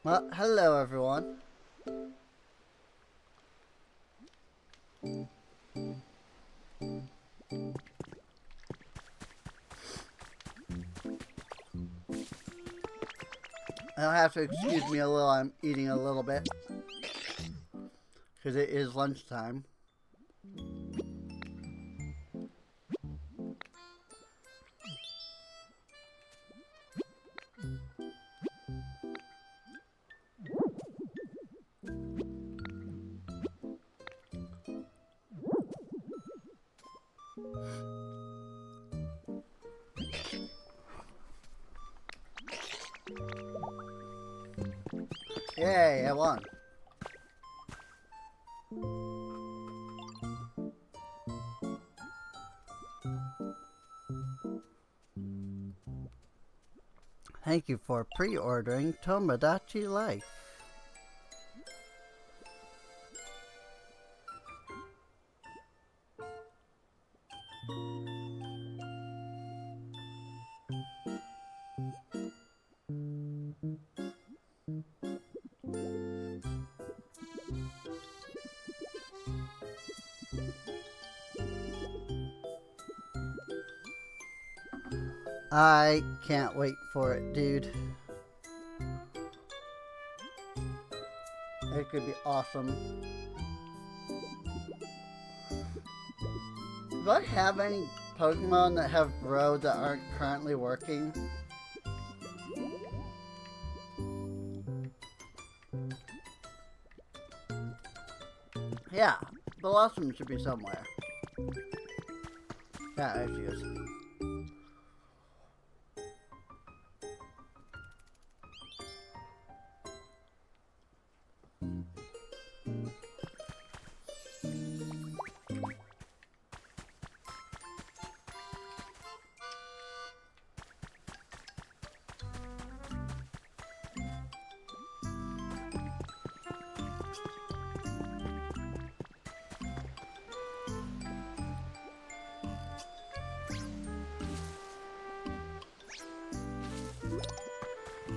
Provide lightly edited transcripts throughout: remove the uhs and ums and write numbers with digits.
Well, hello everyone. I'll have to excuse me a little, I'm eating a little bit. Because it is lunchtime. Yay, I won. Thank you for pre-ordering Tomodachi Life. I can't wait for it, dude. It could be awesome. Do I have any Pokemon that have grown that aren't currently working? Yeah, Blossom should be somewhere. Yeah, there she is.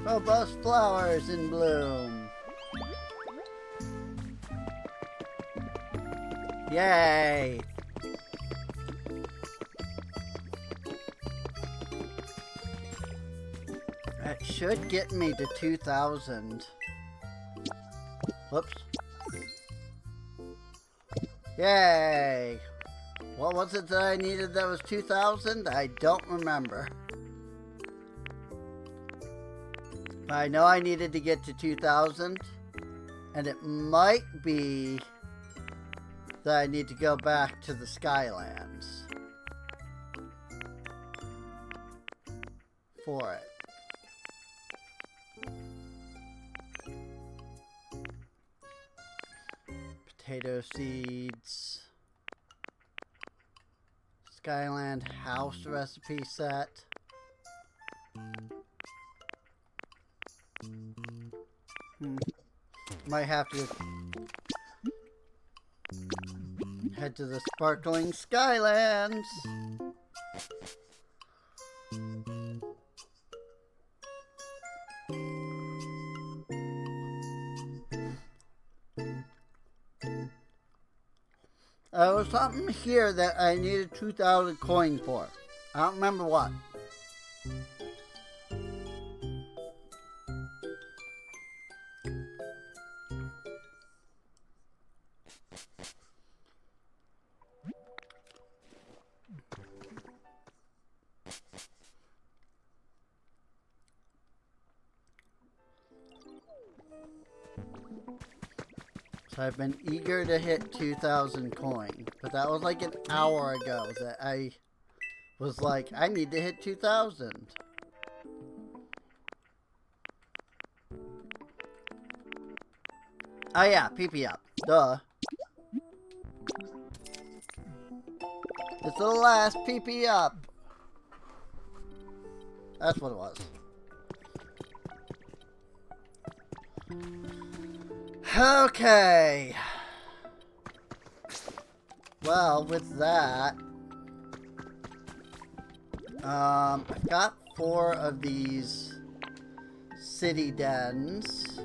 Robust flowers in bloom. Yay! That should get me to 2,000. Whoops. Yay! What was it that I needed that was 2,000? I don't remember. I know I needed to get to 2,000, and it might be that I need to go back to the Skylands for it. Potato seeds. Skyland house recipe set. Might have to head to the sparkling Skylands. There was something here that I needed 2,000 coins for. I don't remember what. So I've been eager to hit 2,000 coins, but that was like an hour ago that I was like, I need to hit 2,000. Oh yeah, PP up. Duh. It's the last PP up. That's what it was. Okay. Well, with that, I've got 4 of these city dens.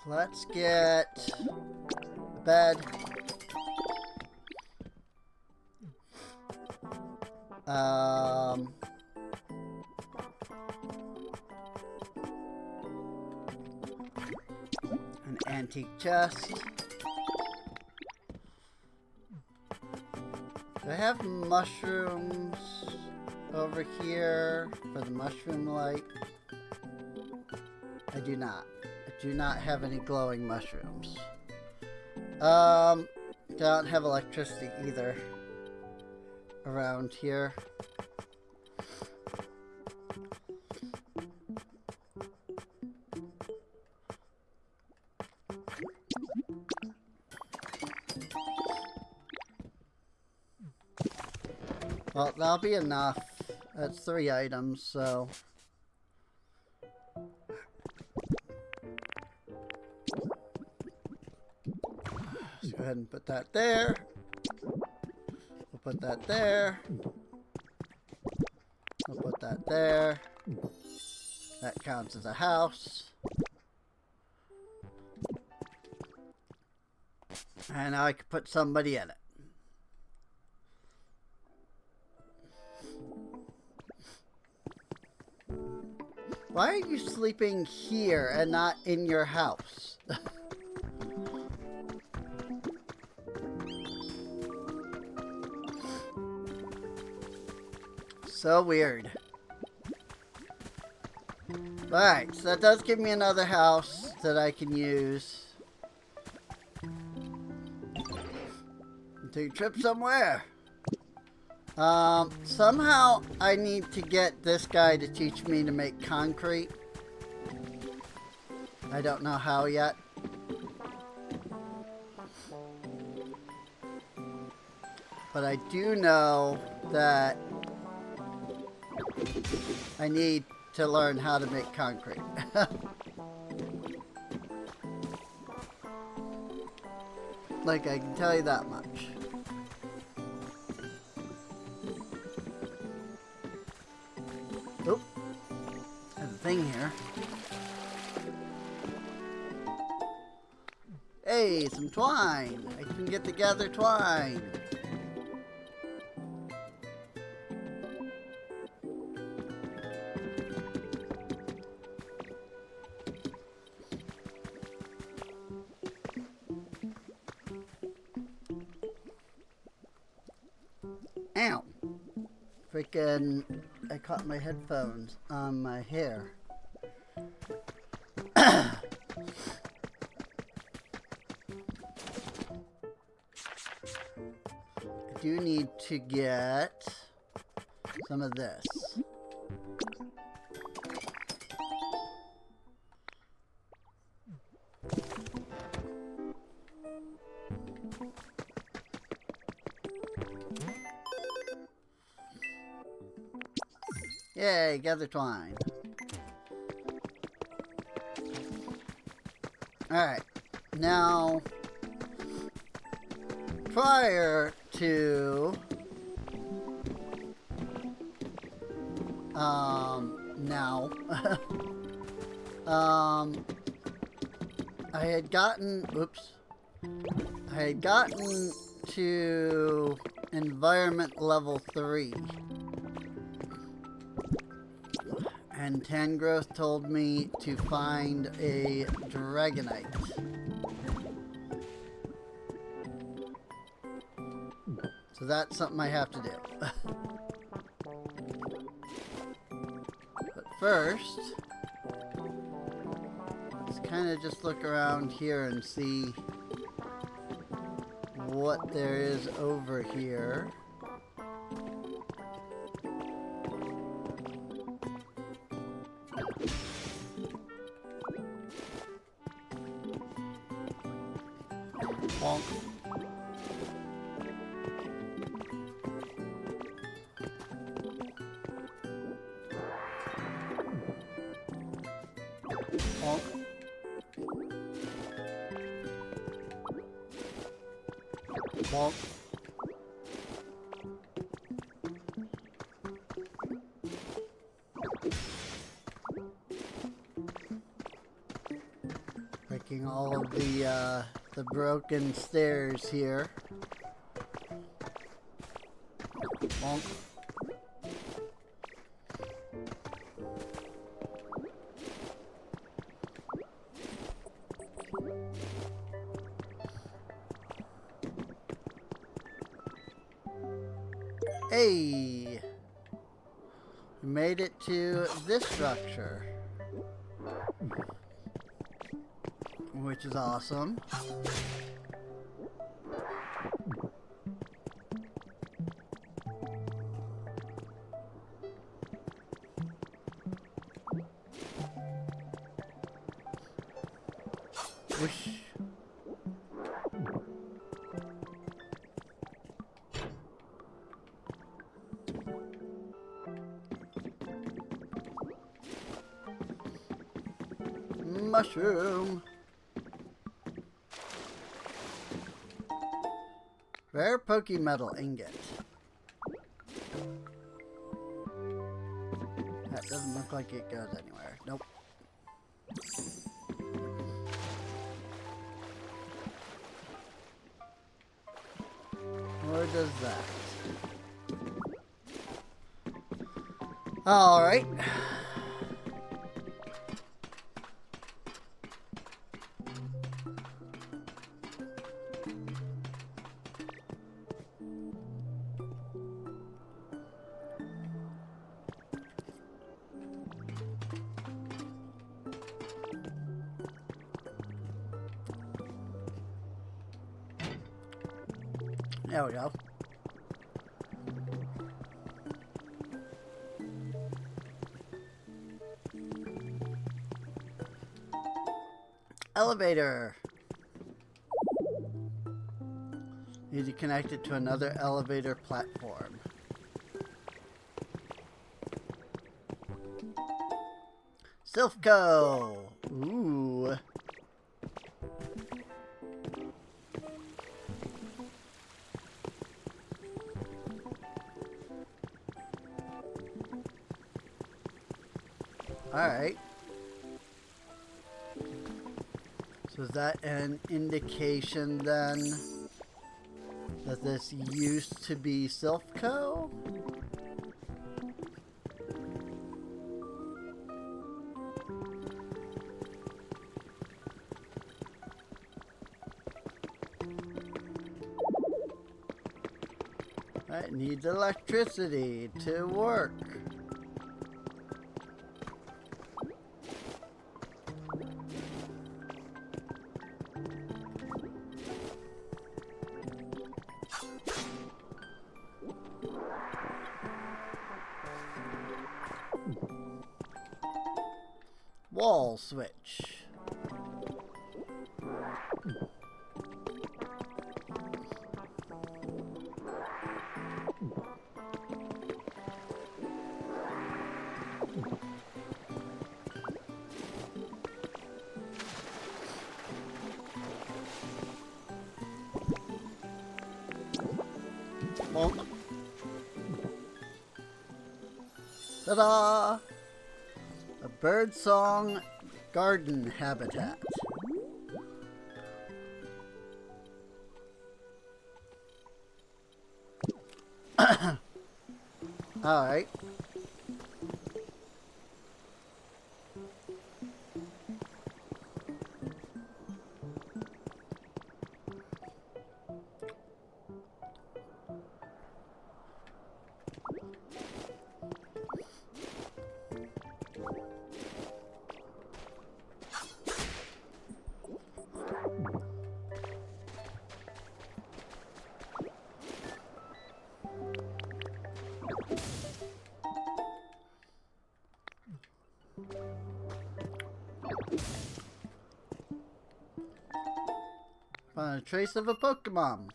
Let's get a bed. An antique chest. Do I have mushrooms over here for the mushroom light? I do not. I do not have any glowing mushrooms. Don't have electricity either around here. Well, that'll be enough. That's 3 items, so... Let's go ahead and put that there. We'll put that there. We'll put that there. That counts as a house. And now I can put somebody in it. Why are you sleeping here and not in your house? So weird. Alright, so that does give me another house that I can use. Take a trip somewhere. Somehow I need to get this guy to teach me to make concrete. I don't know how yet. But I do know that I need to learn how to make concrete. Like, I can tell you that much. Oop. There's a thing here. Hey, some twine. I can get to gather twine. Ow. Freaking, I caught my headphones on my hair. I do need to get some of this. Yay, gather twine. Alright, now, prior to, now, I had gotten, oops, I had gotten to environment level 3. And Tangrowth told me to find a Dragonite. So that's something I have to do. But first, let's kind of just look around here and see what there is over here. Bonk. Bonk. Bonk. fixing all of the broken stairs here. Bonk. Hey! We made it to this structure, which is awesome. Whoosh. Mushroom. Rare Pokemetal ingot. That doesn't look like it goes anywhere. Nope. Where does that? Alright. There we go. Elevator. Need to connect it to another elevator platform. Silphco. Ooh. Alright. So is that an indication then that this used to be Silphco? It needs electricity to work. Wall switch. Bonk. Ta-da! A birdsong garden habitat. All right. Found a trace of a Pokemon.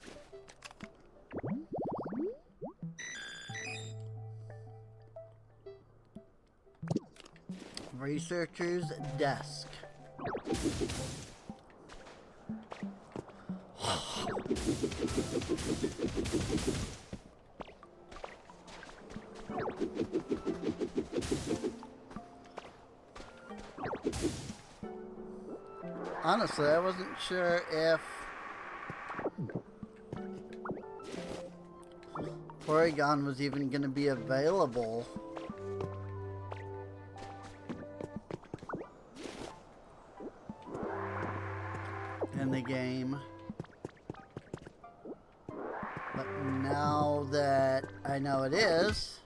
Researcher's desk. Honestly, I wasn't sure if Porygon was even going to be available in the game. But now that I know it is,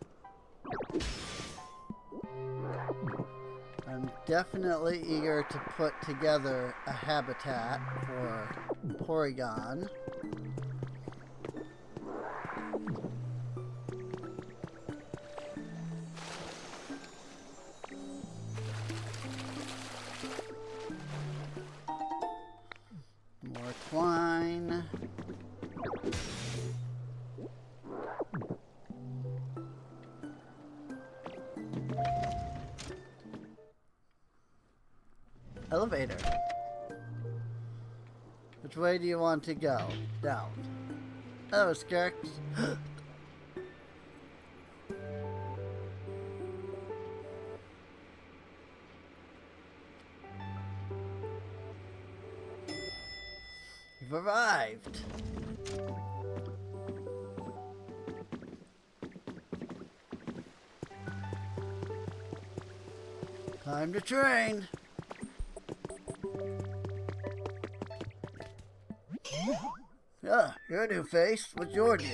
I'm definitely eager to put together a habitat for Porygon. More twine. Elevator. Which way do you want to go? Down. Hello, Skirks. You've arrived. Time to train. Yeah, you're a new face. What's your deal?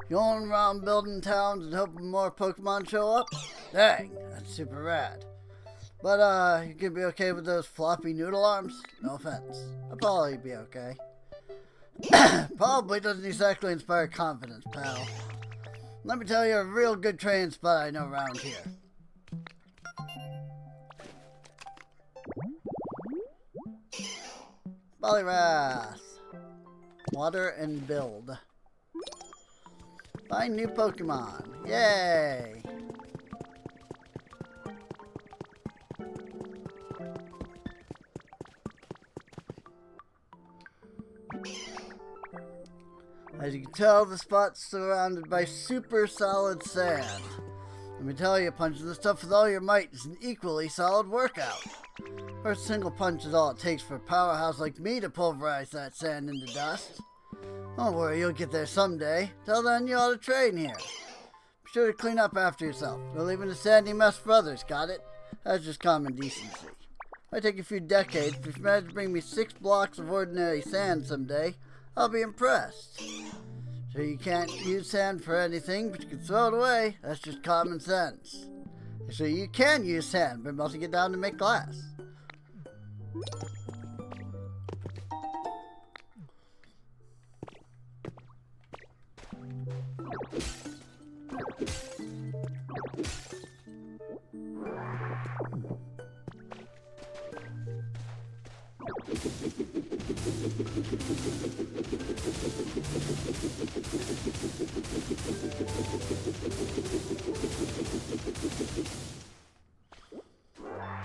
You going around building towns and hoping more Pokemon show up? Dang, that's super rad. But, you gonna be okay with those floppy noodle arms? No offense. I'll probably be okay. Probably doesn't exactly inspire confidence, pal. Let me tell you a real good training spot I know around here. Poliwrath. Water and build. Find new Pokemon. Yay! As you can tell, the spot's surrounded by super solid sand. Let me tell you, punching this stuff with all your might is an equally solid workout. First single punch is all it takes for a powerhouse like me to pulverize that sand into dust. Don't worry, you'll get there someday. Till then, you ought to train here. Be sure to clean up after yourself. No leaving a sandy mess for others, got it? That's just common decency. Might take a few decades, but if you manage to bring me 6 blocks of ordinary sand someday, I'll be impressed. So you can't use sand for anything, but you can throw it away. That's just common sense. So you can use sand, but melting it down to make glass.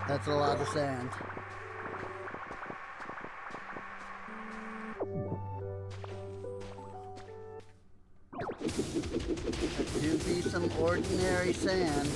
That's a lot of sand. That do be some ordinary sand.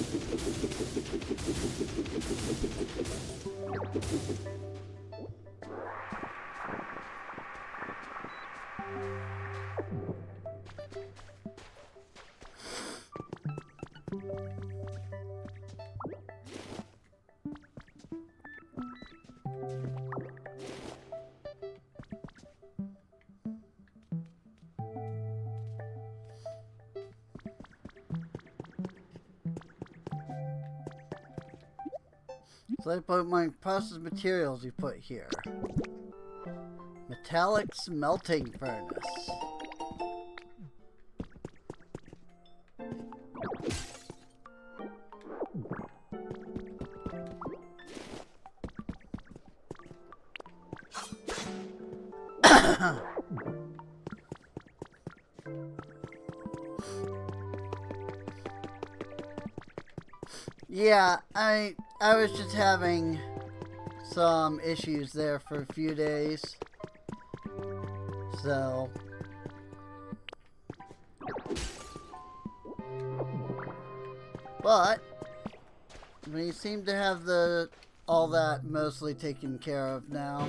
So I put my processed materials you put here. Metallic smelting furnace. Yeah, I was just having some issues there for a few days. So but we seem to have the all that mostly taken care of now.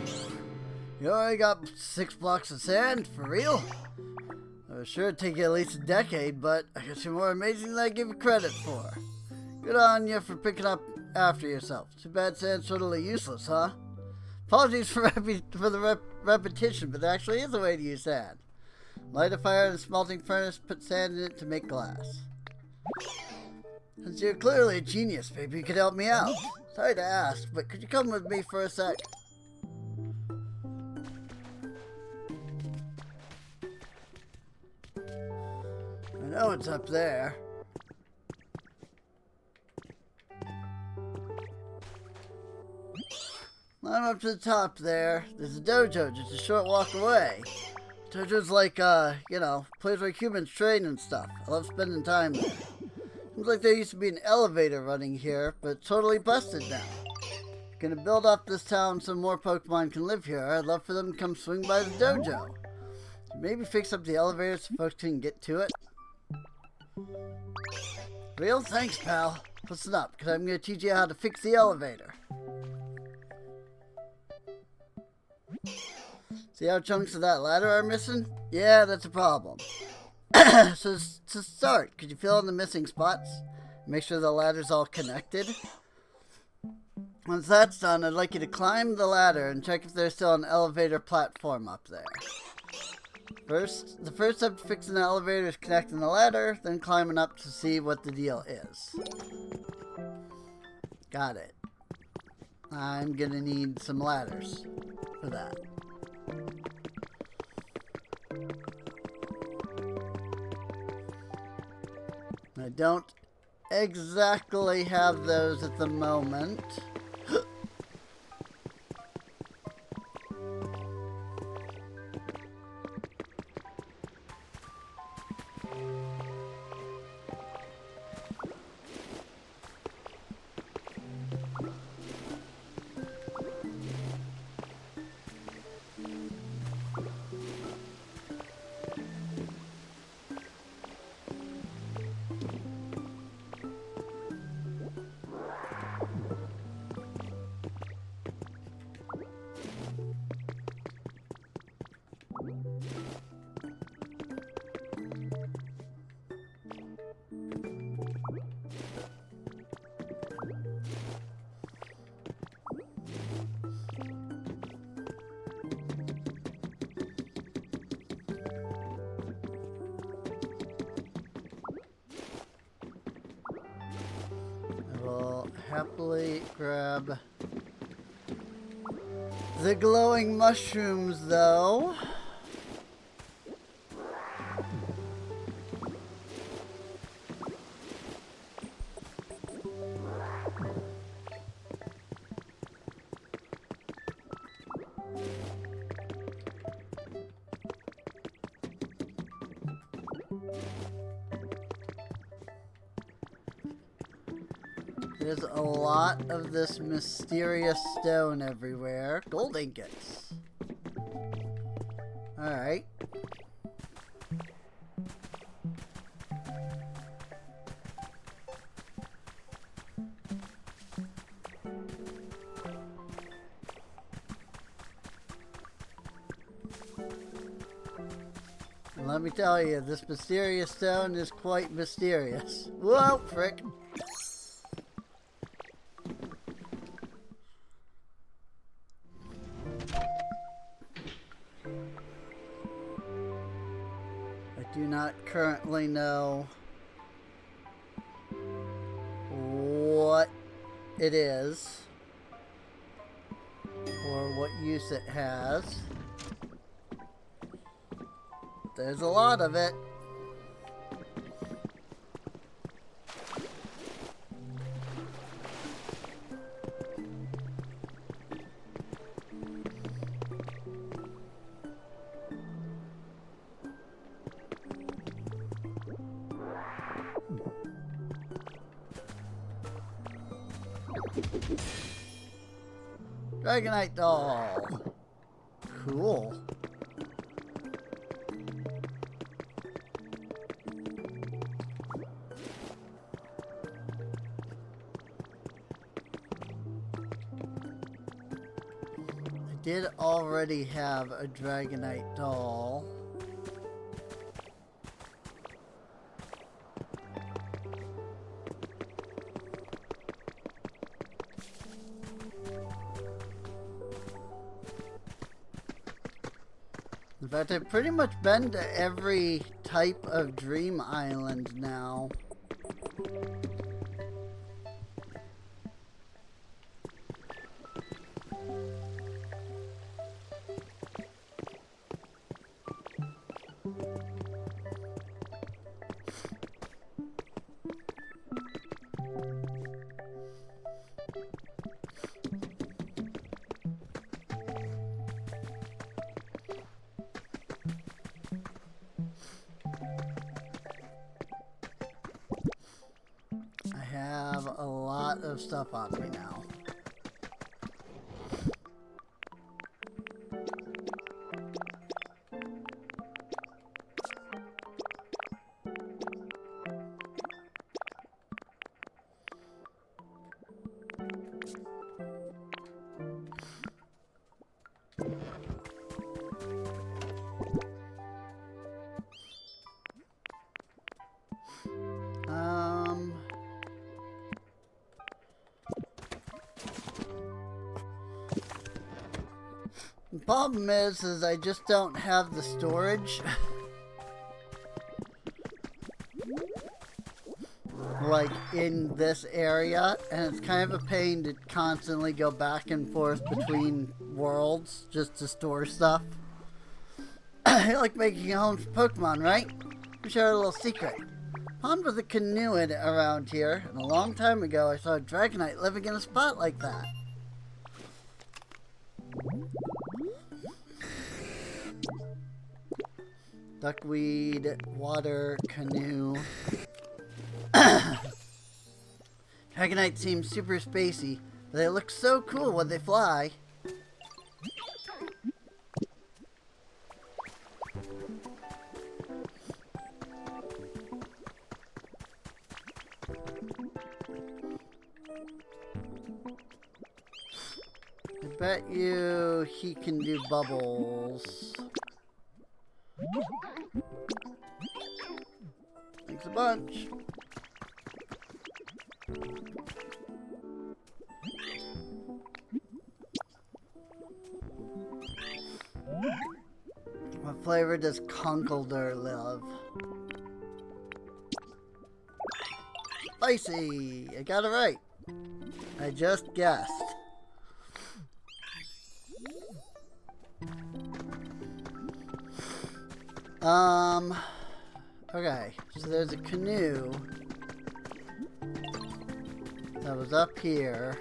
You already got 6 blocks of sand? For real? It was sure to take you at least a decade, but I guess you're more amazing than I give you credit for. Good on you for picking up after yourself. Too bad sand's totally useless, huh? Apologies for the repetition, but there actually is a way to use sand. Light a fire in a smelting furnace, put sand in it to make glass. Since you're clearly a genius, maybe you could help me out. Sorry to ask, but could you come with me for a sec? I know it's up there. Climb up to the top there. There's a dojo just a short walk away. Dojo's like, you know, place where humans train and stuff. I love spending time there. Seems like there used to be an elevator running here, but it's totally busted now. Gonna build up this town so more Pokemon can live here. I'd love for them to come swing by the dojo. Maybe fix up the elevator so folks can get to it. Real thanks, pal. Listen up, because I'm gonna teach you how to fix the elevator. See how chunks of that ladder are missing? Yeah, that's a problem. So to start, could you fill in the missing spots? Make sure the ladder's all connected. Once that's done, I'd like you to climb the ladder and check if there's still an elevator platform up there. The first step to fixing the elevator is connecting the ladder, then climbing up to see what the deal is. Got it. I'm gonna need some ladders for that. I don't exactly have those at the moment. Happily grab the glowing mushrooms, though. There's a lot of this mysterious stone everywhere. Gold ingots. Alright. And let me tell you, this mysterious stone is quite mysterious. Whoa, frick. I do not currently know what it is or what use it has. There's a lot of it. Dragonite doll. Cool. did already have a Dragonite doll. In fact, I've pretty much been to every type of Dream Island now. A lot of stuff on me now. The problem is I just don't have the storage. Like in this area, and it's kind of a pain to constantly go back and forth between worlds just to store stuff. You like making a home for Pokemon, right? Let me share a little secret. Pond was a canoe in around here, and a long time ago I saw a Dragonite living in a spot like that. Duckweed, water, canoe. Dragonite seems super spacey, but they look so cool when they fly. I bet you he can do bubbles. Thanks a bunch. What flavor does Conkeldurr love? Spicy! I got it right. I just guessed. Okay, so there's a canoe that was up here.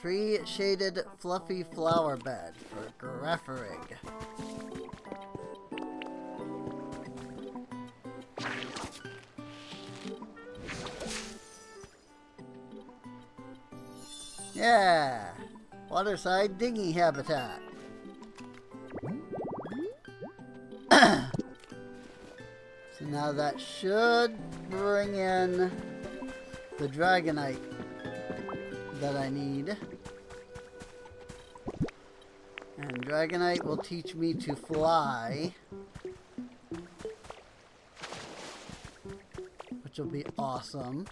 Tree-shaded fluffy flower bed for Grafferig. Yeah, waterside dinghy habitat. So now that should bring in the Dragonite that I need. And Dragonite will teach me to fly, which will be awesome.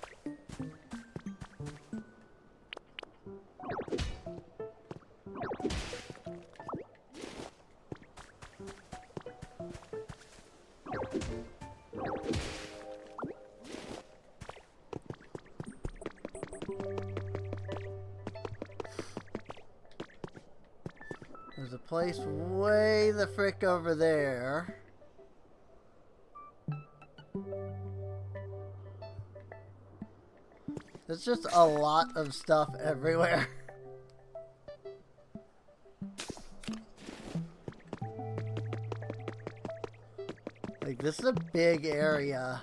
There's a place way the frick over there. There's just a lot of stuff everywhere. Like, this is a big area.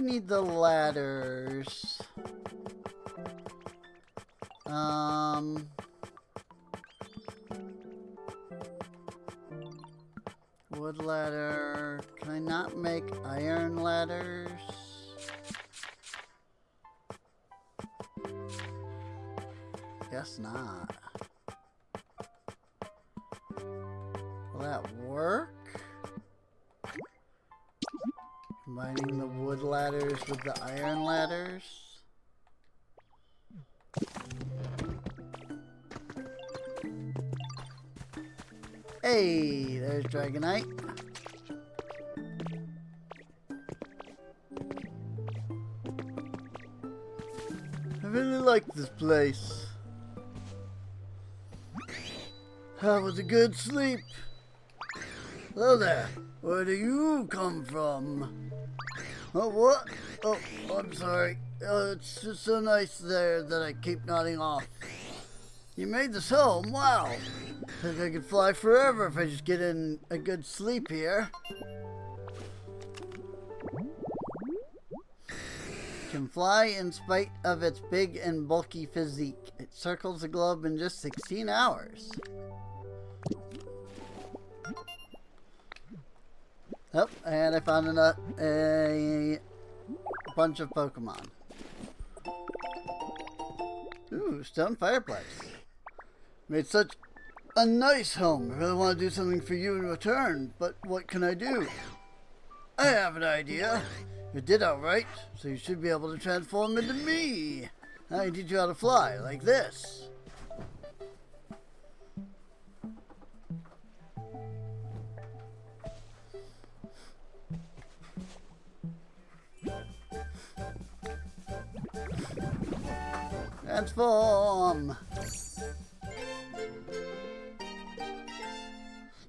need the ladders. Wood ladder. Can I not make iron ladders? Guess not. Will that work? Combining the wood ladders with the iron ladders? Hey, there's Dragonite. I really like this place. That was a good sleep. Hello there. Where do you come from? Oh, what? Oh, I'm sorry. It's just so nice there that I keep nodding off. You made this home? Wow. I think I could fly forever if I just get in a good sleep here. Can fly in spite of its big and bulky physique. It circles the globe in just 16 hours. Oh, and I found a bunch of Pokemon. Ooh, stone fireplace. Made such a nice home. I really want to do something for you in return, but what can I do? I have an idea. You did alright, so you should be able to transform into me. I can teach you how to fly, like this. Transform!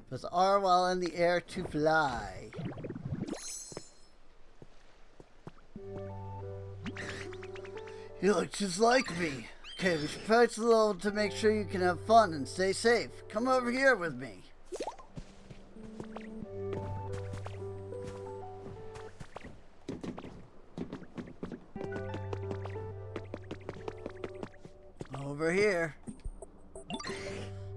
Press R while in the air to fly. You look just like me. Okay, we should practice a little to make sure you can have fun and stay safe. Come over here with me. Over here.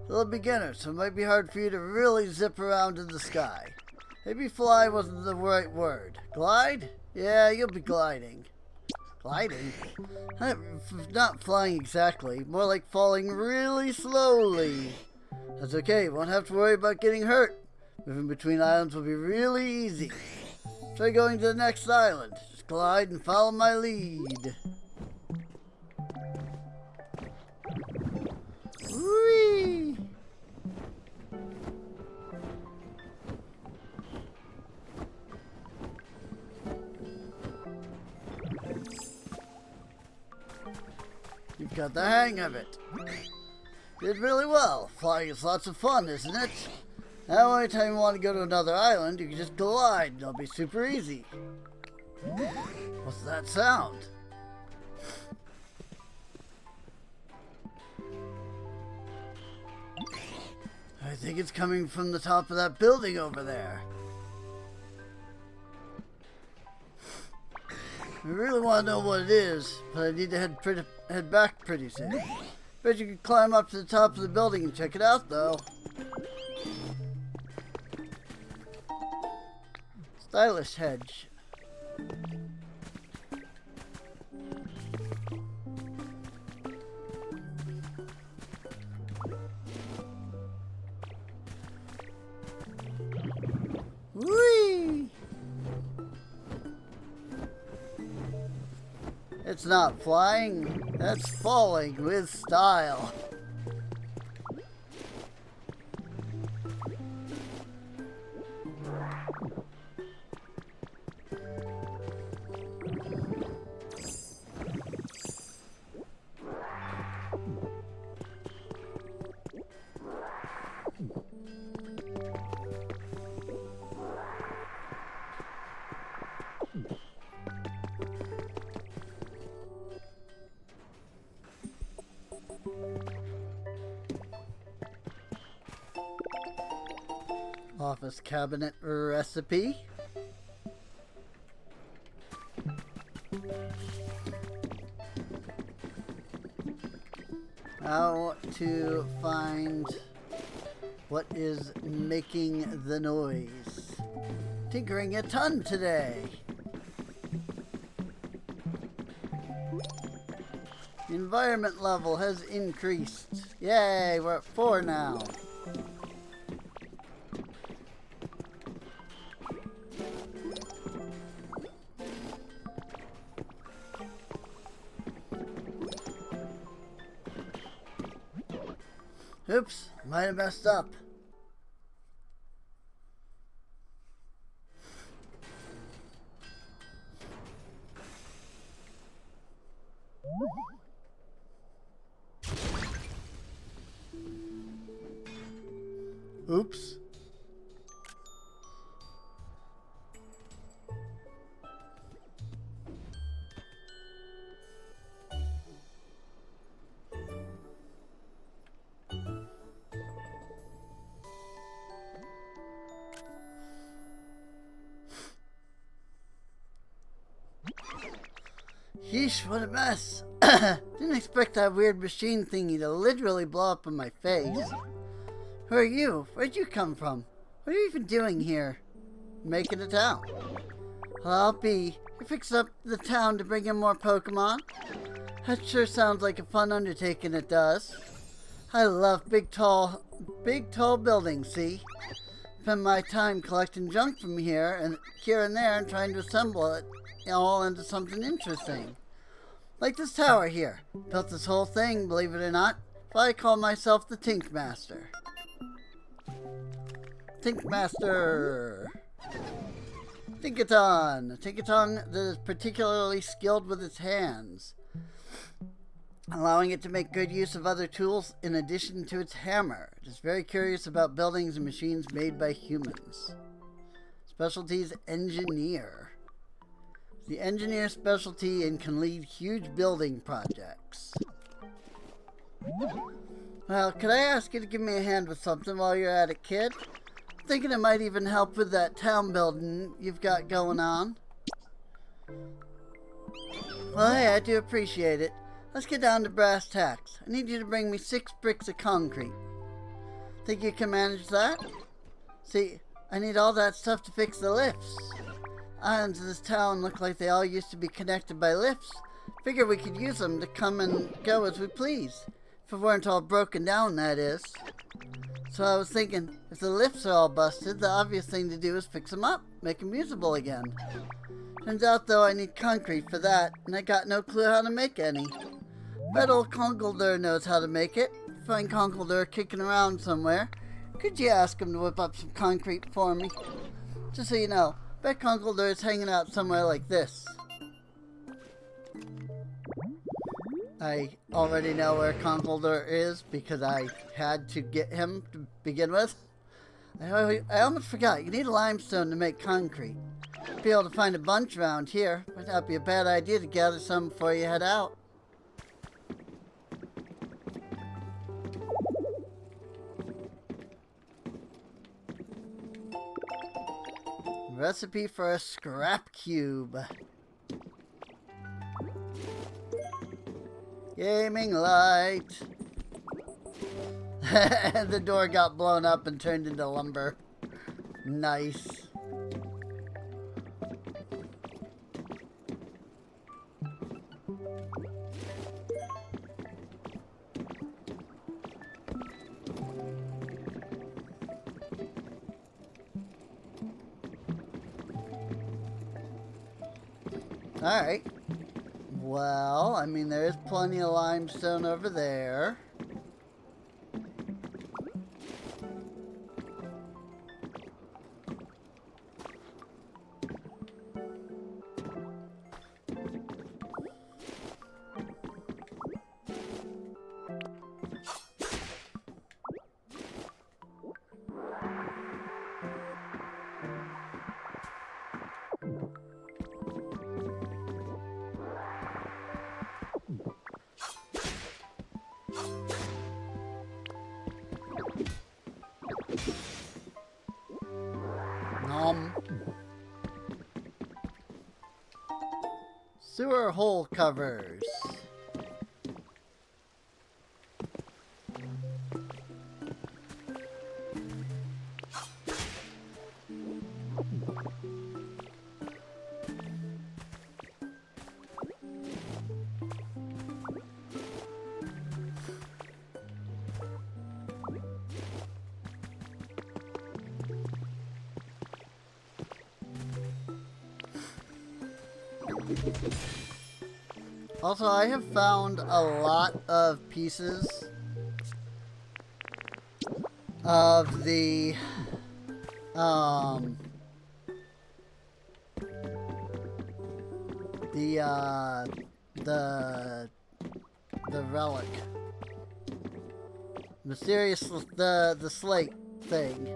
Still a beginner, so it might be hard for you to really zip around in the sky. Maybe fly wasn't the right word. Glide? Yeah, you'll be gliding. Gliding? Not flying exactly, more like falling really slowly. That's okay, you won't have to worry about getting hurt. Moving between islands will be really easy. Try going to the next island. Just glide and follow my lead. Whee! You've got the hang of it. Did really well. Flying is lots of fun, isn't it? Now anytime you want to go to another island, you can just glide and it'll be super easy. What's that sound? I think it's coming from the top of that building over there. I really want to know what it is, but I need to head back pretty soon. Bet you could climb up to the top of the building and check it out, though. Stylish hedge. Whee! It's not flying, that's falling with style. Office cabinet recipe. How to find what is making the noise. Tinkering a ton today. The environment level has increased. Yay, we're at 4 now. Oops, might have messed up. Oops. Yeesh, what a mess. Didn't expect that weird machine thingy to literally blow up in my face. Who are you? Where'd you come from? What are you even doing here? Making a town. Well, I'll be. You fixing up the town to bring in more Pokemon? That sure sounds like a fun undertaking, it does. I love big tall buildings, see? Spend my time collecting junk from here and there and trying to assemble it all into something interesting. Like this tower here. Built this whole thing, believe it or not. I call myself the Tink Master. Tink Master. Tinkaton. A Tinkaton that is particularly skilled with its hands, allowing it to make good use of other tools in addition to its hammer. It is very curious about buildings and machines made by humans. Specialties Engineer. The engineer specialty and can lead huge building projects. Well, could I ask you to give me a hand with something while you're at it, kid? I'm thinking it might even help with that town building you've got going on. Well, hey, I do appreciate it. Let's get down to brass tacks. I need you to bring me 6 bricks of concrete. Think you can manage that? See, I need all that stuff to fix the lifts. Islands of this town look like they all used to be connected by lifts. Figure we could use them to come and go as we please. If it weren't all broken down, that is. So I was thinking, if the lifts are all busted, the obvious thing to do is fix them up, make them usable again. Turns out, though, I need concrete for that, and I got no clue how to make any. Bet old Conkeldurr knows how to make it. Find Conkeldurr kicking around somewhere. Could you ask him to whip up some concrete for me? Just so you know, bet Conkeldurr is hanging out somewhere like this. I already know where Conkeldurr is because I had to get him to begin with. I almost forgot, you need limestone to make concrete. Be able to find a bunch around here. Might not be a bad idea to gather some before you head out. Recipe for a scrap cube. Gaming light. The door got blown up and turned into lumber. Nice. Alright. Well, I mean, there is plenty of limestone over there. Sewer hole covers. Also, I have found a lot of pieces of the the relic, mysterious, the slate thing.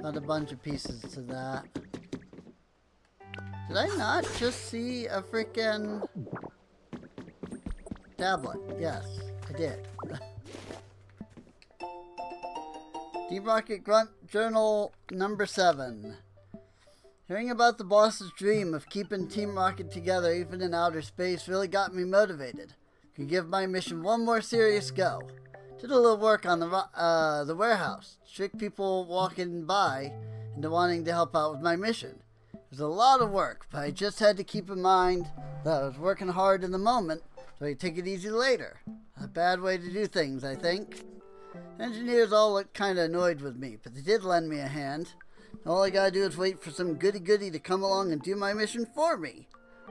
Found a bunch of pieces to that. Did I not just see a freaking tablet? Yes, I did. Team Rocket Grunt Journal number 7. Hearing about the boss's dream of keeping Team Rocket together even in outer space really got me motivated. Could give my mission one more serious go. Did a little work on the warehouse. Tricked people walking by into wanting to help out with my mission. It was a lot of work, but I just had to keep in mind that I was working hard in the moment, so I could take it easy later. A bad way to do things, I think. Engineers all looked kinda annoyed with me, but they did lend me a hand. All I gotta do is wait for some goody-goody to come along and do my mission for me.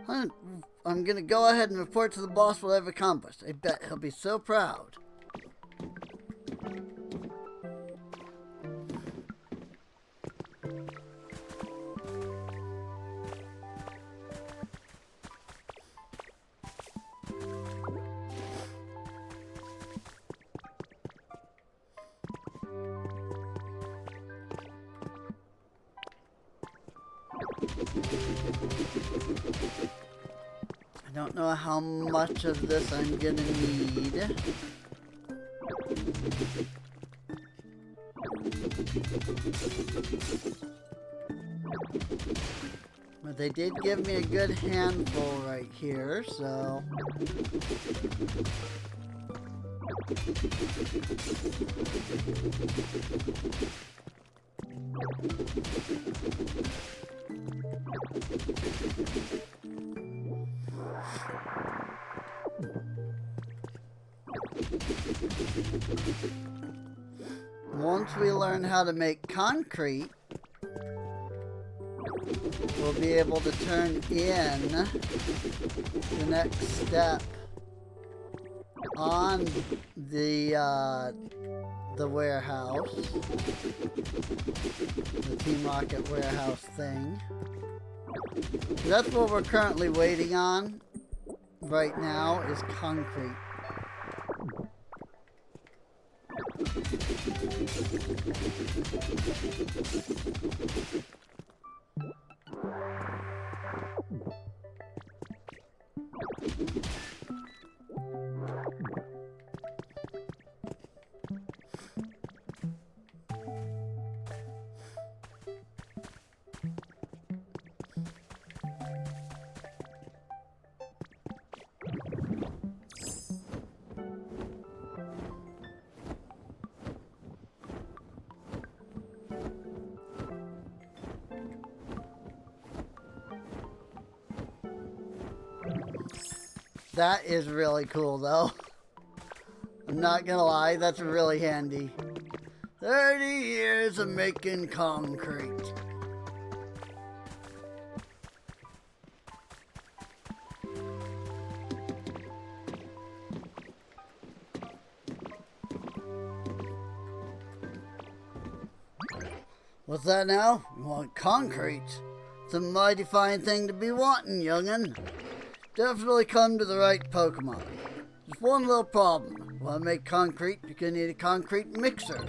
I'm gonna go ahead and report to the boss what I've accomplished. I bet he'll be so proud. I don't know how much of this I'm gonna need. But they did give me a good handful right here, so... Once we learn how to make concrete, we'll be able to turn in the next step on the warehouse, the Team Rocket warehouse thing. So that's what we're currently waiting on right now, is concrete. That is really cool, though. I'm not gonna lie, that's really handy. 30 years of making concrete. What's that now? You want concrete? It's a mighty fine thing to be wanting, young'un. Definitely come to the right Pokemon. Just one little problem. Want to make concrete, you're going to need a concrete mixer.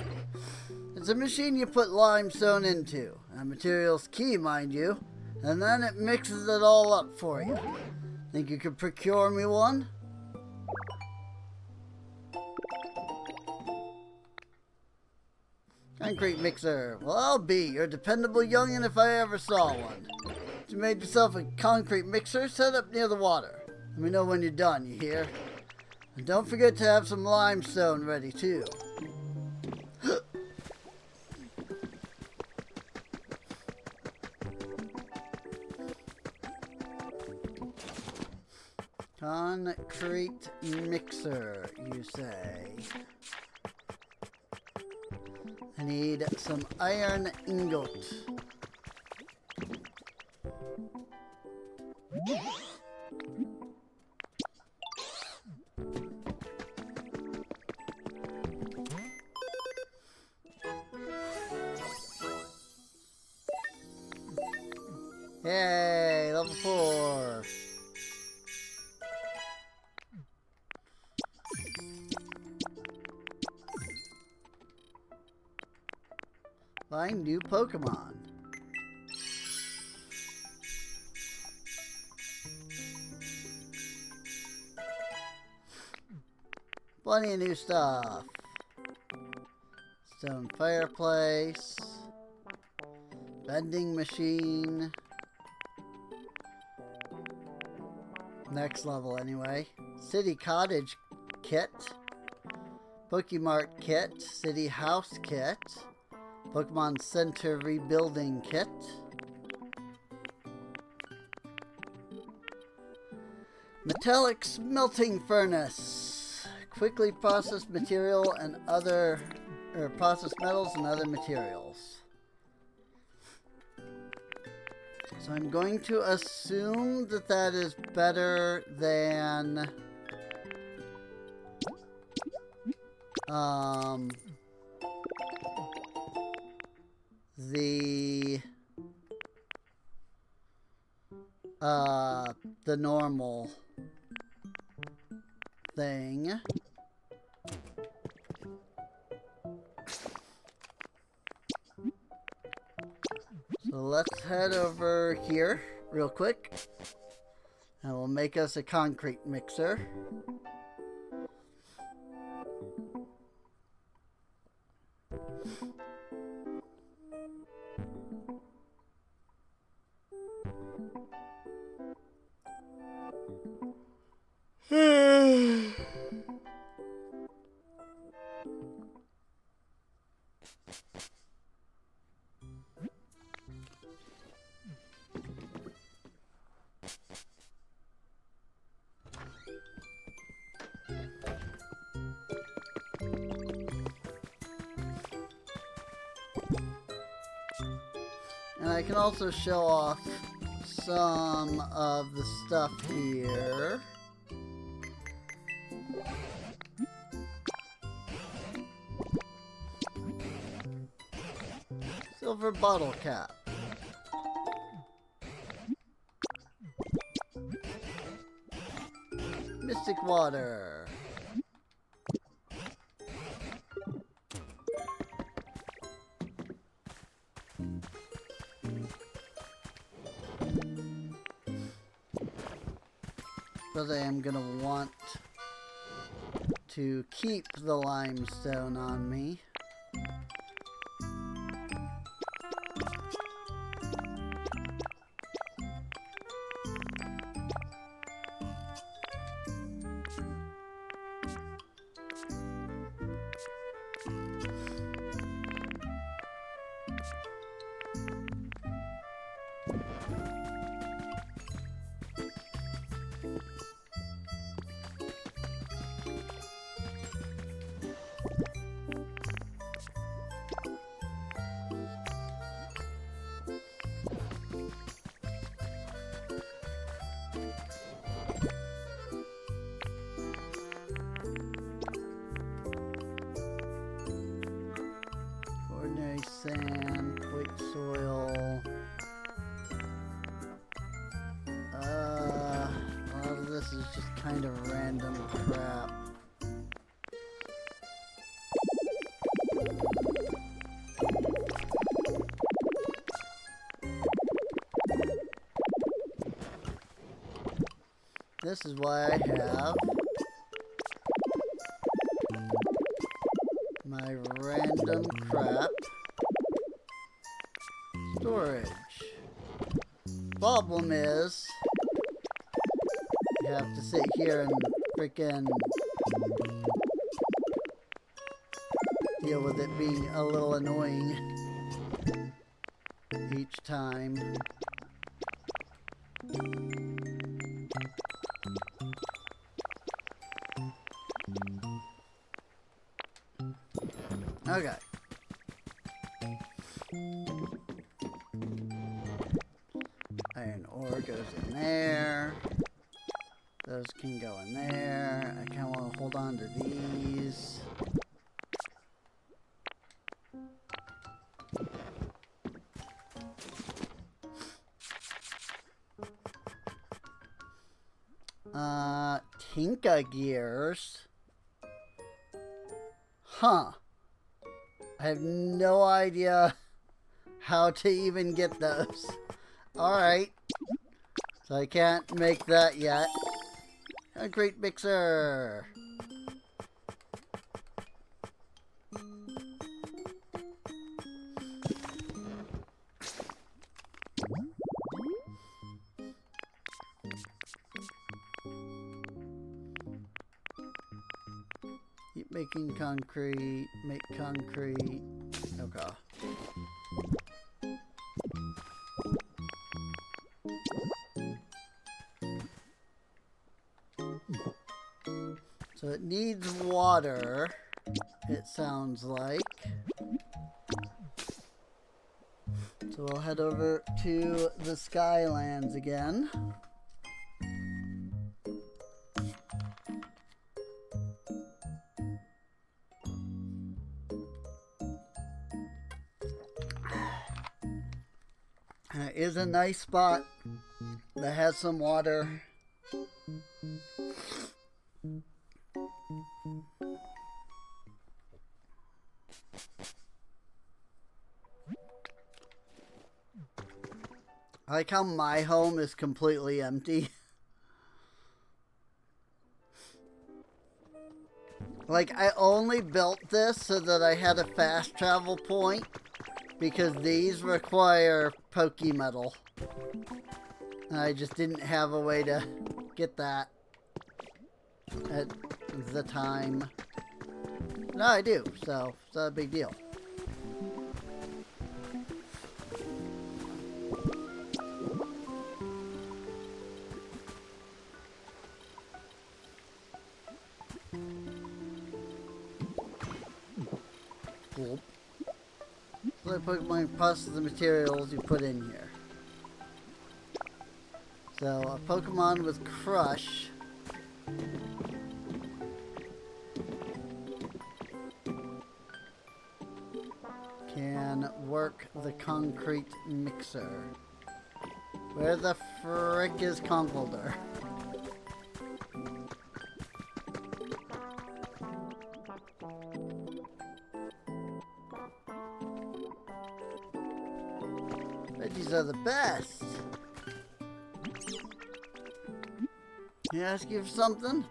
It's a machine you put limestone into. That material's key, mind you. And then it mixes it all up for you. Think you could procure me one? Concrete mixer. Well, I'll be your dependable youngin' if I ever saw one. You made yourself a concrete mixer set up near the water. Let me know when you're done, you hear? And don't forget to have some limestone ready, too. Concrete mixer, you say? I need some iron ingot. Yay, level 4. Find new Pokemon. Plenty of new stuff. Stone fireplace. Vending machine. Next level anyway. City cottage kit. Pokemart kit. City house kit. Pokemon Center rebuilding kit. Metallic smelting furnace. Quickly process material and other process metals and other materials. So I'm going to assume that that is better than the normal thing. So let's head over here real quick and we'll make us a concrete mixer. And I can also show off some of the stuff here. Silver bottle cap. Mystic water. Because I am gonna want to keep the limestone on me. Sand, white soil. A lot of this is just kind of random crap. This is why I have my random crap storage. Ball problem is you have to sit here and freaking deal with it being a little annoying each time. Okay. Iron ore goes in there. Those can go in there. I kind of want to hold on to these. Tinka gears. Huh. I have no idea how to even get those. Alright. So I can't make that yet. A great mixer. Keep making concrete. Make concrete. Okay. So it needs water, it sounds like. So we'll head over to the Skylands again. And it is a nice spot that has some water. I like how my home is completely empty. Like, I only built this so that I had a fast travel point, because these require Pokemetal. And I just didn't have a way to get that at the time. No, I do, so it's not a big deal. Cool. So I Pokemon process the materials you put in here. So a Pokemon with Crush can work the concrete mixer. Where the frick is Conkeldurr? Veggies are the best. Can I ask you for something?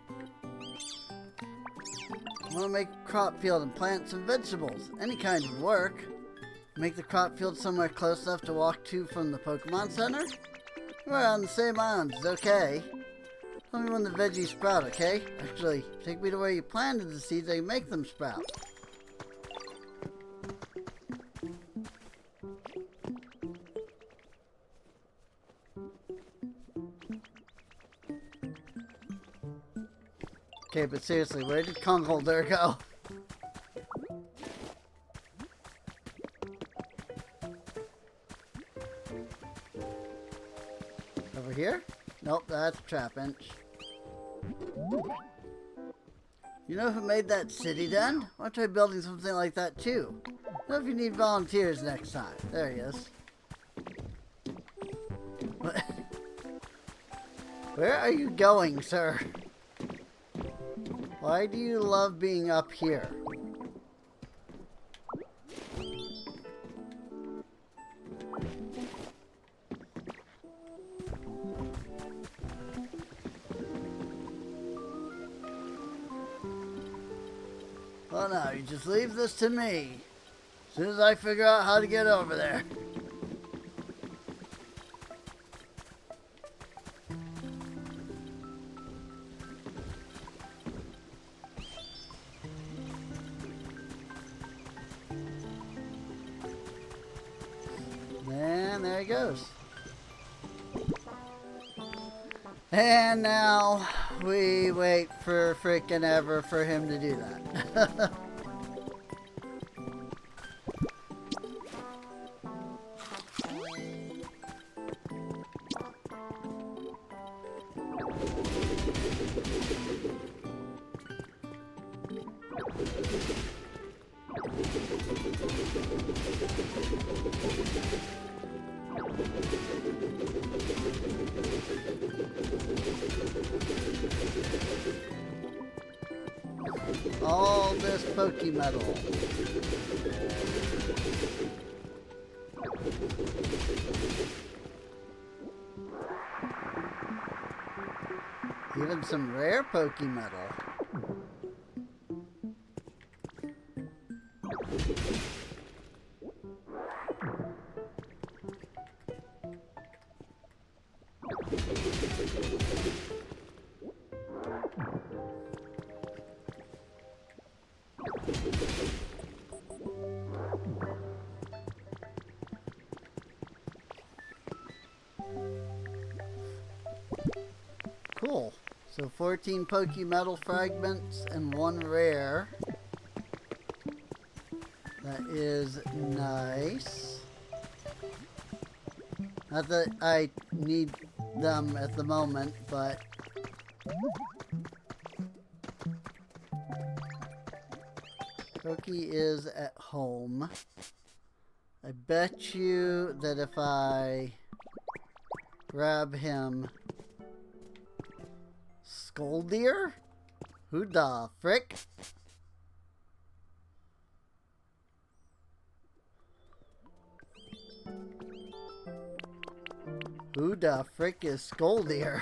I want to make a crop field and plant some vegetables. Any kind of work. Make the crop field somewhere close enough to walk to from the Pokemon Center? We're on the same island, it's okay. Tell me when the veggies sprout, okay? Actually, take me to where you planted the seeds and make them sprout. Okay, but seriously, where did Conkeldurr go? Over here? Nope, that's Trapinch. You know who made that city den? Why don't try building something like that too? Know if you need volunteers next time. There he is. What? Where are you going, sir? Why do you love being up here? Well, now, you just leave this to me. As soon as I figure out how to get over there. goes. And now we wait for freaking ever for him to do that. All this Poke Metal. Even some rare Poke Metal. Cool. So 14 Poke Metal fragments and 1 rare. That is nice. Not that I need them at the moment, but Cookie is at home. I bet you that if I grab him, Scoldier? Who the frick? Who the frick is Scoldier?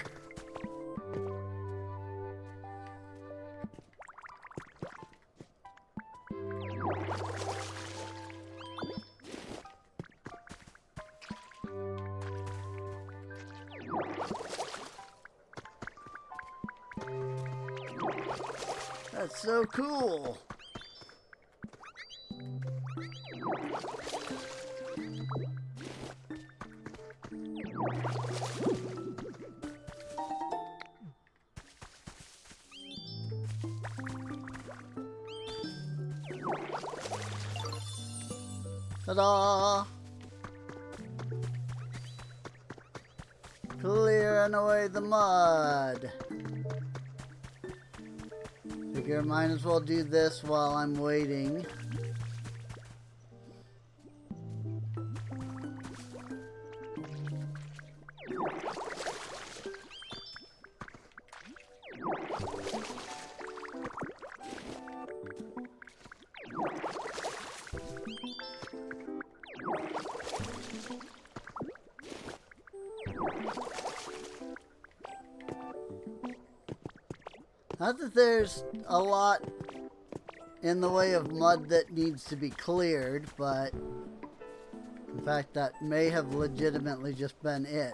That's so cool. Ta-da! Clearing away the mud. Figure might as well do this while I'm waiting. Not that there's a lot in the way of mud that needs to be cleared, but in fact that may have legitimately just been it.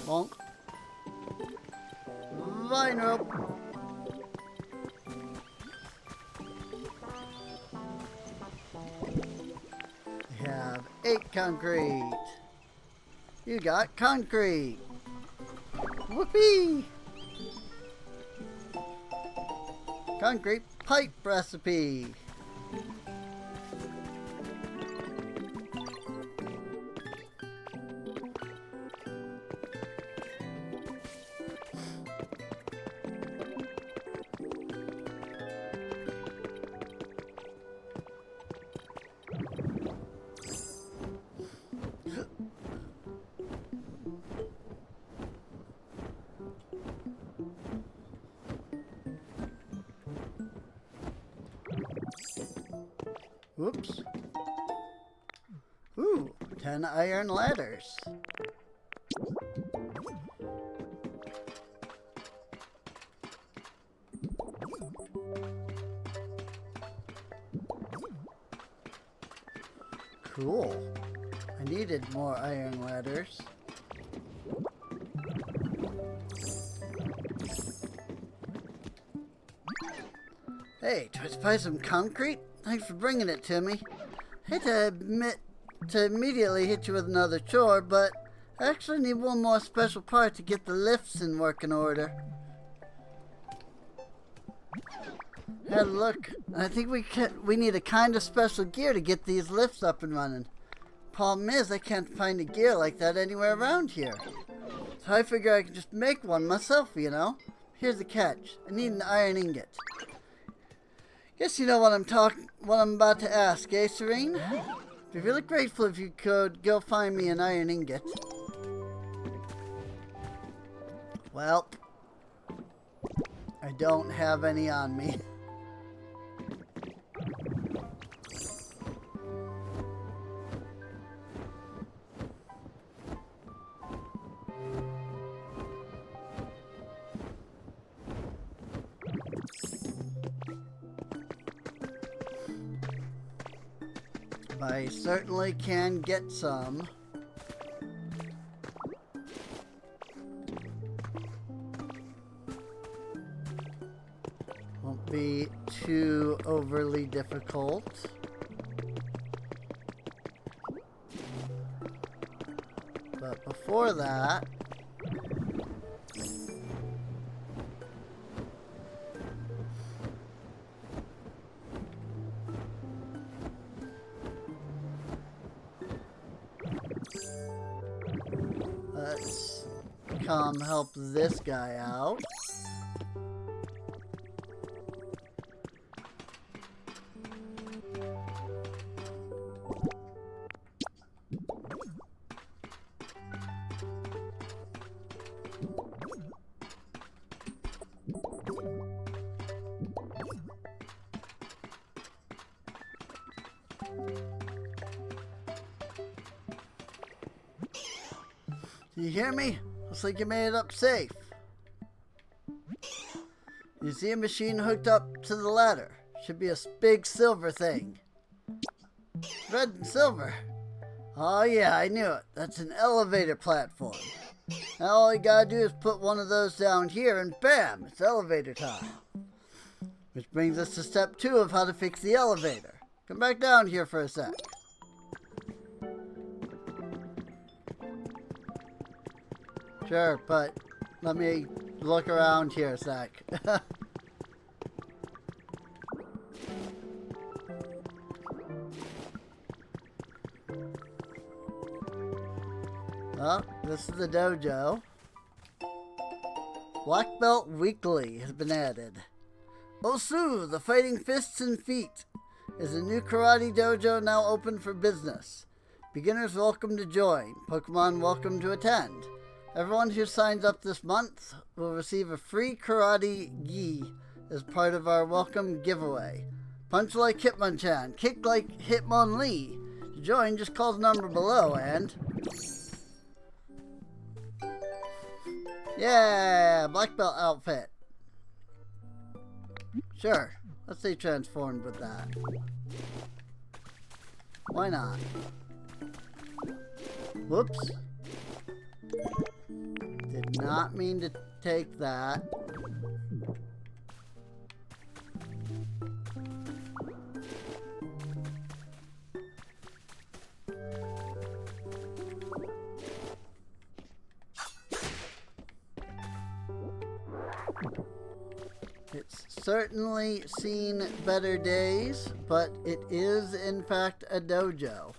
Bonk. Vine rope. We have 8 concrete. You got concrete. Whoopee! Concrete pipe recipe. Whoops. Ooh, 10 iron ladders. Cool. I needed more iron ladders. Hey, try to find some concrete? Thanks for bringing it to me. Hate to immediately hit you with another chore, but I actually need one more special part to get the lifts in working order. Had a look. I think we need a kind of special gear to get these lifts up and running. Problem is, I can't find a gear like that anywhere around here. So I figure I can just make one myself, you know? Here's the catch. I need an iron ingot. Guess you know what I'm about to ask, eh, Serene? I'd be really grateful if you could go find me an iron ingot. Well, I don't have any on me. I certainly can get some. Won't be too overly difficult. But before that, let's come help this guy out. You hear me? Looks like you made it up safe. You see a machine hooked up to the ladder. Should be a big silver thing. Red and silver. Oh yeah, I knew it. That's an elevator platform. Now all you gotta do is put one of those down here and bam, it's elevator time. Which brings us to step 2 of how to fix the elevator. Come back down here for a sec. Sure, but let me look around here a sec. Well, this is the dojo. Black Belt Weekly has been added. Osu, the Fighting Fists and Feet, is a new karate dojo now open for business. Beginners welcome to join. Pokemon welcome to attend. Everyone who signs up this month will receive a free karate gi as part of our welcome giveaway. Punch like Hitmonchan, kick like Hitmonlee. To join, just call the number below and... yeah, black belt outfit. Sure, let's stay transformed with that. Why not? Whoops. Did not mean to take that. It's certainly seen better days, but it is in fact a dojo.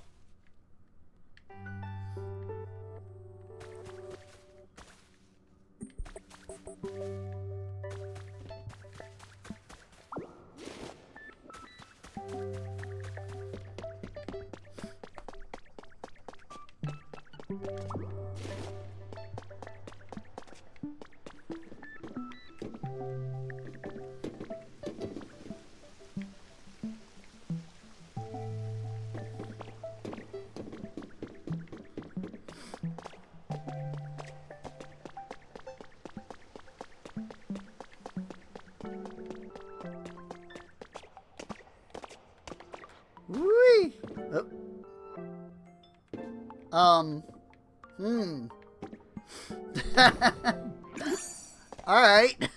Alright.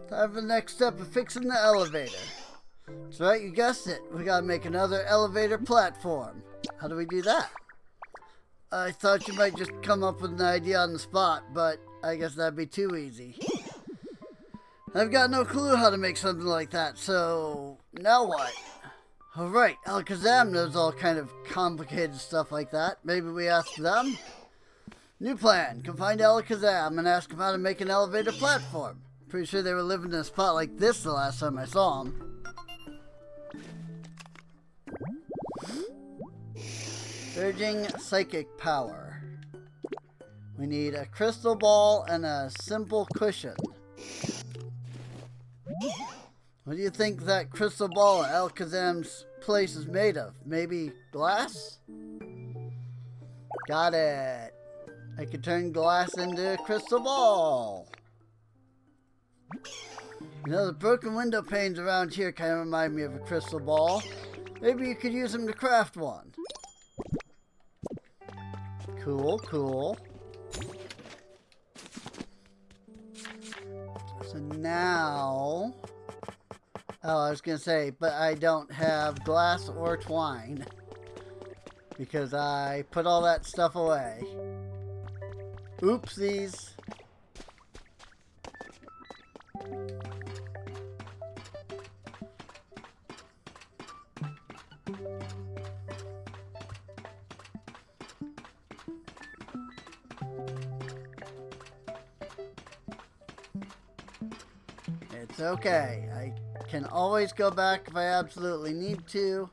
Time for the next step of fixing the elevator. That's right, you guessed it. We gotta make another elevator platform. How do we do that? I thought you might just come up with an idea on the spot, but I guess that'd be too easy. I've got no clue how to make something like that, so now what? Alright, Alakazam knows all kind of complicated stuff like that. Maybe we ask them? New plan. Come find Alakazam and ask him how to make an elevator platform. Pretty sure they were living in a spot like this the last time I saw them. Surging Psychic Power. We need a crystal ball and a simple cushion. What do you think that crystal ball at Alakazam's place is made of? Maybe glass? Got it. I could turn glass into a crystal ball. You know, the broken window panes around here kind of remind me of a crystal ball. Maybe you could use them to craft one. Cool, cool. So now... Oh, I was going to say, but I don't have glass or twine. Because I put all that stuff away. Oopsies. It's okay. I can always go back if I absolutely need to.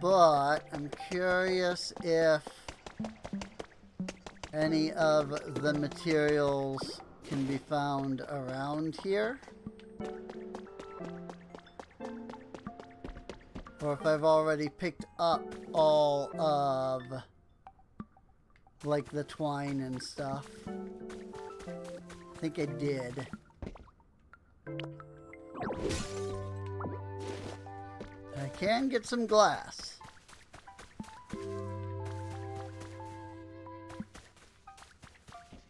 But I'm curious if any of the materials can be found around here. Or if I've already picked up all of like the twine and stuff. I think I did. I can get some glass.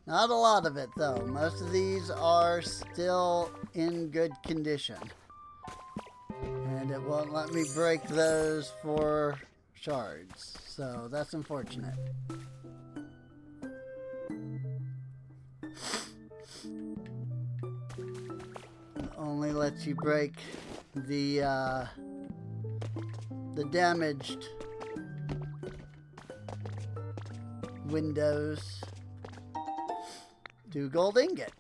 Not a lot of it though. Most of these are still in good condition. And it won't let me break those for shards. So that's unfortunate. It only lets you break the damaged windows. Do gold ingot.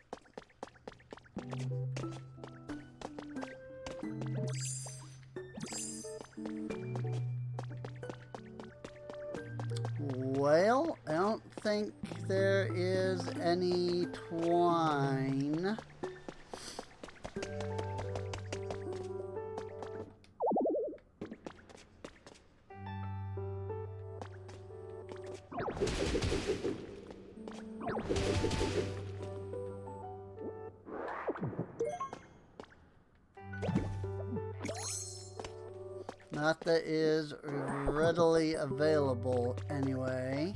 Well, I don't think there is any twine. Not that is readily available anyway.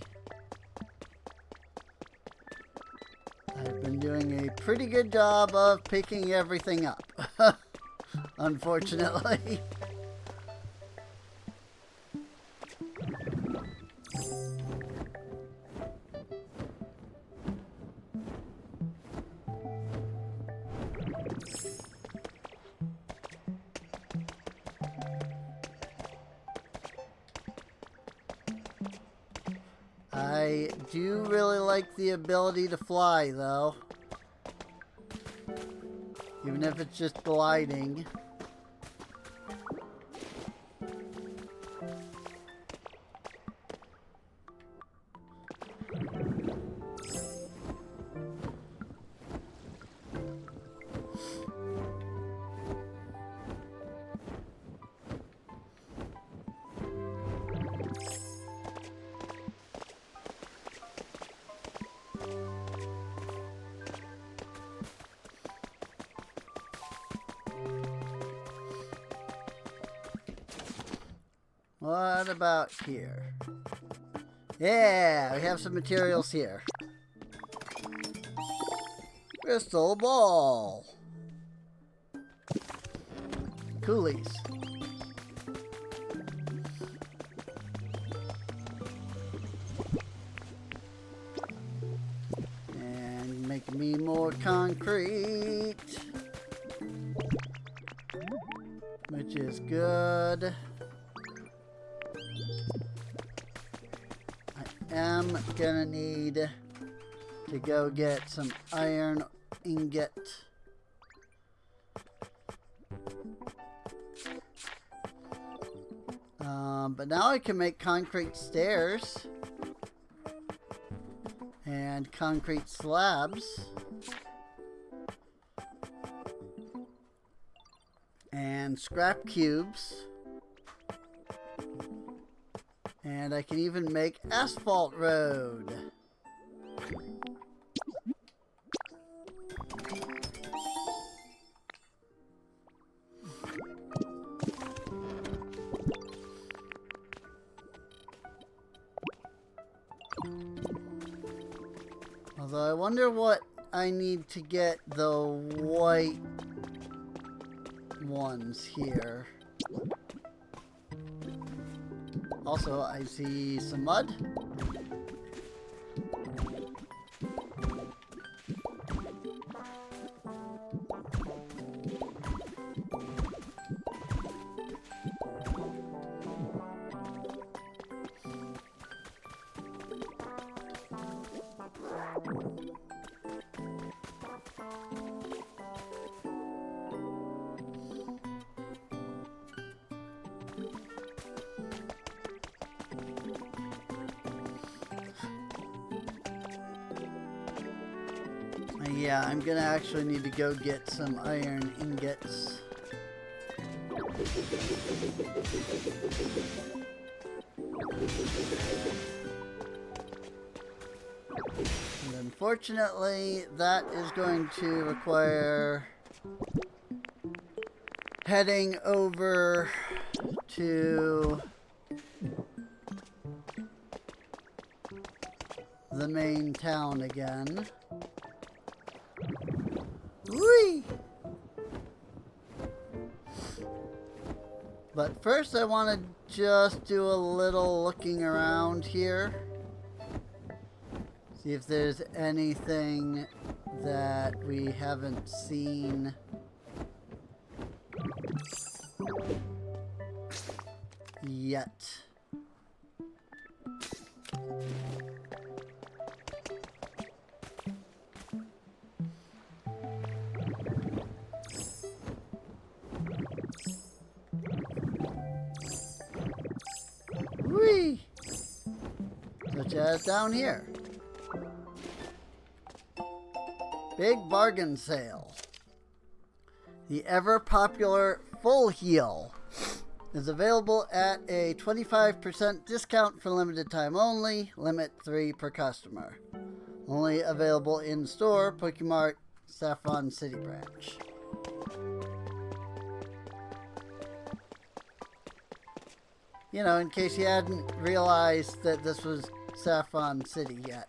I've been doing a pretty good job of picking everything up. Unfortunately. I do really like the ability to fly, though. Even if it's just gliding. What about here? Yeah, we have some materials here. Crystal ball. Coolies. And make me more concrete. Which is good. I am gonna need to go get some iron ingot. But now I can make concrete stairs and concrete slabs and scrap cubes, and I can even make asphalt road. Although I wonder what I need to get the white ones here. Also, I see some mud. Yeah, I'm gonna actually need to go get some iron ingots. And unfortunately, that is going to require heading over to the main town again. Whee! But first I want to just do a little looking around here. See if there's anything that we haven't seen yet. Whee! Such as down here. Big bargain sale. The ever popular Full Heal is available at a 25% discount for limited time only. Limit 3 per customer. Only available in store, Pokemart, Saffron City branch. You know, in case you hadn't realized that this was Saffron City yet.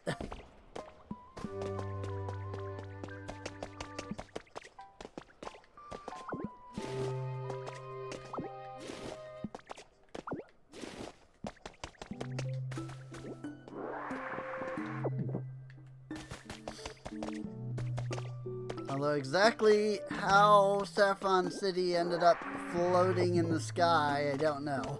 Although exactly how Saffron City ended up floating in the sky, I don't know.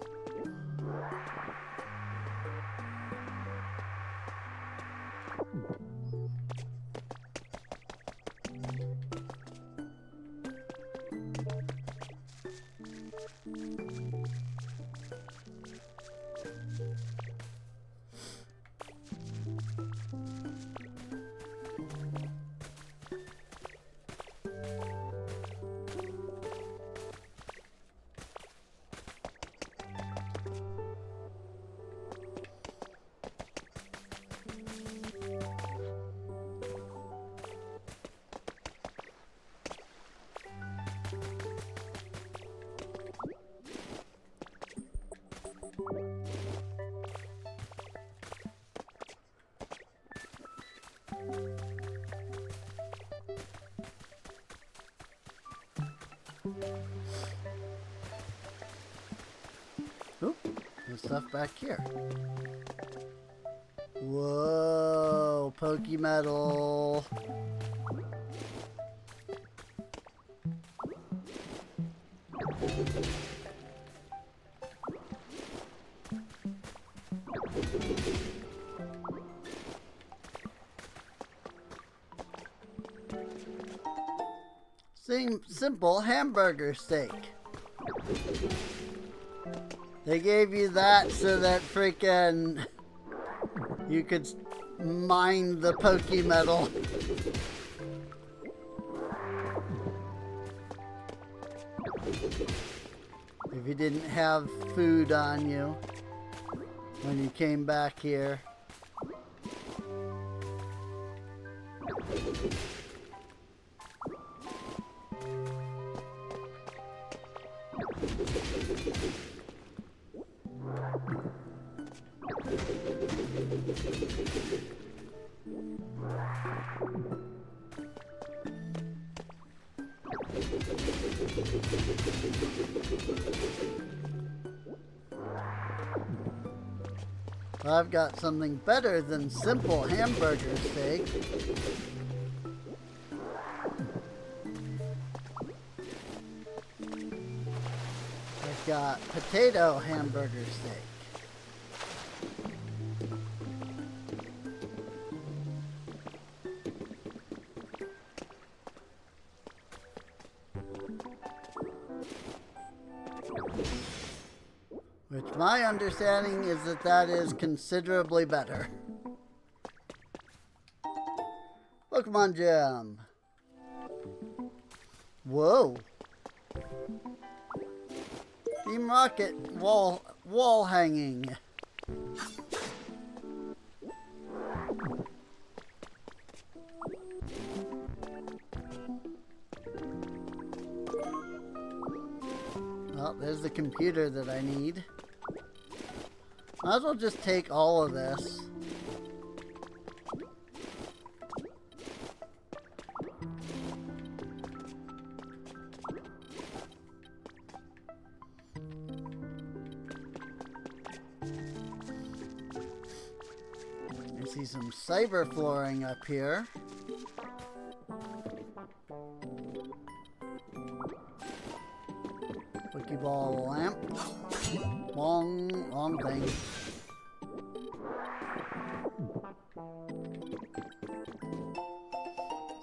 Oop, there's stuff back here. Whoa, Pokemetal. Simple hamburger steak. They gave you that so that freaking you could mine the Pokemetal. If you didn't have food on you when you came back here. I've got something better than simple hamburger steak. I've got potato hamburger steak. Which my understanding is that that is considerably better. Pokemon Gym. Whoa. Team Rocket wall hanging. Well, there's the computer that I need. Might as well just take all of this. I see some cyber flooring up here. Pokeball lamp. Long thing.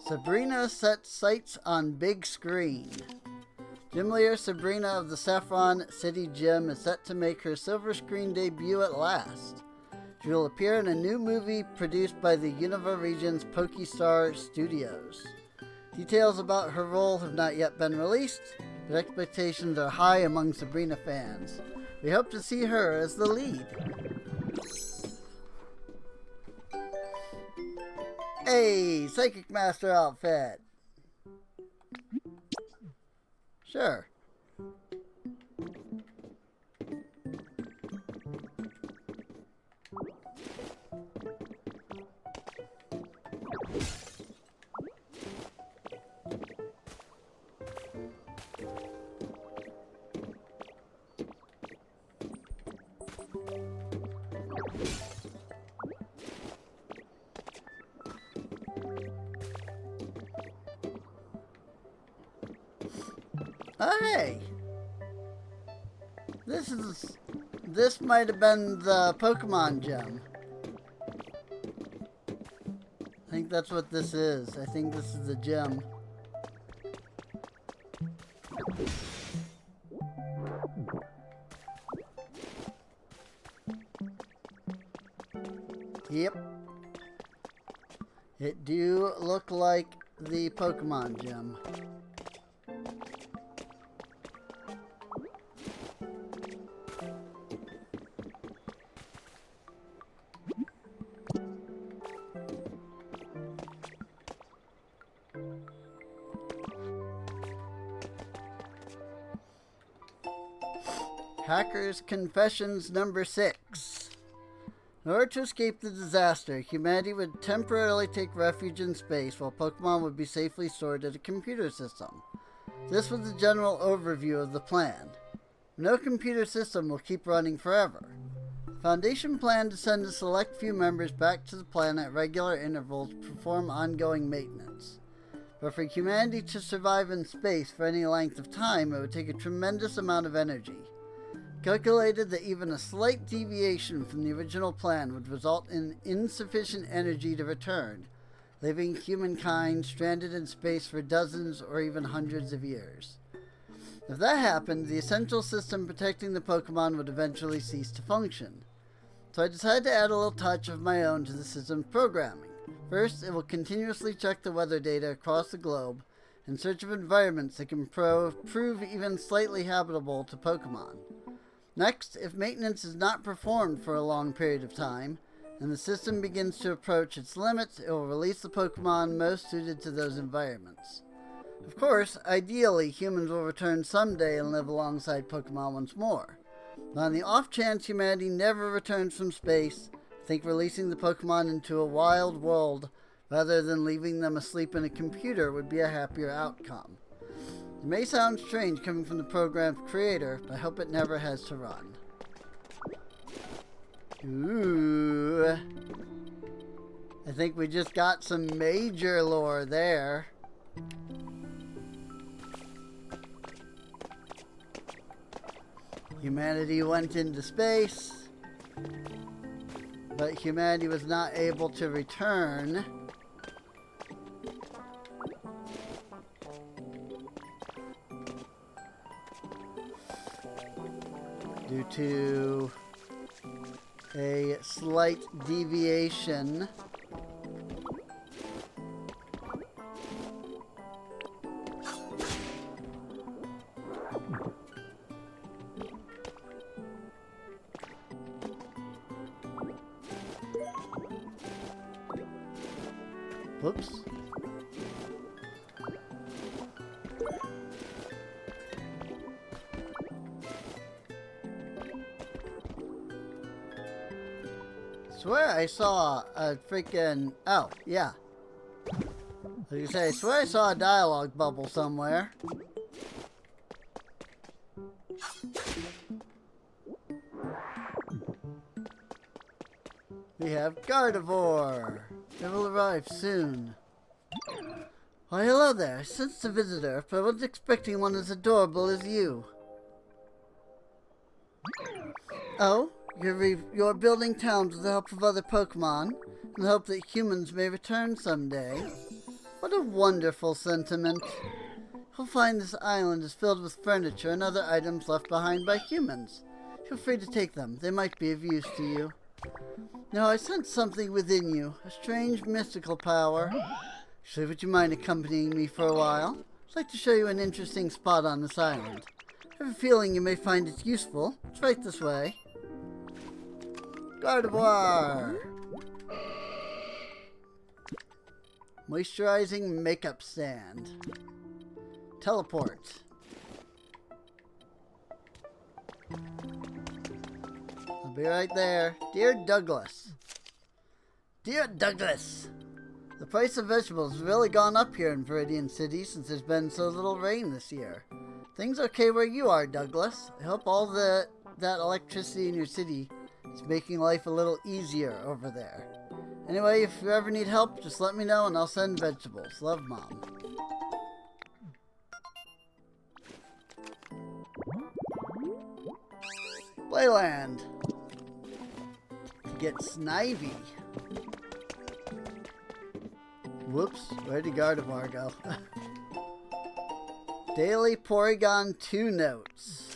Sabrina sets sights on big screen. Gym leader Sabrina of the Saffron City Gym is set to make her silver screen debut at last. She will appear in a new movie produced by the Unova Region's Pokestar Studios. Details about her role have not yet been released, but expectations are high among Sabrina fans. We hope to see her as the lead. Hey, Psychic Master outfit. Sure. Oh, hey! This might have been the Pokemon Gym. I think that's what this is. I think this is the gym. Yep. It do look like the Pokemon Gym. Hacker's Confessions number 6. In order to escape the disaster, humanity would temporarily take refuge in space while Pokemon would be safely stored at a computer system. This was the general overview of the plan. No computer system will keep running forever. The Foundation planned to send a select few members back to the planet at regular intervals to perform ongoing maintenance. But for humanity to survive in space for any length of time, it would take a tremendous amount of energy. Calculated that even a slight deviation from the original plan would result in insufficient energy to return, leaving humankind stranded in space for dozens or even hundreds of years. If that happened, the essential system protecting the Pokemon would eventually cease to function. So I decided to add a little touch of my own to the system's programming. First, it will continuously check the weather data across the globe in search of environments that can prove even slightly habitable to Pokemon. Next, if maintenance is not performed for a long period of time, and the system begins to approach its limits, it will release the Pokemon most suited to those environments. Of course, ideally, humans will return someday and live alongside Pokemon once more. But on the off chance humanity never returns from space, I think releasing the Pokemon into a wild world rather than leaving them asleep in a computer would be a happier outcome. It may sound strange coming from the program's creator, but I hope it never has to run. Ooh. I think we just got some major lore there. Humanity went into space, but humanity was not able to return. Due to a slight deviation whoops. Swear I saw a freaking... Oh, yeah. As you say, I swear I saw a dialogue bubble somewhere. We have Gardevoir. It will arrive soon. Why, hello there. I sensed a visitor, but I wasn't expecting one as adorable as you. Oh? You're building towns with the help of other Pokemon, in the hope that humans may return someday. What a wonderful sentiment. You'll find this island is filled with furniture and other items left behind by humans. Feel free to take them. They might be of use to you. Now, I sense something within you, a strange mystical power. Actually, would you mind accompanying me for a while? I'd like to show you an interesting spot on this island. I have a feeling you may find it useful. It's right this way. Gardevoir! Moisturizing makeup stand. Teleport. I'll be right there. Dear Douglas. Dear Douglas! The price of vegetables has really gone up here in Viridian City since there's been so little rain this year. Things okay where you are, Douglas? I hope all that electricity in your city is making life a little easier over there. Anyway, if you ever need help, just let me know and I'll send vegetables. Love, Mom. Playland. To get Snivy. Whoops, where did Gardevoir go? Daily Porygon 2 notes.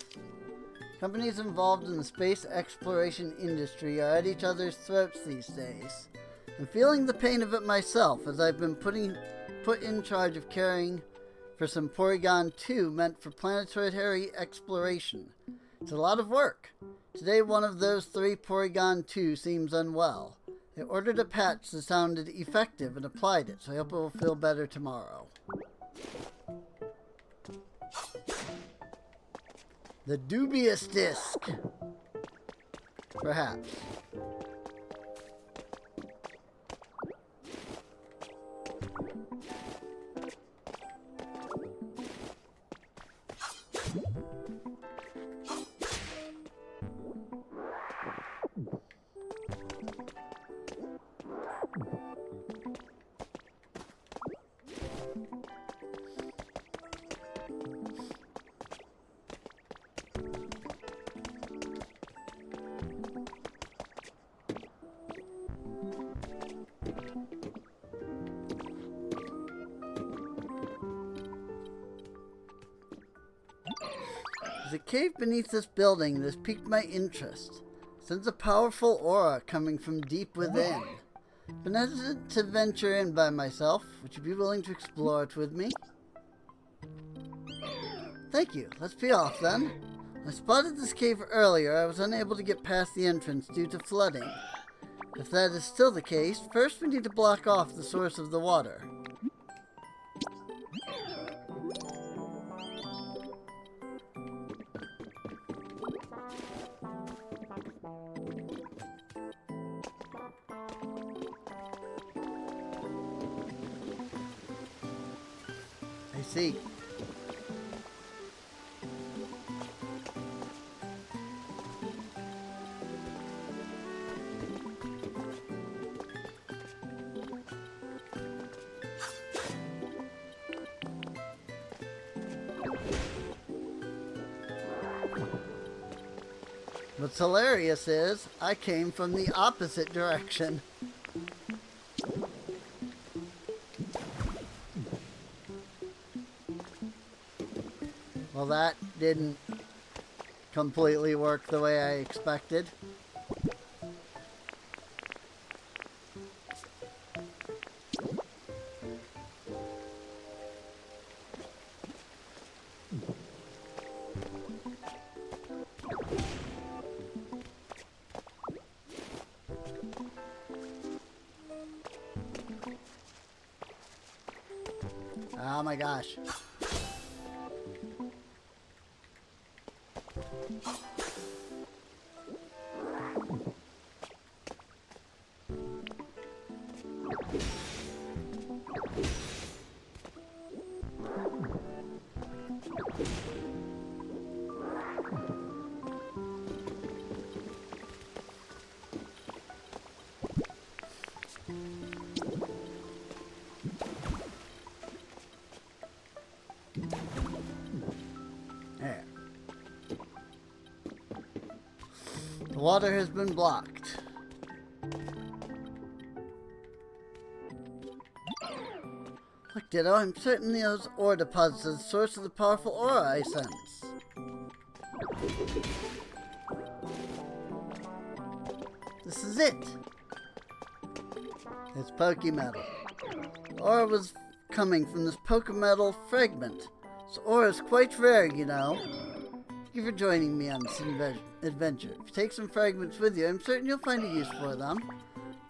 Companies involved in the space exploration industry are at each other's throats these days. I'm feeling the pain of it myself, as I've been put in charge of caring for some Porygon 2 meant for planetary exploration. It's a lot of work. Today, one of those 3 Porygon 2 seems unwell. I ordered a patch that sounded effective and applied it, so I hope it will feel better tomorrow. The dubious disc. Perhaps. a cave beneath this building that has piqued my interest. Sense a powerful aura coming from deep within. Been hesitant to venture in by myself. Would you be willing to explore it with me? Thank you. Let's be off then. When I spotted this cave earlier, I was unable to get past the entrance due to flooding. If that is still the case, first we need to block off the source of the water. I see. What's hilarious is, I came from the opposite direction. Well, that didn't completely work the way I expected. Oh my gosh. There. The water has been blocked. Look, Ditto, I'm certain those ore deposits are the source of the powerful aura I sense. This is it. It's Pokemetal. The aura was coming from this Pokemetal fragment. This aura is quite rare, you know. Thank you for joining me on this adventure. If you take some fragments with you, I'm certain you'll find a use for them.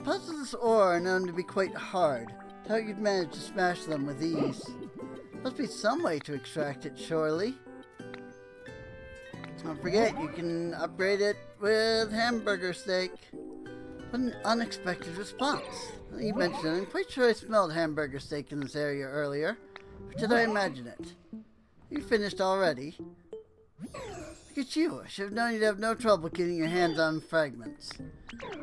Parts of this aura are known to be quite hard. Doubt you'd manage to smash them with ease. Must be some way to extract it, surely. Don't forget, you can upgrade it with hamburger steak. What an unexpected response. Now that you mentioned it, I'm quite sure I smelled hamburger steak in this area earlier. Or did I imagine it? You finished already? Look at you. I should have known you'd have no trouble getting your hands on fragments.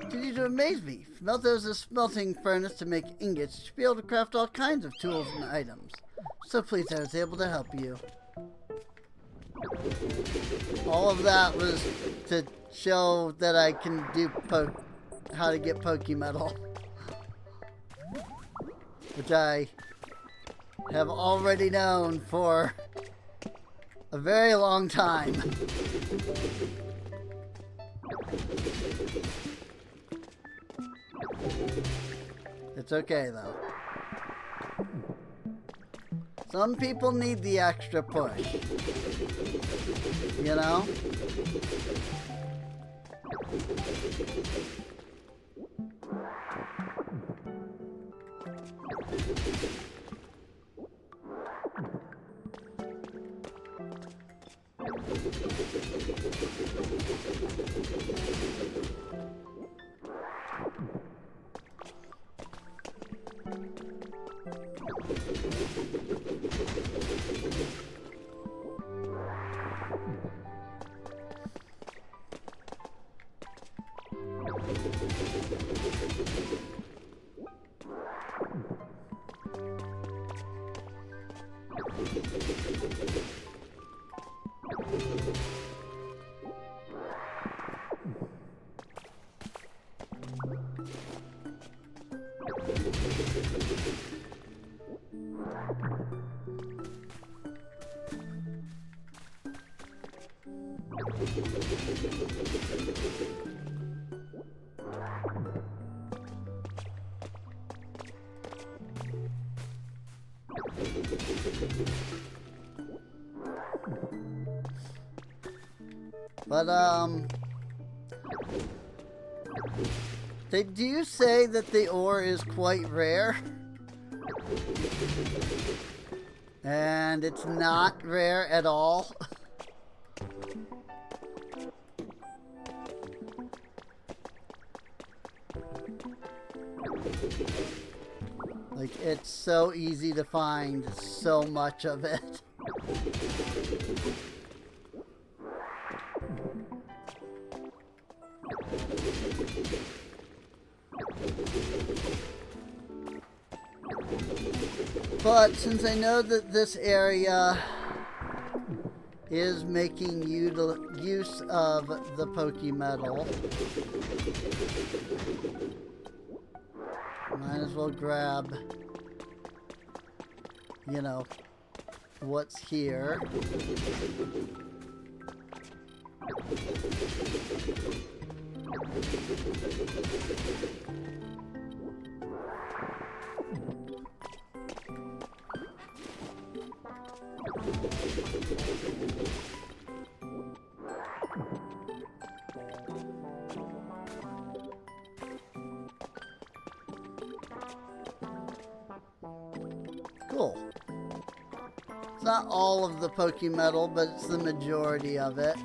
Continue to amaze me. If melt there was a smelting furnace to make ingots, you should be able to craft all kinds of tools and items. So pleased I was able to help you. All of that was to show that I can do how to get Pokemetal. Which I have already known for a very long time. It's okay though. Some people need the extra push. You know? But, they do say that the ore is quite rare. And it's not rare at all. Like, it's so easy to find so much of it. But since I know that this area is making use of the Pokemetal, might as well grab, you know, what's here. Cool. It's not all of the Pokemetal, but it's the majority of it.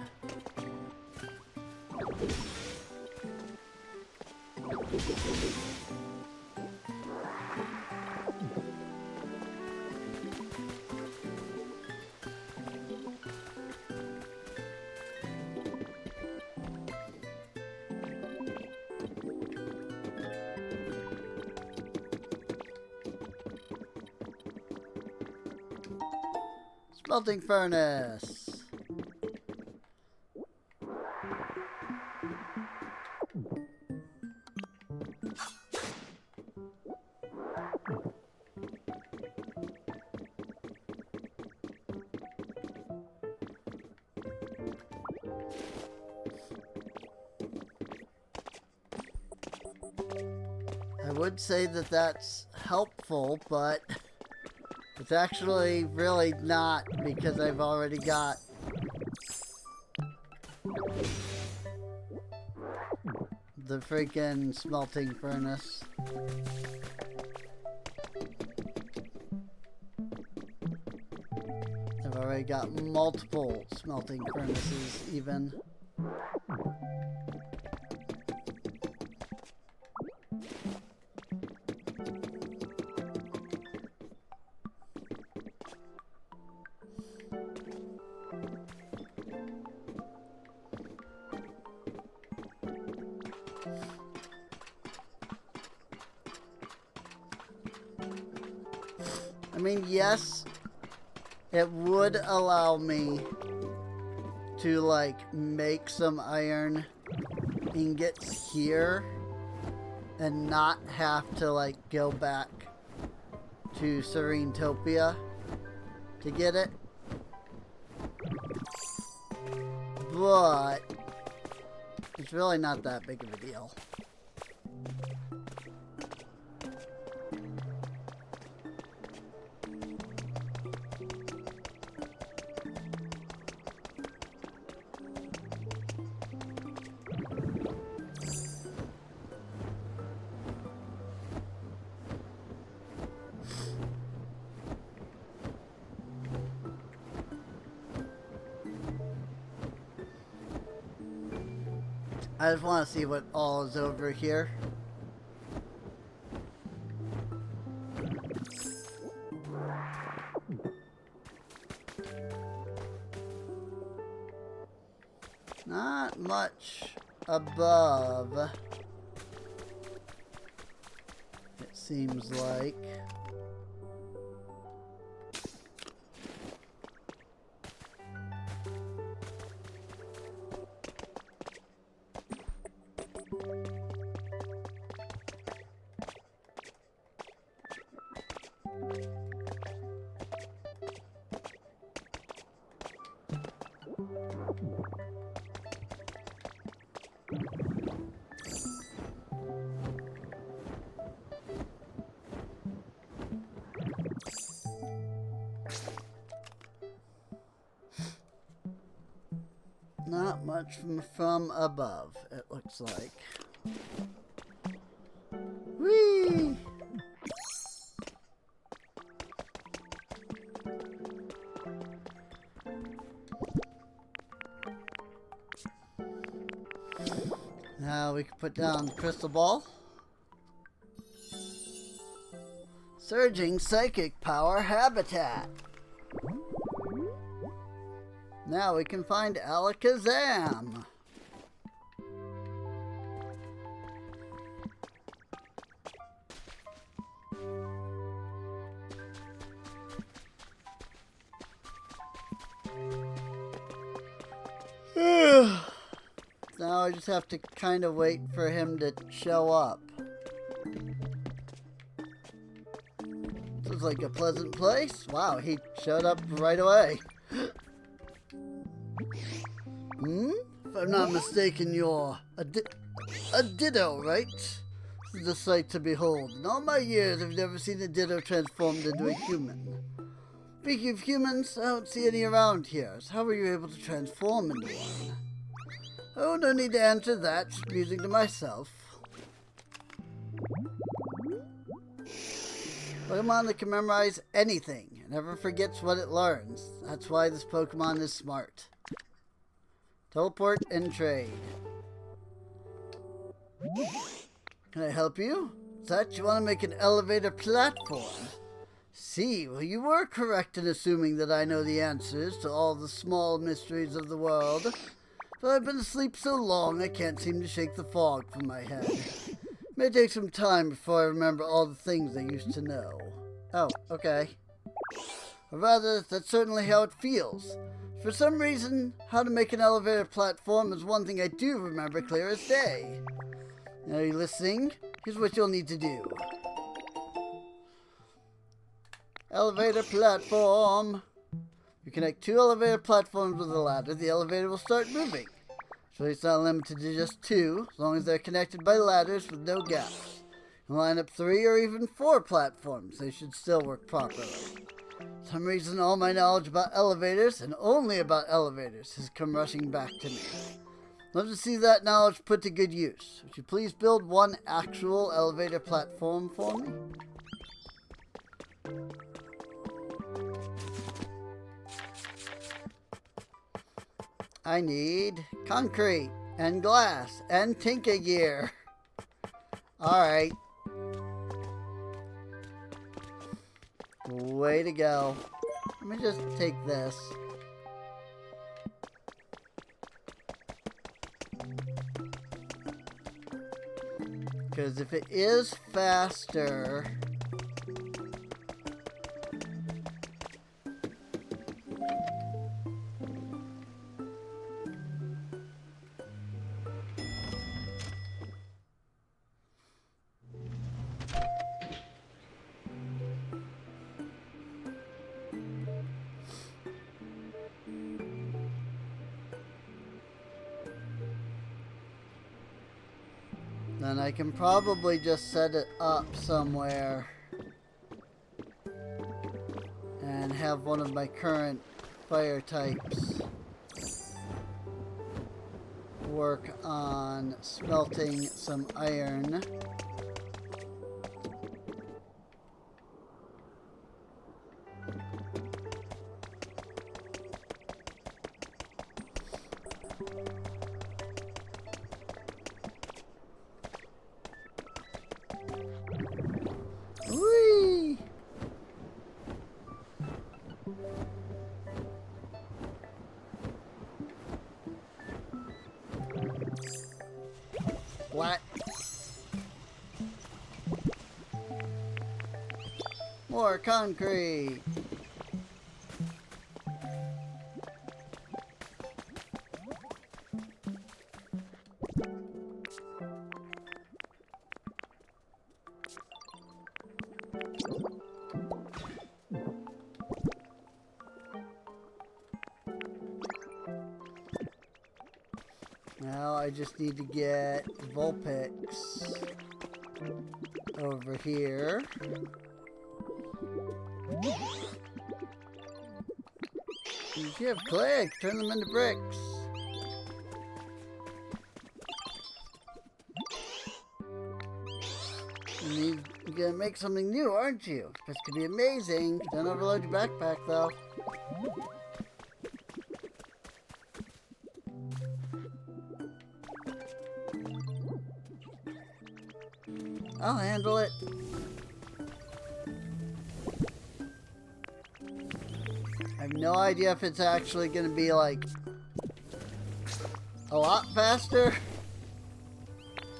Smelting furnace. I would say that that's helpful, but it's actually really not, because I've already got the freaking smelting furnace. I've already got multiple smelting furnaces even. I mean, yes, it would allow me to, like, make some iron ingots here and not have to, like, go back to Serenetopia to get it. But it's really not that big of a deal. I just want to see what all is over here. Not much above, it seems like. not much from above, it looks like. Whee! Now we can put down the crystal ball. Surging psychic power habitat. Now we can find Alakazam. Now I just have to kind of wait for him to show up. This is like a pleasant place. Wow, he showed up right away. If I'm not mistaken, you're a Ditto, right? This is a sight to behold. In all my years, I've never seen a Ditto transformed into a human. Speaking of humans, I don't see any around here. So how were you able to transform into one? Oh, no need to answer that. Just musing to myself. Pokemon that can memorize anything. It never forgets what it learns. That's why this Pokemon is smart. Teleport and trade. Can I help you? Is that you want to make an elevator platform? See, well, you were correct in assuming that I know the answers to all the small mysteries of the world. But I've been asleep so long I can't seem to shake the fog from my head. It may take some time before I remember all the things I used to know. Oh, okay. Or rather, that's certainly how it feels. For some reason, how to make an elevator platform is one thing I do remember clear as day. Now, are you listening? Here's what you'll need to do. Elevator platform. You connect two elevator platforms with a ladder, the elevator will start moving. So it's not limited to just two, as long as they're connected by ladders with no gaps. You can line up 3 or even 4 platforms. They should still work properly. For some reason, all my knowledge about elevators, and only about elevators, has come rushing back to me. I'd love to see that knowledge put to good use. Would you please build one actual elevator platform for me? I need concrete and glass and Tinka gear. Alright. Way to go. Let me just take this. Because if it is faster... then I can probably just set it up somewhere and have one of my current fire types work on smelting some iron. Whee! What? More concrete. Now I just need to get Vulpix over here. If you have clay, I can turn them into bricks. You're gonna make something new, aren't you? This could be amazing. Don't overload your backpack, though. I'll handle it. I have no idea if it's actually gonna be like a lot faster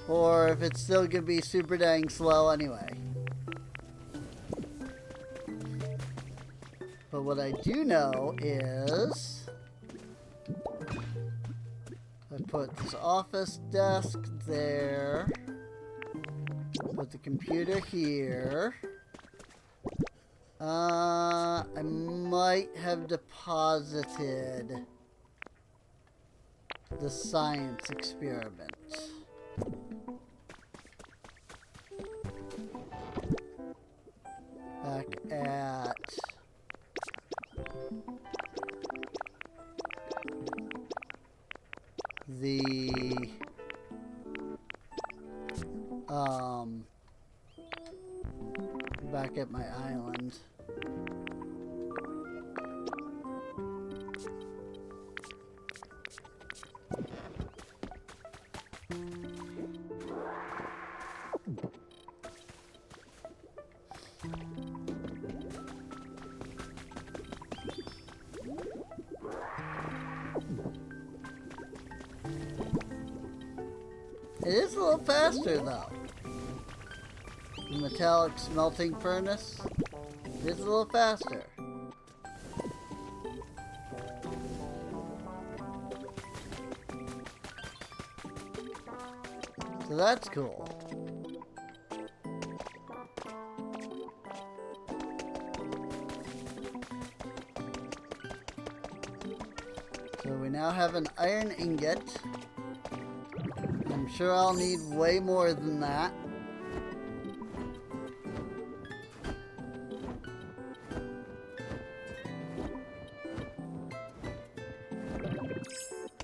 or if it's still gonna be super dang slow anyway. But what I do know is I put this office desk there, put the computer here. I might have deposited the science experiment. Back at the back at my island. It is a little faster though. The metallic smelting furnace is a little faster. So that's cool. So we now have an iron ingot. I'm sure I'll need way more than that.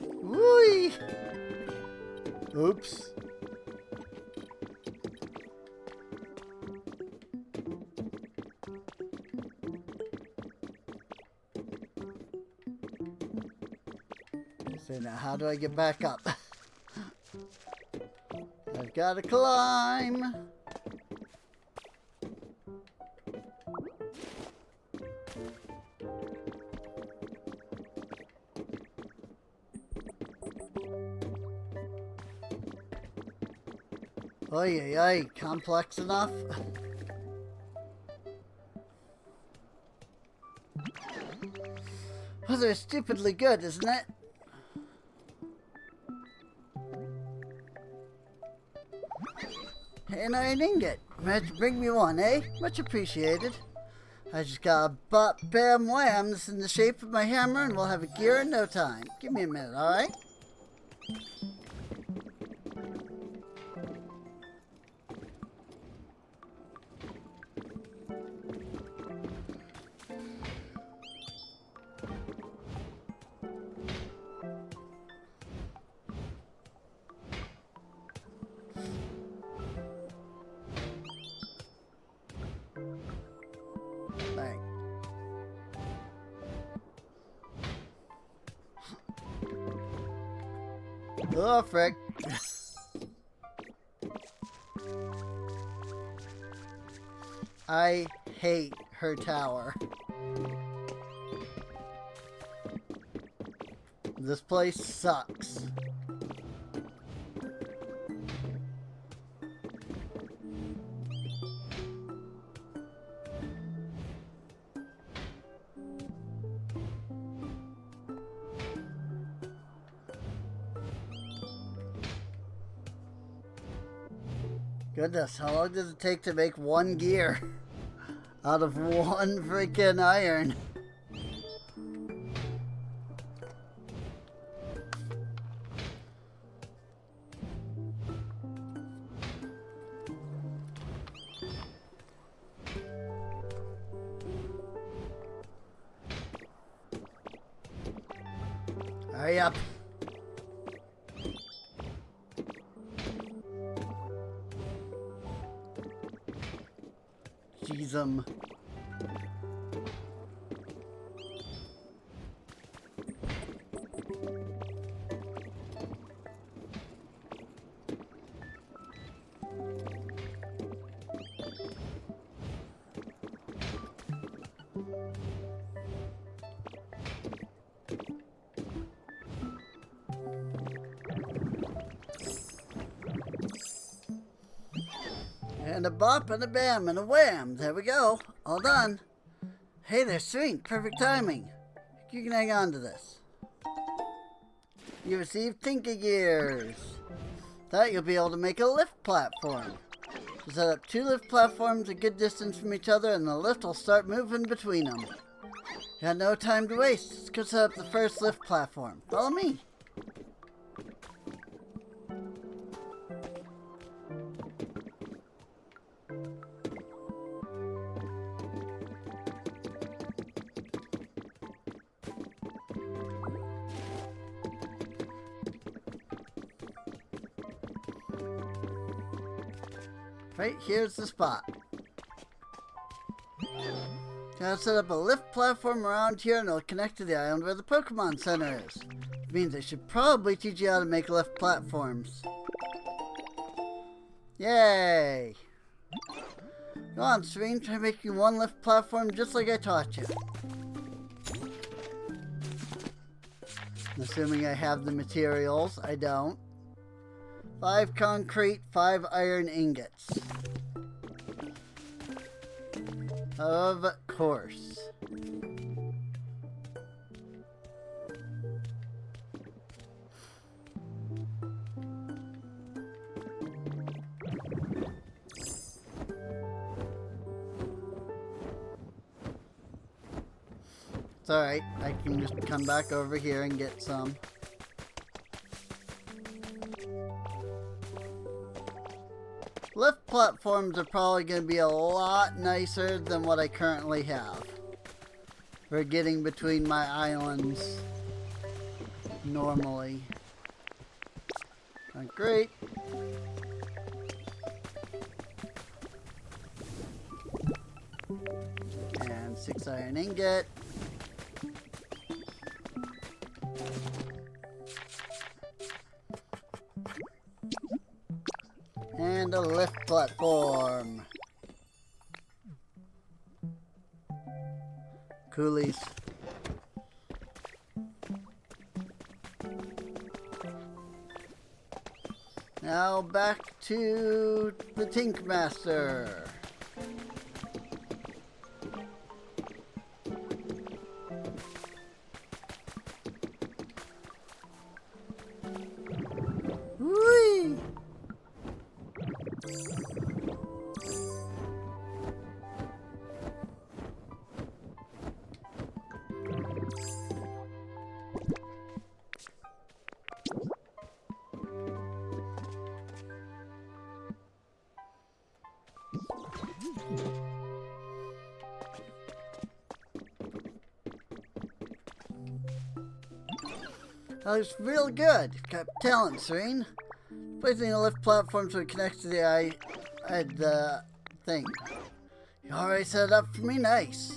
Whee! Oops. So now how do I get back up? I've got to climb. Oy, oy, oy, complex enough? Oh, they're stupidly good, isn't it? An iron ingot. Managed to bring me one, eh? Much appreciated. I just gotta bam wham this in the shape of my hammer and we'll have a gear in no time. Give me a minute, alright? Bang. Oh, frick. I hate her tower. This place sucks. Goodness, how long does it take to make one gear out of one freaking iron? Hurry up. Jeezum. And a bop and a bam and a wham. There we go. All done. Hey there, Shrink. Perfect timing. You can hang on to this. You received Tinky Gears. That you'll be able to make a lift platform. So set up 2 lift platforms a good distance from each other and the lift will start moving between them. You got no time to waste. Let's go set up the first lift platform. Follow me. Right here's the spot. Gotta set up a lift platform around here and it'll connect to the island where the Pokemon Center is. Which means I should probably teach you how to make lift platforms. Yay! Go on, Serene, try making 1 lift platform just like I taught you. Assuming I have the materials, I don't. 5 concrete, 5 iron ingots. Of course. It's alright, I can just come back over here and get some. Lift platforms are probably going to be a lot nicer than what I currently have for getting between my islands normally. Great. And 6 iron ingot. And a lift platform. Coolies. Now back to the Tink Master. Whee! That looks real good. You've got talent, Serene. Placing a lift platform so it connects to the thing. You already set it up for me, nice.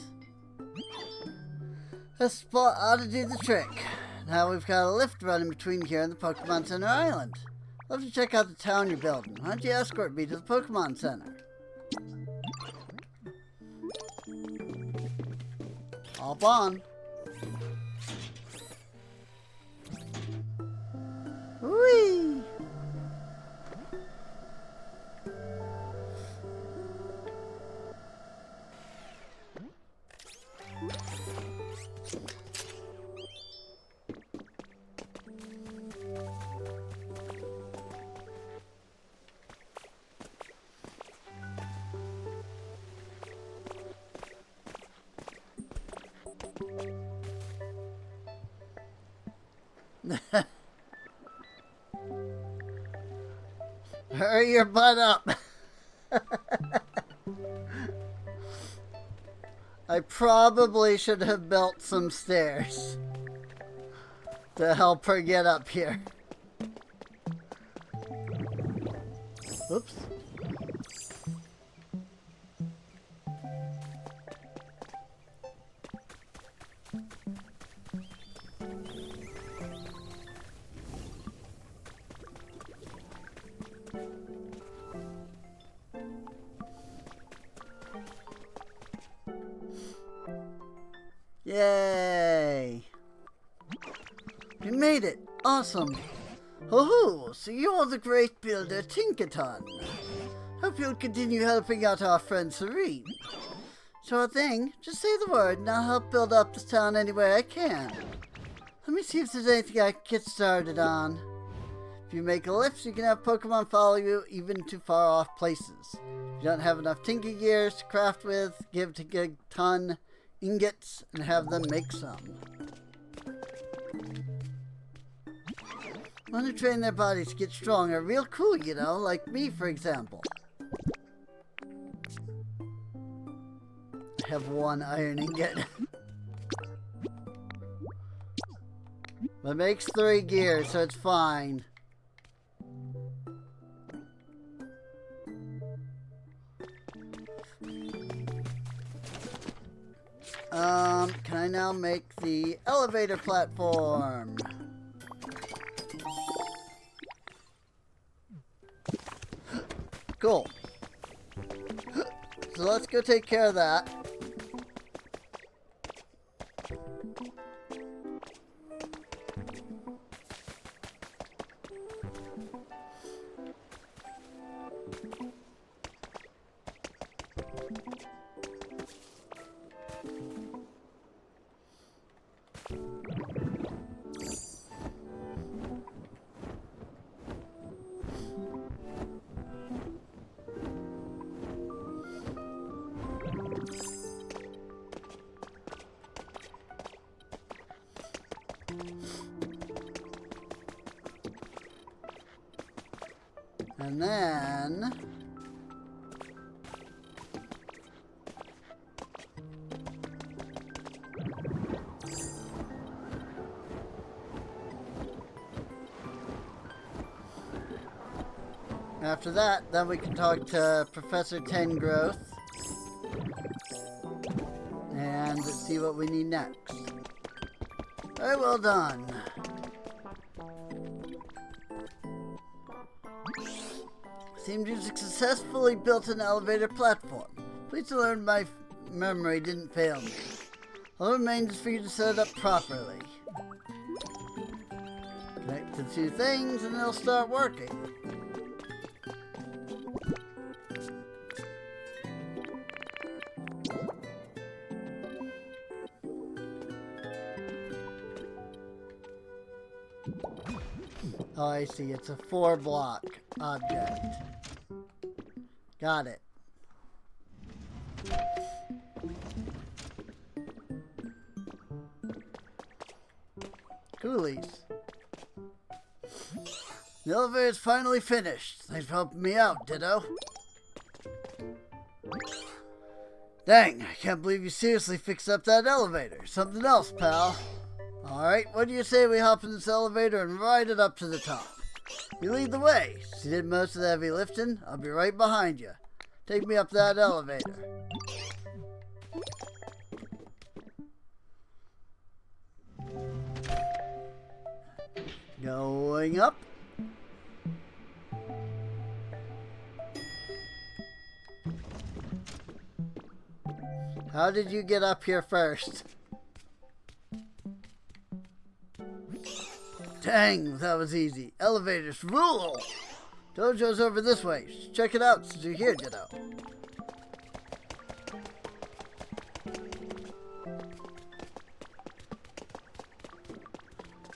This spot ought to do the trick. Now we've got a lift running between here and the Pokemon Center Island. Love to check out the town you're building. Why don't you escort me to the Pokemon Center? Hop on. Whee! Hurry your butt up. I probably should have built some stairs to help her get up here. Oops. Yay! We made it! Awesome! Ho-ho! So you are the great builder Tinkaton. Hope you'll continue helping out our friend Serene. Sure thing. Just say the word and I'll help build up this town any way I can. Let me see if there's anything I can get started on. If you make a lift, you can have Pokemon follow you even to far off places. If you don't have enough Tinky Gears to craft with, give Tinkaton ingots and have them make some. Want to train their bodies to get stronger, real cool, you know, like me, for example. I have one iron ingot. But it makes 3 gears, so it's fine. Can I now make the elevator platform? Cool. So let's go take care of that. And then after that, then we can talk to Professor Tengrowth and see what we need next. Very well done. Seems you successfully built an elevator platform. Please learn my memory didn't fail me. All that remains is for you to set it up properly. Connect the 2 things and they'll start working. Oh, I see. It's a 4-block object. Got it. Coolies. The elevator is finally finished. Thanks for helping me out, Ditto. Dang, I can't believe you seriously fixed up that elevator. Something else, pal. Alright, what do you say we hop in this elevator and ride it up to the top? You lead the way. Since you did most of the heavy lifting, I'll be right behind you. Take me up that elevator. Going up. How did you get up here first? Dang, that was easy. Elevators rule! Dojo's over this way. Check it out since you're here, Ditto.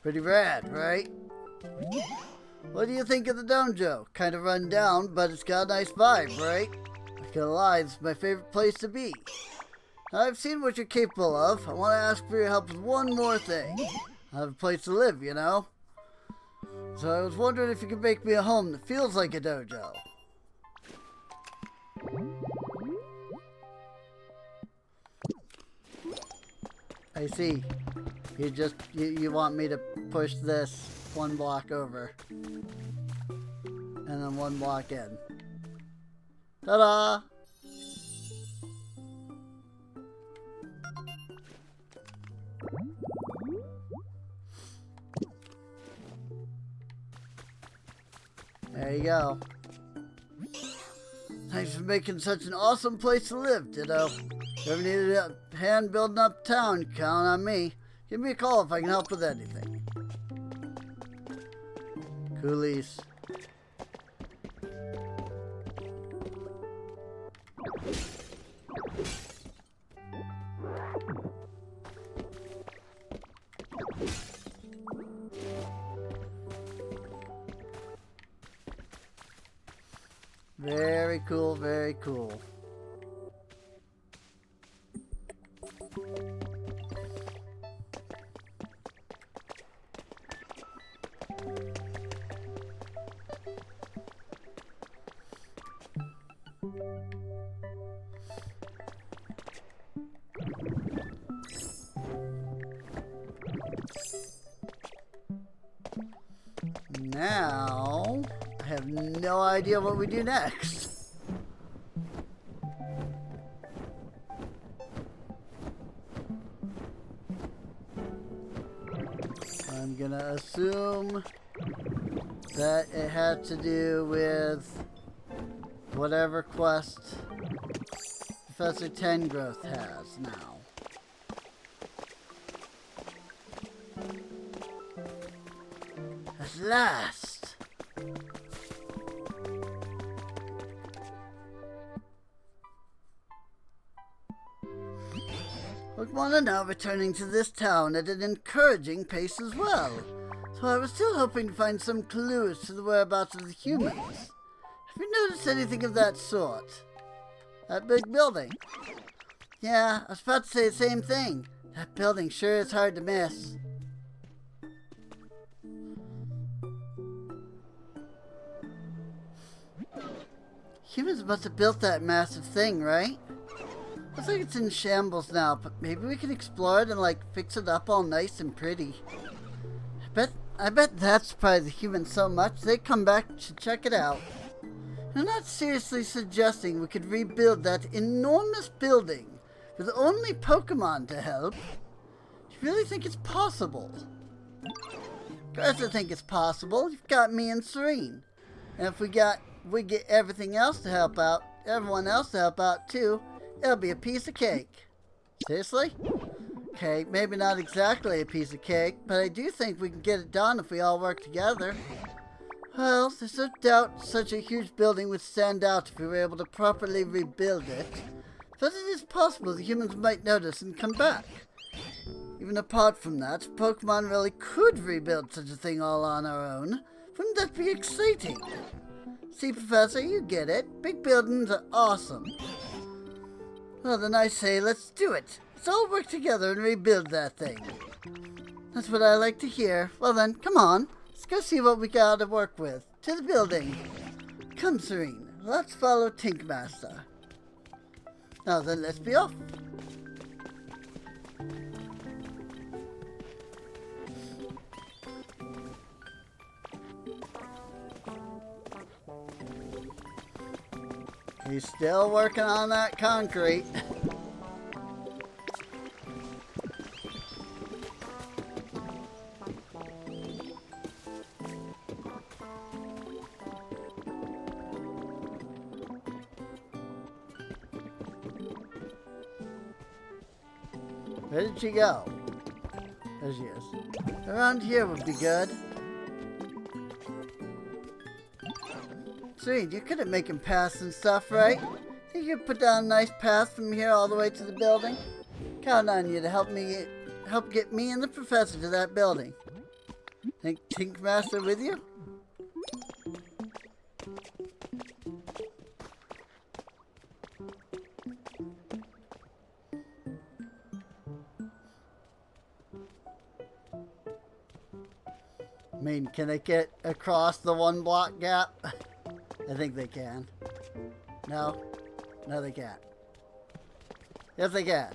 Pretty rad, right? What do you think of the dojo? Kind of run down, but it's got a nice vibe, right? Not gonna lie, it's my favorite place to be. Now, I've seen what you're capable of. I want to ask for your help with one more thing. I have a place to live, you know? So I was wondering if you could make me a home that feels like a dojo. I see. You want me to push this 1 block over. And then 1 block in. Ta-da! There you go. Thanks for making such an awesome place to live, Ditto. If you ever need a hand building up town, count on me. Give me a call if I can help with anything. Coolies. Very cool, very cool. Now, I have no idea what we do next. I'm gonna assume that it had to do with whatever quest Professor Tengrowth has now. At last! Pokemon are now returning to this town at an encouraging pace as well, so I was still hoping to find some clues to the whereabouts of the humans. Have you noticed anything of that sort? That big building? Yeah, I was about to say the same thing. That building sure is hard to miss. Humans must have built that massive thing, right? Looks like it's in shambles now, but maybe we can explore it and like fix it up all nice and pretty. I bet that surprised the humans so much they'd come back to check it out. I'm not seriously suggesting we could rebuild that enormous building with only Pokemon to help. You really think it's possible? Of course I think it's possible. You've got me and Serene. And if we get everything else to help out, everyone else to help out too, it'll be a piece of cake. Seriously? Okay, maybe not exactly a piece of cake, but I do think we can get it done if we all work together. Well, there's no doubt such a huge building would stand out if we were able to properly rebuild it. But it is possible the humans might notice and come back. Even apart from that, if Pokemon really could rebuild such a thing all on our own, wouldn't that be exciting? See, Professor, you get it. Big buildings are awesome. Well, then I say, let's do it. Let's all work together and rebuild that thing. That's what I like to hear. Well then, come on. Let's go see what we got to work with. To the building. Come, Serene. Let's follow Tinkmaster. Now then, let's be off. He's still working on that concrete. Where did she go? There she is. Around here would be good. Sweet, you couldn't make him pass and stuff, right? Think you could put down a nice path from here all the way to the building? Count on you to help get me and the professor to that building. Think Tinkmaster with you? I mean, can they get across the 1 block gap? I think they can. No? No, they can't. Yes, they can.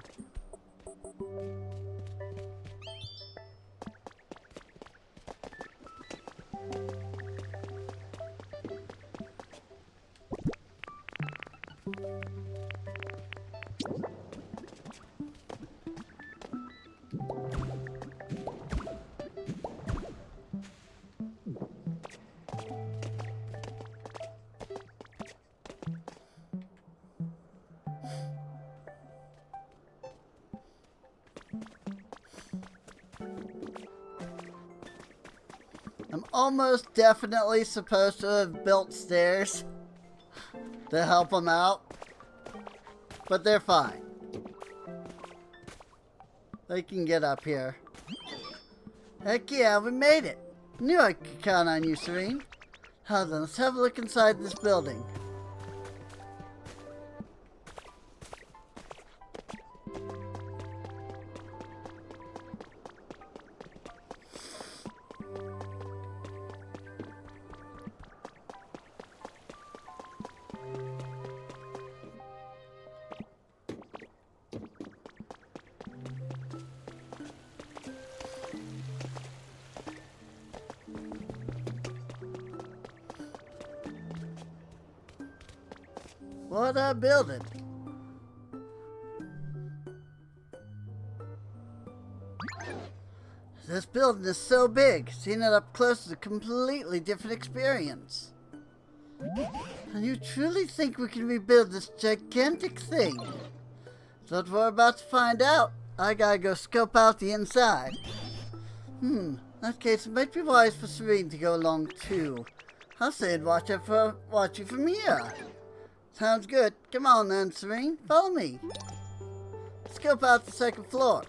I'm almost definitely supposed to have built stairs to help them out. But they're fine. They can get up here. Heck yeah, we made it. Knew I could count on you, Serene. Now then, let's have a look inside this building. What a building. This building is so big, seeing it up close is a completely different experience. And you truly think we can rebuild this gigantic thing? That's what we're about to find out. I gotta go scope out the inside. In that case, it might be wise for Serene to go along too. I'll say I'd watch you from here. Sounds good. Come on then, Serene. Follow me. Scope out the second floor.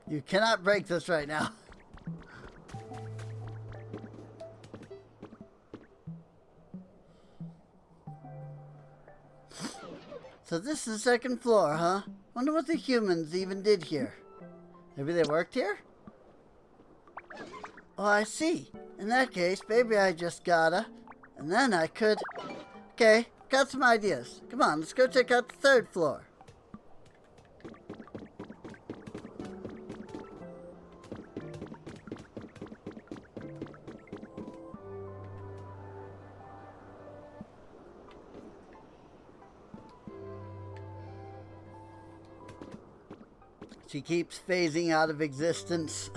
You cannot break this right now. So this is the second floor, huh? Wonder what the humans even did here. Maybe they worked here? Oh, I see. In that case, maybe I just gotta... And then I could... Okay, got some ideas. Come on, let's go check out the third floor. She keeps phasing out of existence.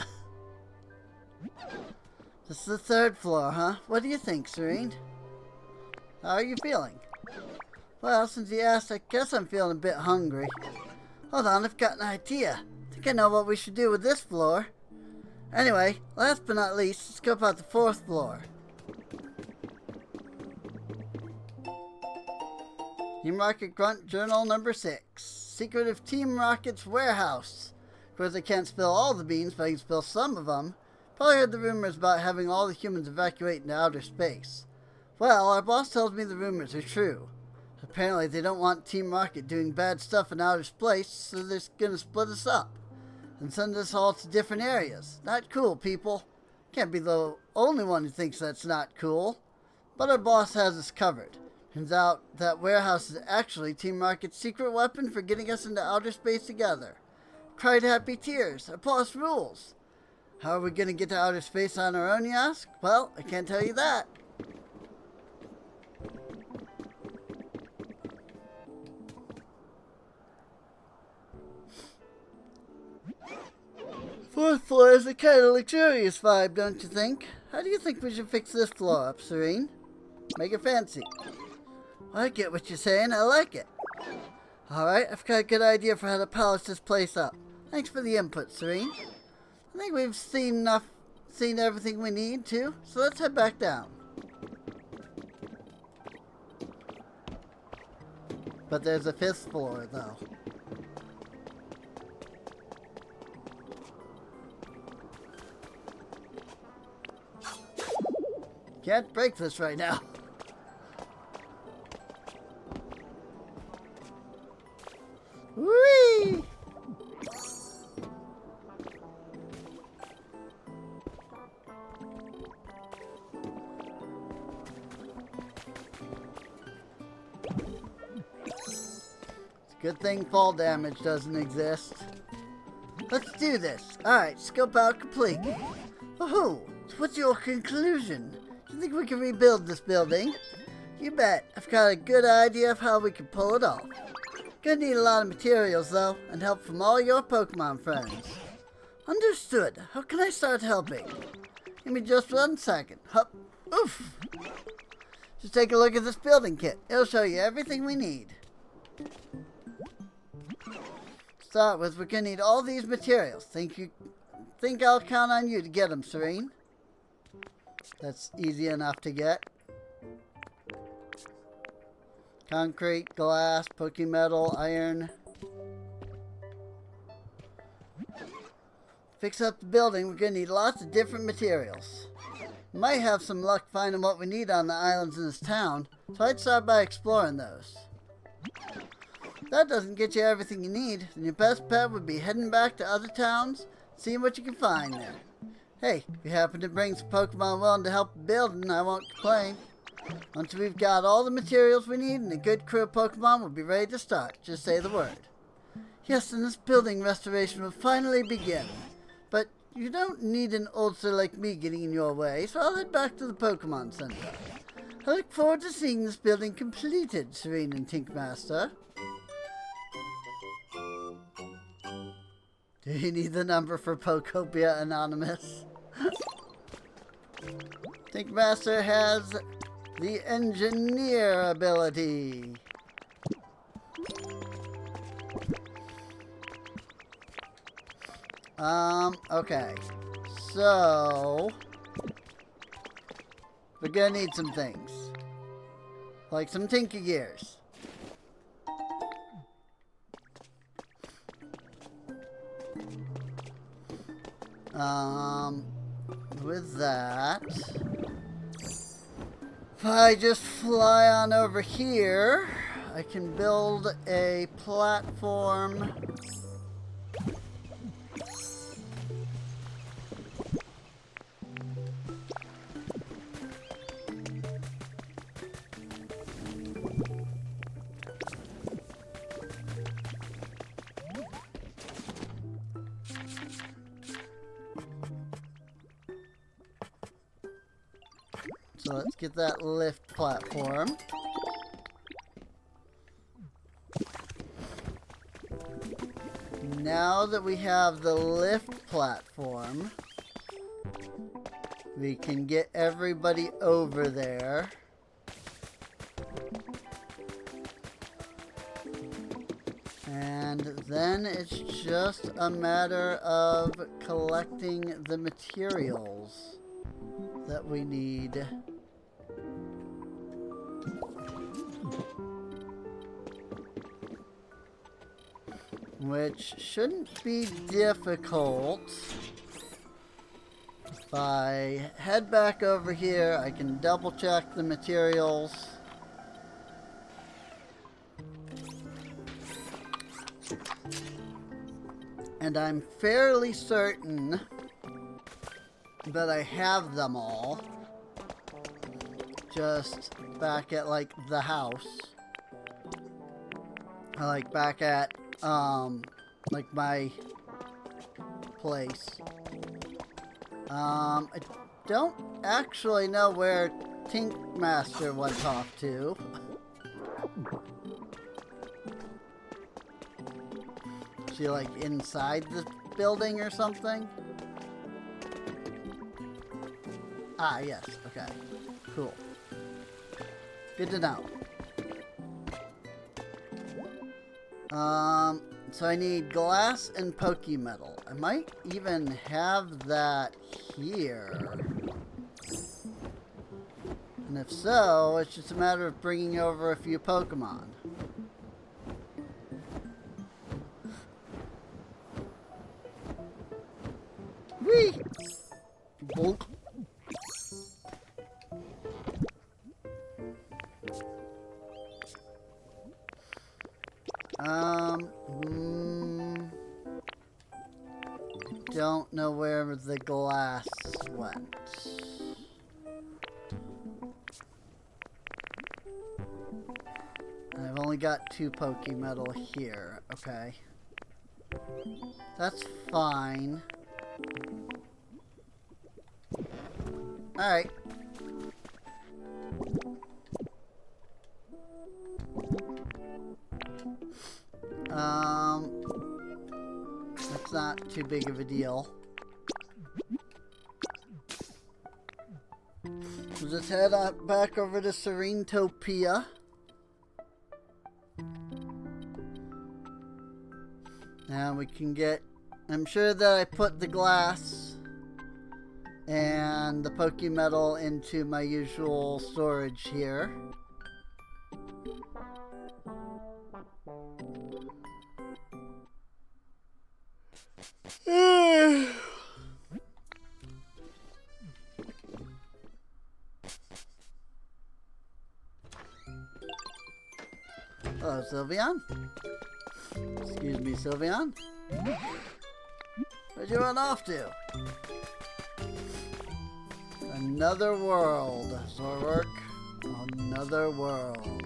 This is the third floor, huh? What do you think, Serene? How are you feeling? Well, since you asked, I guess I'm feeling a bit hungry. Hold on, I've got an idea. I think I know what we should do with this floor. Anyway, last but not least, let's scope out the fourth floor. Team Rocket Grunt Journal number 6. Secret of Team Rocket's warehouse. Of course, I can't spill all the beans, but I can spill some of them. Probably heard the rumors about having all the humans evacuate into outer space. Well, our boss tells me the rumors are true. Apparently, they don't want Team Rocket doing bad stuff in outer space, so they're gonna split us up and send us all to different areas. Not cool, people. Can't be the only one who thinks that's not cool. But our boss has us covered. Turns out that warehouse is actually Team Rocket's secret weapon for getting us into outer space together. Cried happy tears. Our boss rules. How are we going to get to outer space on our own, you ask? Well, I can't tell you that. Fourth floor is a kind of luxurious vibe, don't you think? How do you think we should fix this floor up, Serene? Make it fancy. I get what you're saying. I like it. Alright, I've got a good idea for how to polish this place up. Thanks for the input, Serene. I think we've seen everything we need to, so let's head back down. But there's a fifth floor, though. Can't break this right now. Whee! It's a good thing fall damage doesn't exist. Let's do this. Alright, scope out complete. Woohoo! So what's your conclusion? Do you think we can rebuild this building? You bet. I've got a good idea of how we can pull it off. Gonna need a lot of materials though, and help from all your Pokemon friends. Understood. How can I start helping? Give me just 1 second. Hup. Oof. Just take a look at this building kit. It'll show you everything we need. To start with, we're gonna need all these materials. Think I'll count on you to get them, Serene? That's easy enough to get. Concrete, glass, Pokemetal, iron. Fix up the building, we're gonna need lots of different materials. Might have some luck finding what we need on the islands in this town, so I'd start by exploring those. If that doesn't get you everything you need, then your best bet would be heading back to other towns, seeing what you can find there. Hey, if you happen to bring some Pokemon willing to help building, I won't complain. Once we've got all the materials we need and a good crew of Pokemon, we'll be ready to start. Just say the word. Yes, and this building restoration will finally begin. But you don't need an oldster like me getting in your way, so I'll head back to the Pokemon Center. I look forward to seeing this building completed, Serene and Tinkmaster. Do you need the number for Pokopia Anonymous? Tinkmaster has the engineer ability. Okay. So we're gonna need some things. Like some Tinky Gears. With that, if I just fly on over here, I can build a platform. So let's get that lift platform. Now that we have the lift platform, we can get everybody over there. And then it's just a matter of collecting the materials that we need. Which shouldn't be difficult. If I head back over here, I can double check the materials. And I'm fairly certain that I have them all. Just back at like the house. Like back at like my place. I don't actually know where Tinkmaster went off to. Is she like inside the building or something? Ah, yes. Okay. Cool. Good to know. So I need glass and Pokemetal. I might even have that here. And if so, it's just a matter of bringing over a few Pokemon. Whee! Bulk. Don't know where the glass went. I've only got 2 Pokemetal here. Okay. That's fine. Alright. That's not too big of a deal. We'll just head back over to Pokopia. And we can get... I'm sure that I put the glass and the Pokemetal into my usual storage here. Hello, Sylveon. Excuse me, Sylveon. Where'd you run off to? Another world, Zorwork. Another world.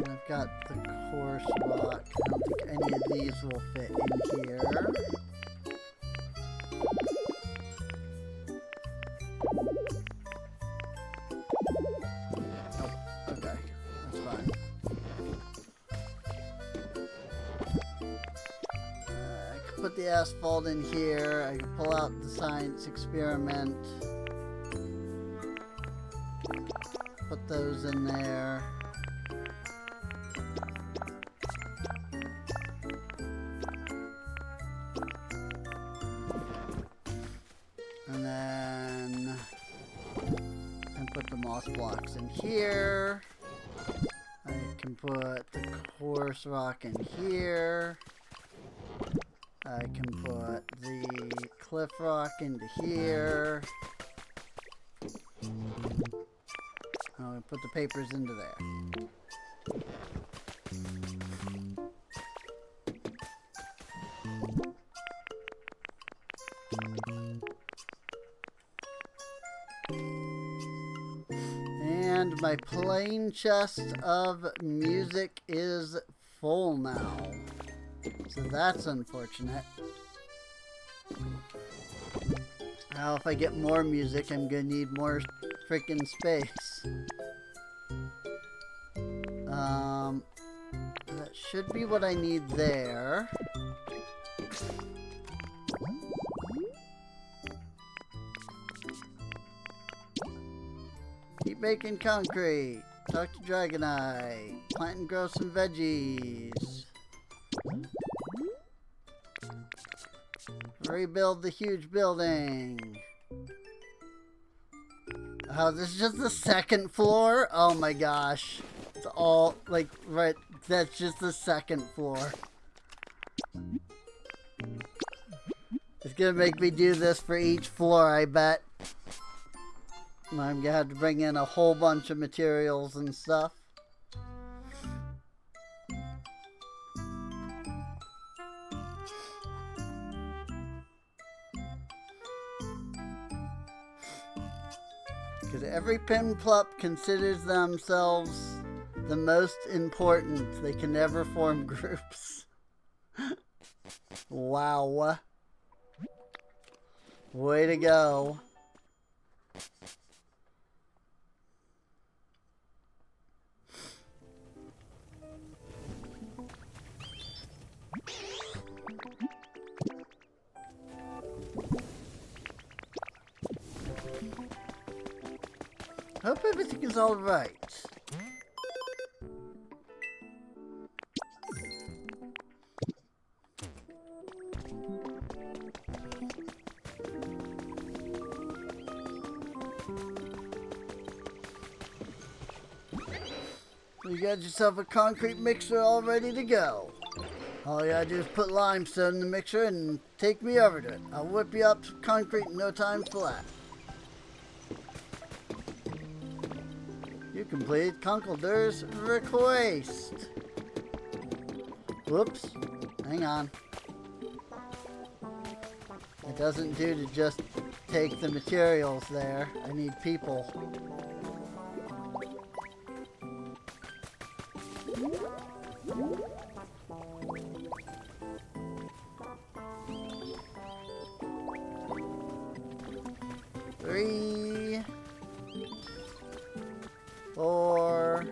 I've got the course rock. I don't think any of these will fit in here. Nope. Okay. That's fine. I can put the asphalt in here. I can pull out the science experiment. Put those in there. And then put the moss blocks in here. I can put the coarse rock in here. I can put the cliff rock into here. I'll put the papers into there. And my plain chest of music is full now. So that's unfortunate. Now if I get more music, I'm gonna need more freaking space. That should be what I need there. Keep making concrete. Talk to Dragonite. Plant and grow some veggies. Rebuild the huge building. Oh, this is just the second floor? Oh my gosh. It's all, like, right, that's just the second floor. It's gonna make me do this for each floor, I bet. I'm gonna have to bring in a whole bunch of materials and stuff. Because every Pinplup considers themselves the most important. They can never form groups. Wow. Way to go. Hope everything is all right. You got yourself a concrete mixer all ready to go. All you gotta do is put limestone in the mixer and take me over to it. I'll whip you up some concrete in no time flat. You completed Kunkelder's request. Whoops. Hang on. It doesn't do to just take the materials there. I need people. Three, 4,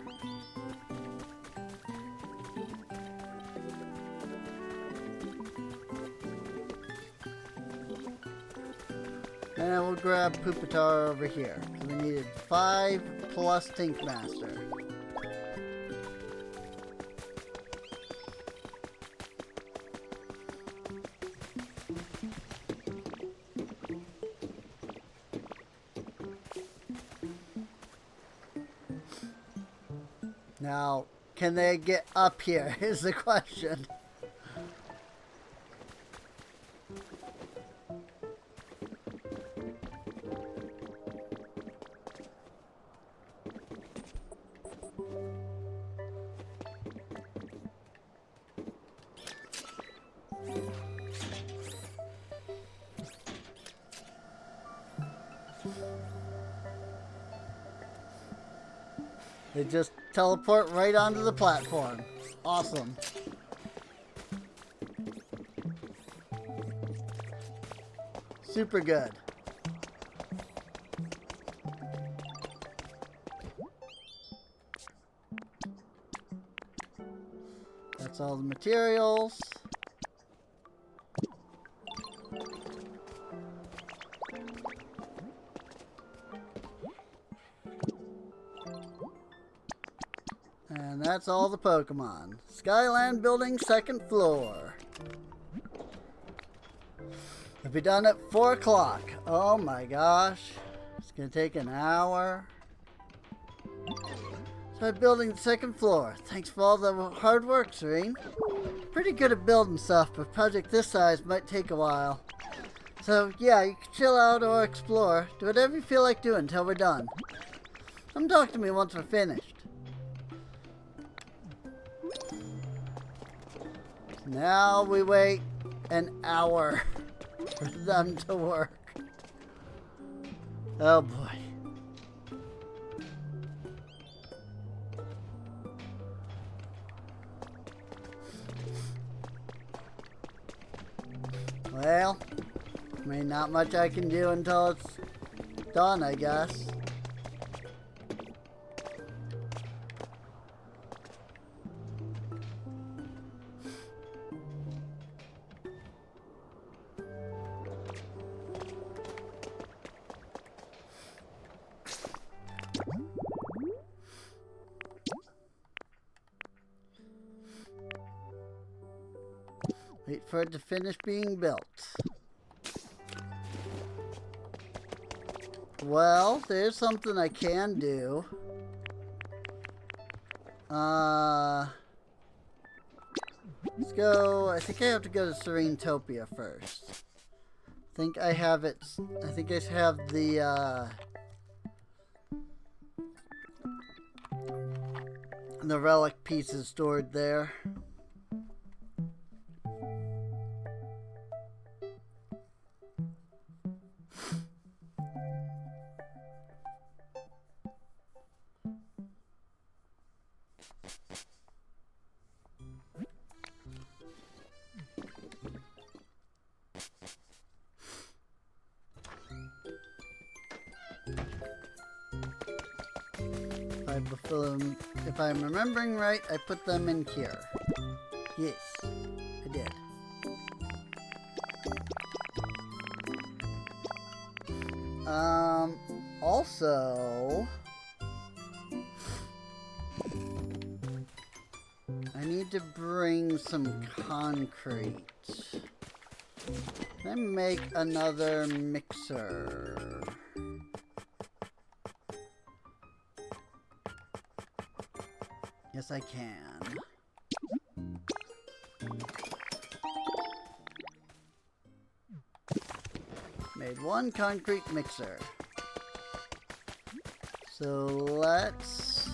and we'll grab Pupitar over here. We needed 5 plus Tinkmaster. Now, can they get up here is the question. They just teleport right onto the platform. Awesome. Super good. That's all the materials. And that's all the Pokemon. Skyland building, 2nd floor. It'll be done at 4 o'clock. Oh my gosh. It's gonna take an hour. So I'm building the 2nd floor. Thanks for all the hard work, Serene. Pretty good at building stuff, but a project this size might take a while. So yeah, you can chill out or explore. Do whatever you feel like doing until we're done. Come talk to me once we're finished. Now we wait an hour for them to work. Oh boy. Well, I mean, not much I can do until it's done, I guess. Wait for it to finish being built. Well, there's something I can do. Let's go. I think I have to go to Serenetopia first. I think I have it. I think I have the relic pieces stored there. If I'm remembering right, I put them in here. Yes, I did. Also, I need to bring some concrete. Can I make another mixer? Yes, I can. Made one concrete mixer. So let's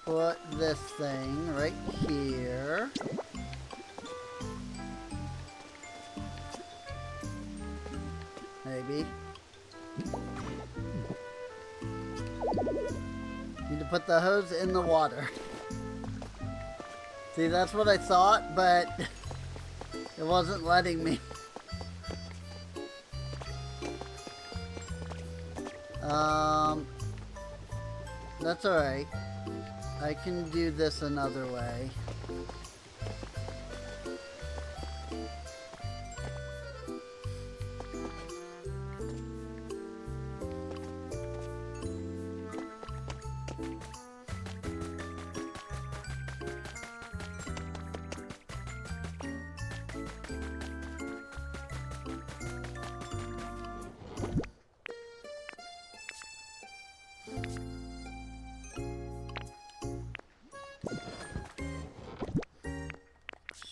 put this thing right here. Maybe. Need to put the hose in the water. See, that's what I thought, but it wasn't letting me. That's alright. I can do this another way.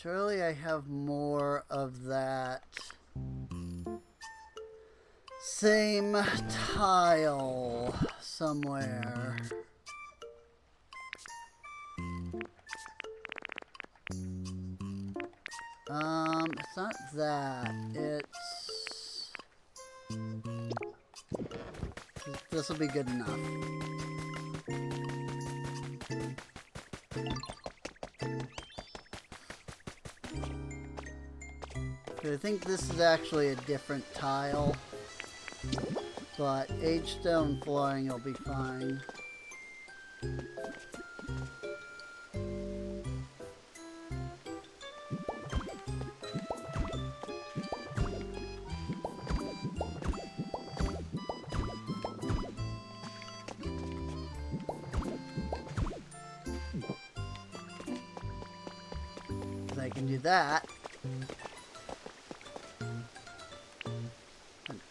Surely I have more of that same tile somewhere. It's not that. It's... This will be good enough. I think this is actually a different tile, but age stone flooring will be fine. I can do that.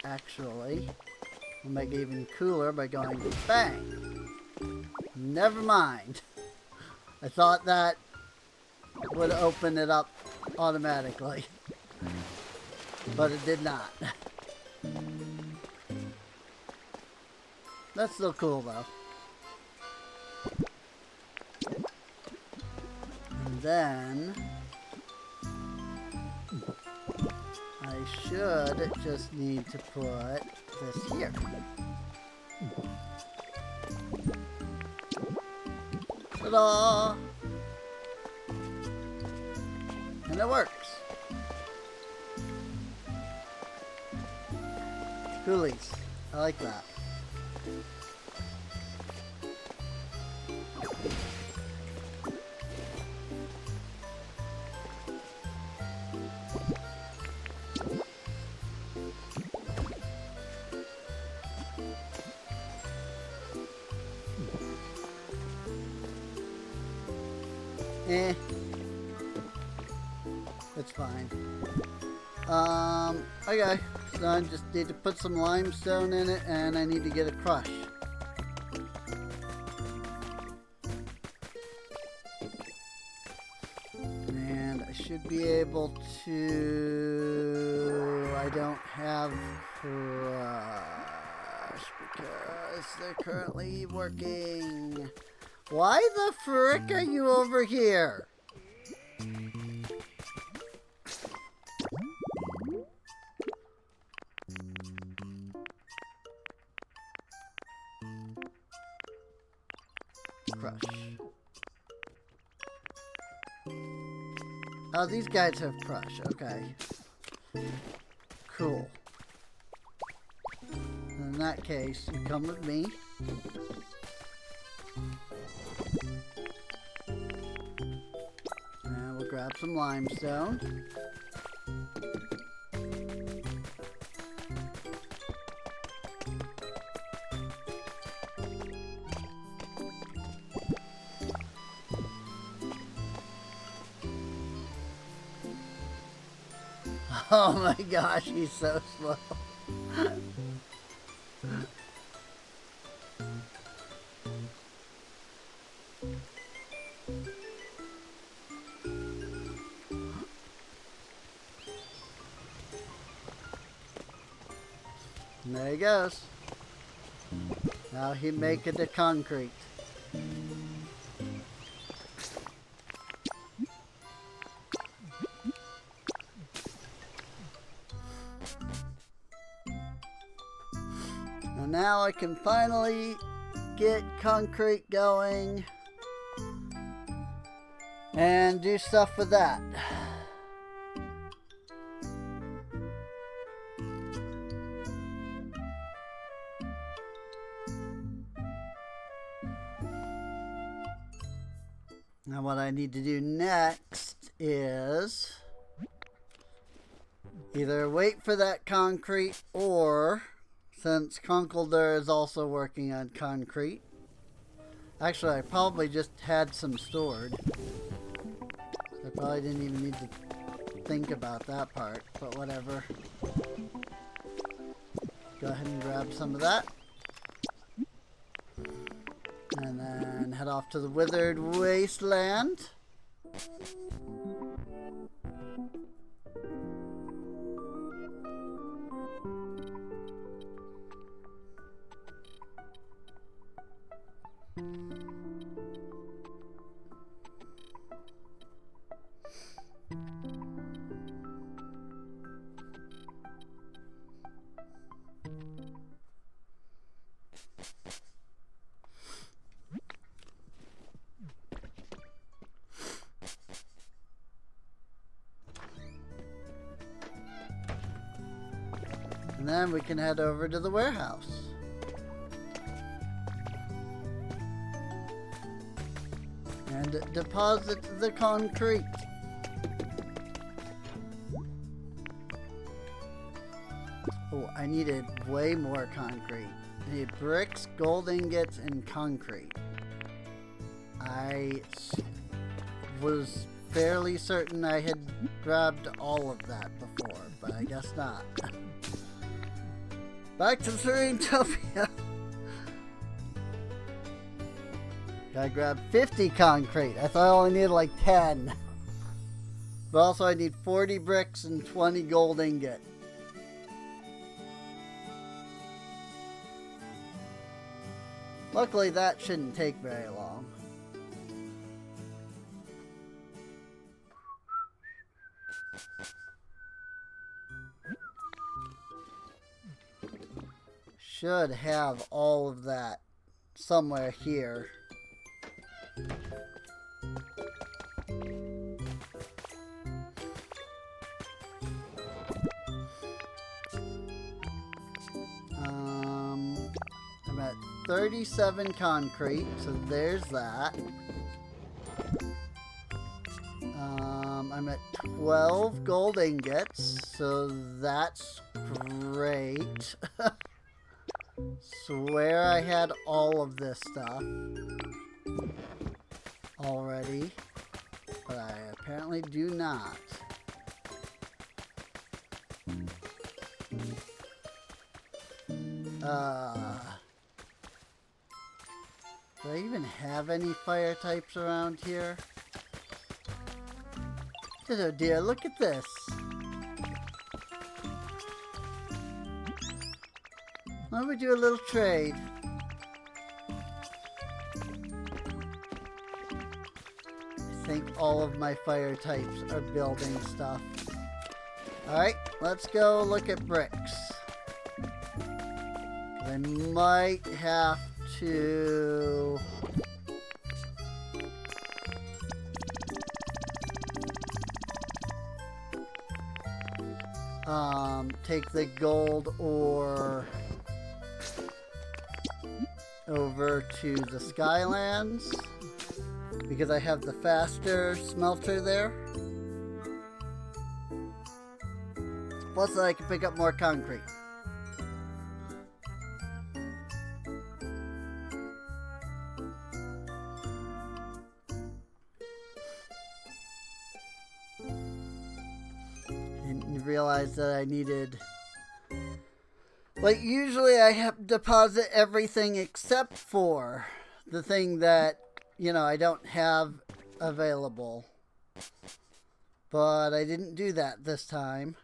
Actually, we'll make it even cooler by going bang. Never mind. I thought that would open it up automatically, but it did not. That's still cool though. And then I should just need to put this here. Ta-da! And it works. Coolies. I like that. It's fine. Okay, so I just need to put some limestone in it, and I need to get a crush. And I should be able to... I don't have crush because they're currently working. Why the frick are you over here? Crush. Oh, these guys have crush. Okay. Cool. In that case, you come with me. And we'll grab some limestone. Oh my gosh, he's so slow. And there he goes. Now he make it to concrete. And now I can finally get concrete going and do stuff with that. Now what I need to do next is either wait for that concrete, or since Conkelder is also working on concrete. Actually, I probably just had some stored. I probably didn't even need to think about that part, but whatever. Go ahead and grab some of that. And then head off to the Withered Wasteland. And then we can head over to the warehouse. And deposit the concrete. Oh, I needed way more concrete. I need bricks, gold ingots, and concrete. I was fairly certain I had grabbed all of that before, but I guess not. Back to Serenetopia. I grabbed 50 concrete. I thought I only needed like 10. But also I need 40 bricks and 20 gold ingot. Luckily that shouldn't take very long. Should have all of that somewhere here. I'm at 37 concrete, so there's that. I'm at 12 gold ingots, so that's great. Swear I had all of this stuff already, but I apparently do not. Do I even have any fire types around here? Oh dear, look at this. Why don't we do a little trade? I think all of my fire types are building stuff. Alright, let's go look at bricks. I might have to... take the gold ore over to the Skylands because I have the faster smelter there. Plus I can pick up more concrete. Didn't realize that I needed... Like, usually I have deposit everything except for the thing that, you know, I don't have available. But I didn't do that this time.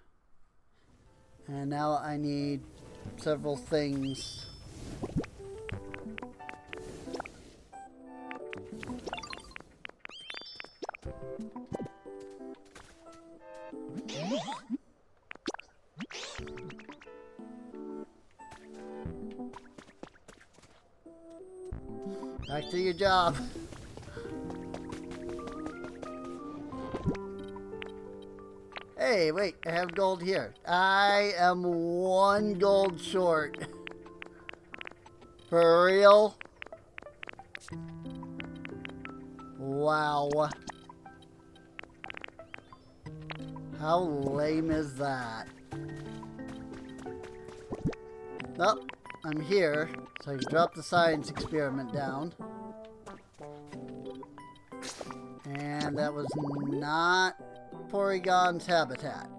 And now I need several things. Back to your job. Hey, wait, I have gold here. I am 1 gold short. For real? Wow. How lame is that? Nope, I'm here, so I can drop the science experiment down. And that was not Porygon's habitat.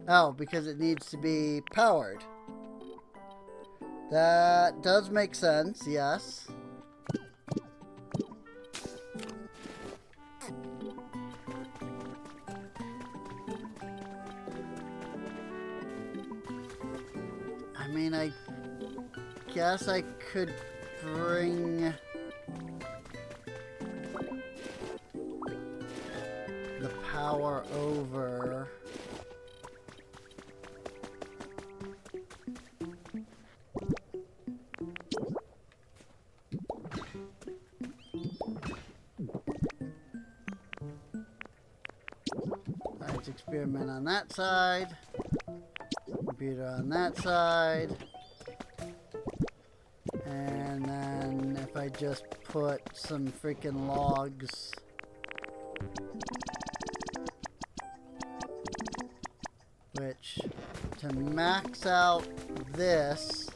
Oh, because it needs to be powered. That does make sense, yes. I mean, I guess I could bring the power over. Let's experiment on that side. Computer on that side. And then if I just put some freaking logs which to max out this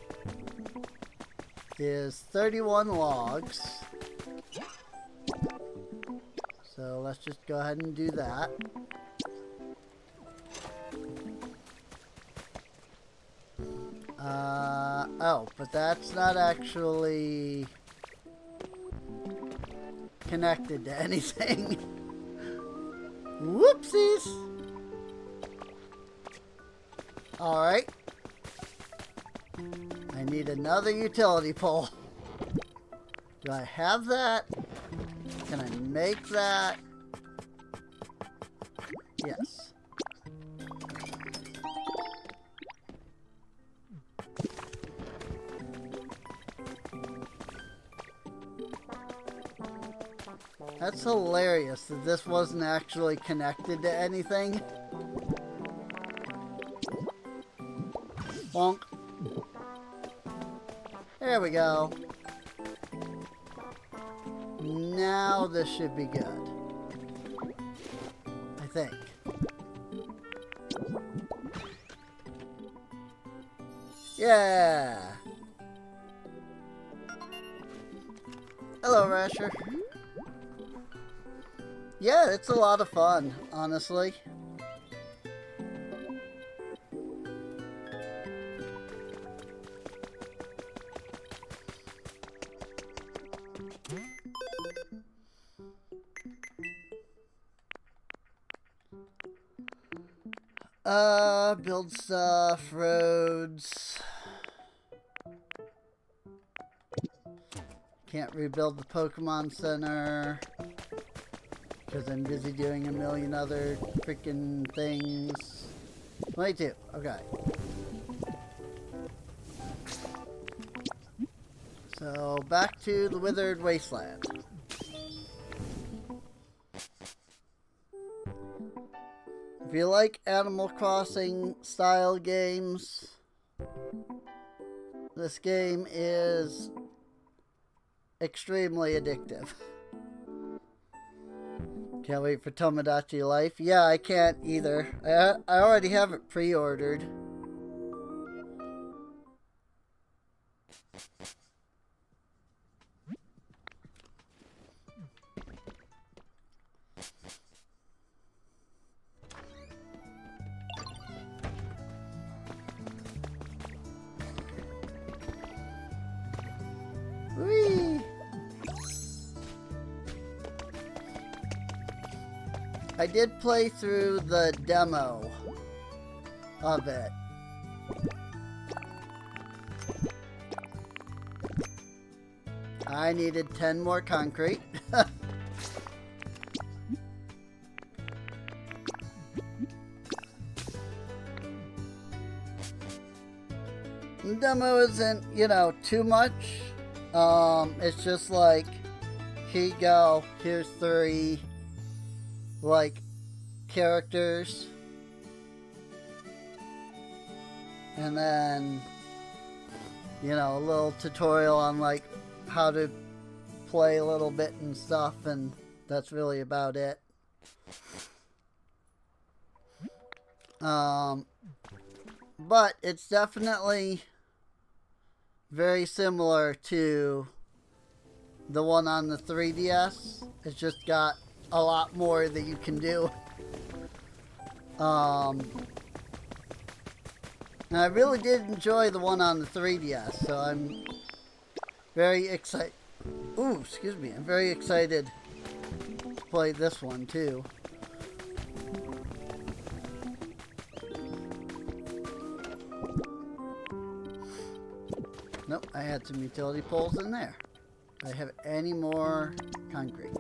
is 31 logs. So let's just go ahead and do that. Oh, but that's not actually connected to anything. Whoopsies! Alright. I need another utility pole. Do I have that? Can I make that? Yes. That's hilarious that this wasn't actually connected to anything. Bonk. There we go. Now this should be good. I think. Yeah. Hello, Rasher. Yeah, it's a lot of fun, honestly. Build stuff, roads. Can't rebuild the Pokemon Center because I'm busy doing a million other freaking things. 22, okay. So back to the Withered Wasteland. If you like Animal Crossing style games, this game is extremely addictive. Can't wait for Tomodachi Life. Yeah, I can't either. I already have it pre-ordered. I did play through the demo of it. I needed 10 more concrete. The demo isn't, you know, too much. It's just like, here you go, here's 3, like, characters. And then, you know, a little tutorial on, like, how to play a little bit and stuff, and that's really about it. But it's definitely very similar to the one on the 3DS. It's just got a lot more that you can do. And I really did enjoy the one on the 3DS, so I'm very excited. Ooh, excuse me. I'm very excited to play this one too. Nope, I had some utility poles in there. Do I have any more concrete?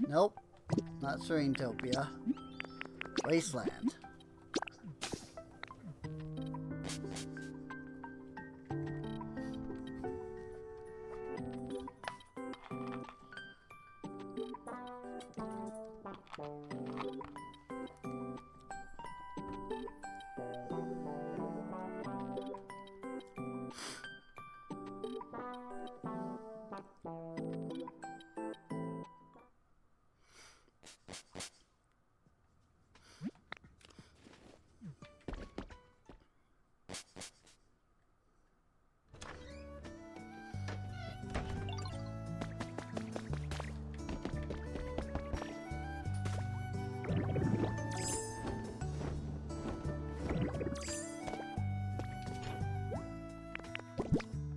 Nope, not Serenetopia. Wasteland.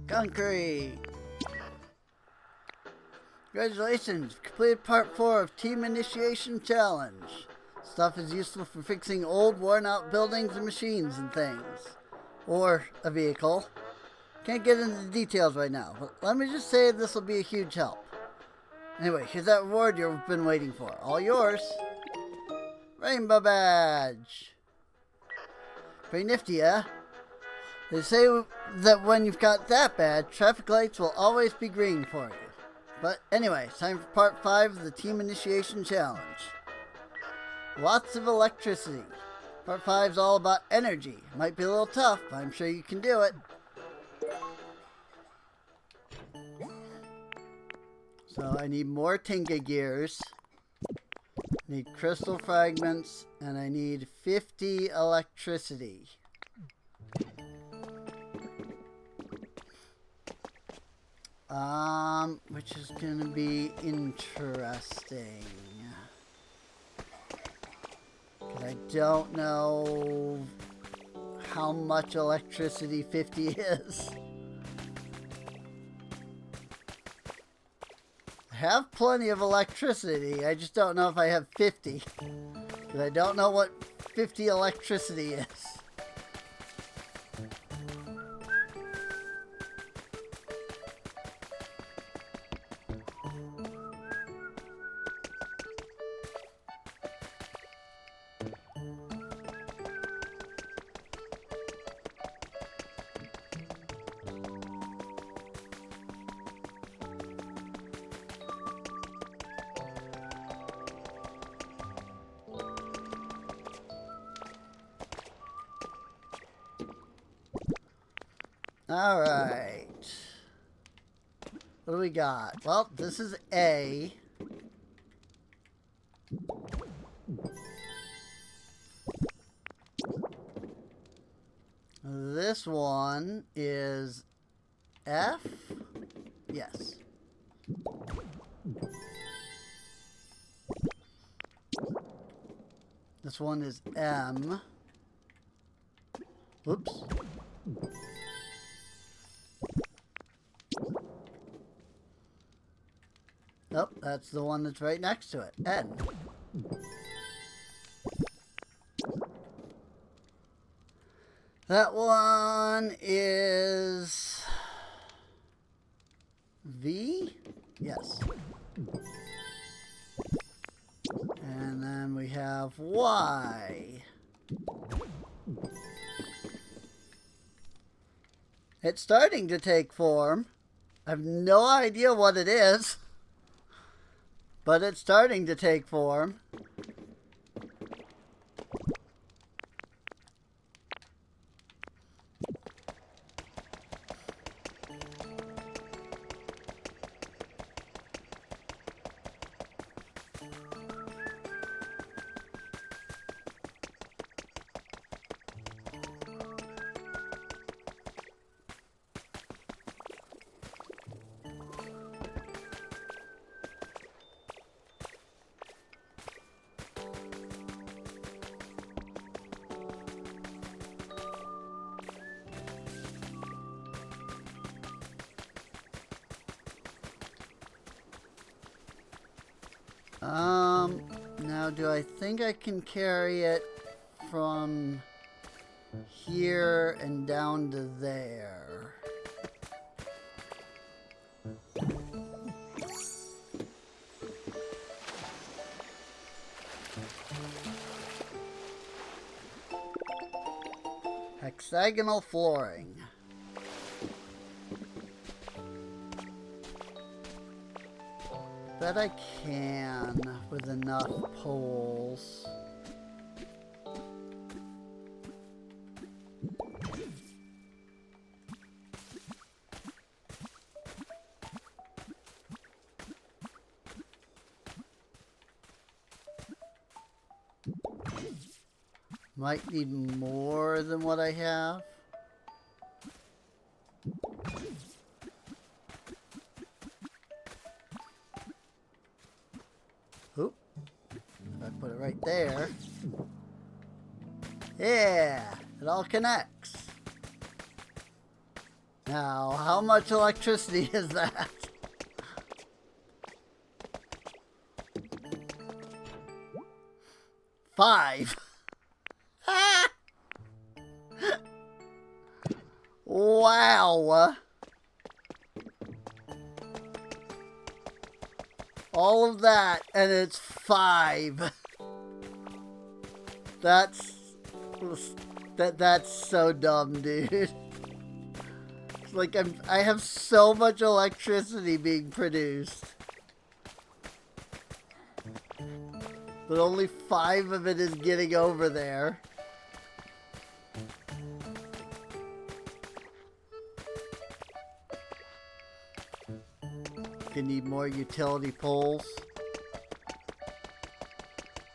Concrete! Congratulations! Completed part 4 of Team Initiation Challenge. Stuff is useful for fixing old, worn-out buildings and machines and things. Or a vehicle. Can't get into the details right now, but let me just say this will be a huge help. Anyway, here's that reward you've been waiting for. All yours. Rainbow badge. Pretty nifty, eh? They say that when you've got that badge, traffic lights will always be green for you. But anyway, it's time for part 5 of the Team Initiation Challenge. Lots of electricity. Part 5 is all about energy. Might be a little tough, but I'm sure you can do it. So I need more Tinga gears. I need crystal fragments, and I need 50 electricity. Which is gonna be interesting. Cause I don't know how much electricity 50 is. I have plenty of electricity, I just don't know if I have 50. Cause I don't know what 50 electricity is. Alright. What do we got? Well, this is A. This one is F? Yes. This one is M. Whoops. Oh, that's the one that's right next to it. N. That one is V? Yes. And then we have Y. It's starting to take form. I have no idea what it is, but it's starting to take form. Now do I think I can carry it from here and down to there? Hexagonal flooring. Bet I can with enough poles. Might need more than what I have. Oop. If I put it right there. Yeah, it all connects. Now, how much electricity is that? Five. Wow. All of that, and it's 5. That's so dumb, dude. It's like I have so much electricity being produced, but only 5 of it is getting over there. Need more utility poles,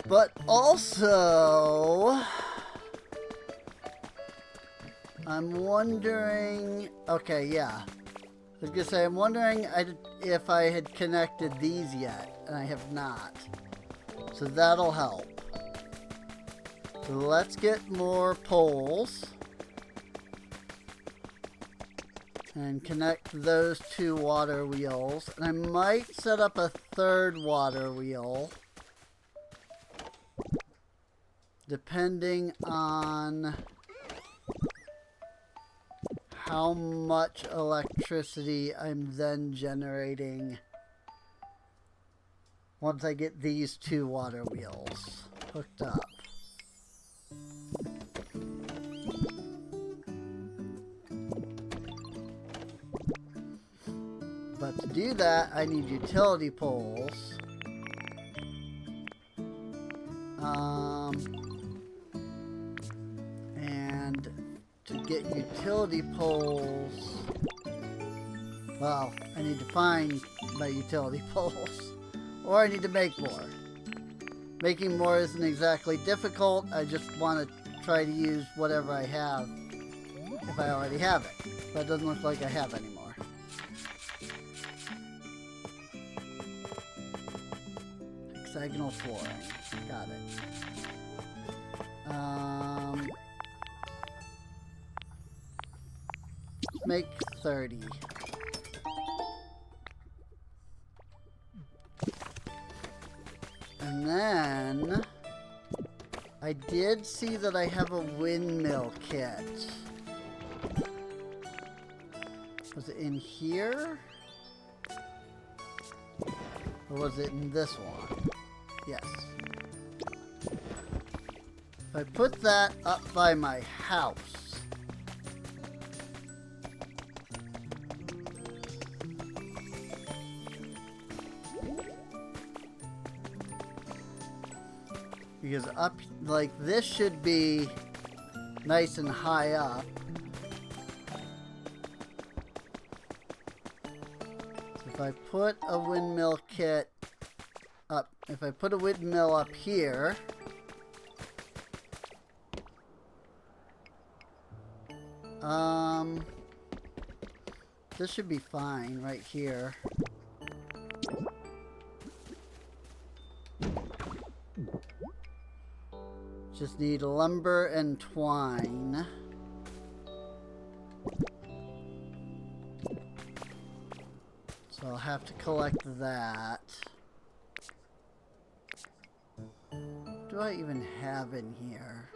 but also I'm wondering, okay, yeah, I was gonna say I'm wondering if I had connected these yet, and I have not, so that'll help. So let's get more poles and connect those 2 water wheels. And I might set up a 3rd water wheel, depending on how much electricity I'm then generating once I get these 2 water wheels hooked up. But to do that, I need utility poles. And to get utility poles, well, I need to find my utility poles. Or I need to make more. Making more isn't exactly difficult. I just want to try to use whatever I have if I already have it. But it doesn't look like I have anymore. Hexagonal flooring. Got it. Make 30. And then I did see that I have a windmill kit. Was it in here? Or was it in this one? Yes. If I put that up by my house, because up, like, this should be nice and high up. So if I put a windmill kit up, if I put a windmill up here, this should be fine right here. Just need lumber and twine. So I'll have to collect that. What do I even have in here?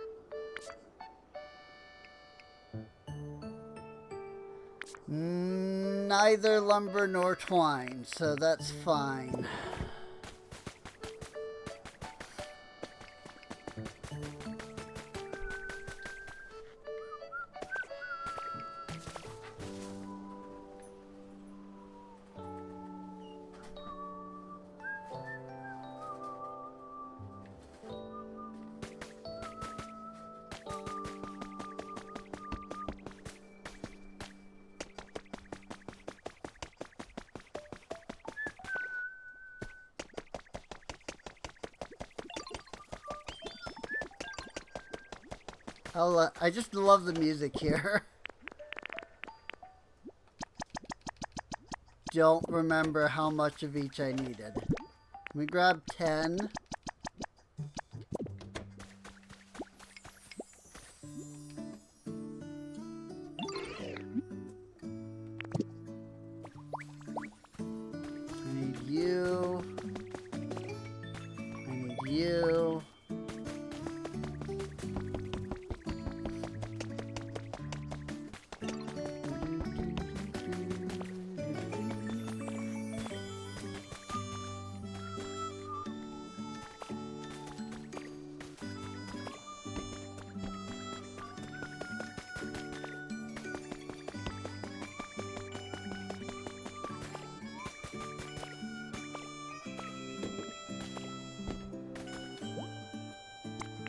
Neither lumber nor twine, so that's fine. I just love the music here. Don't remember how much of each I needed. Let me grab 10. I need you. I need you.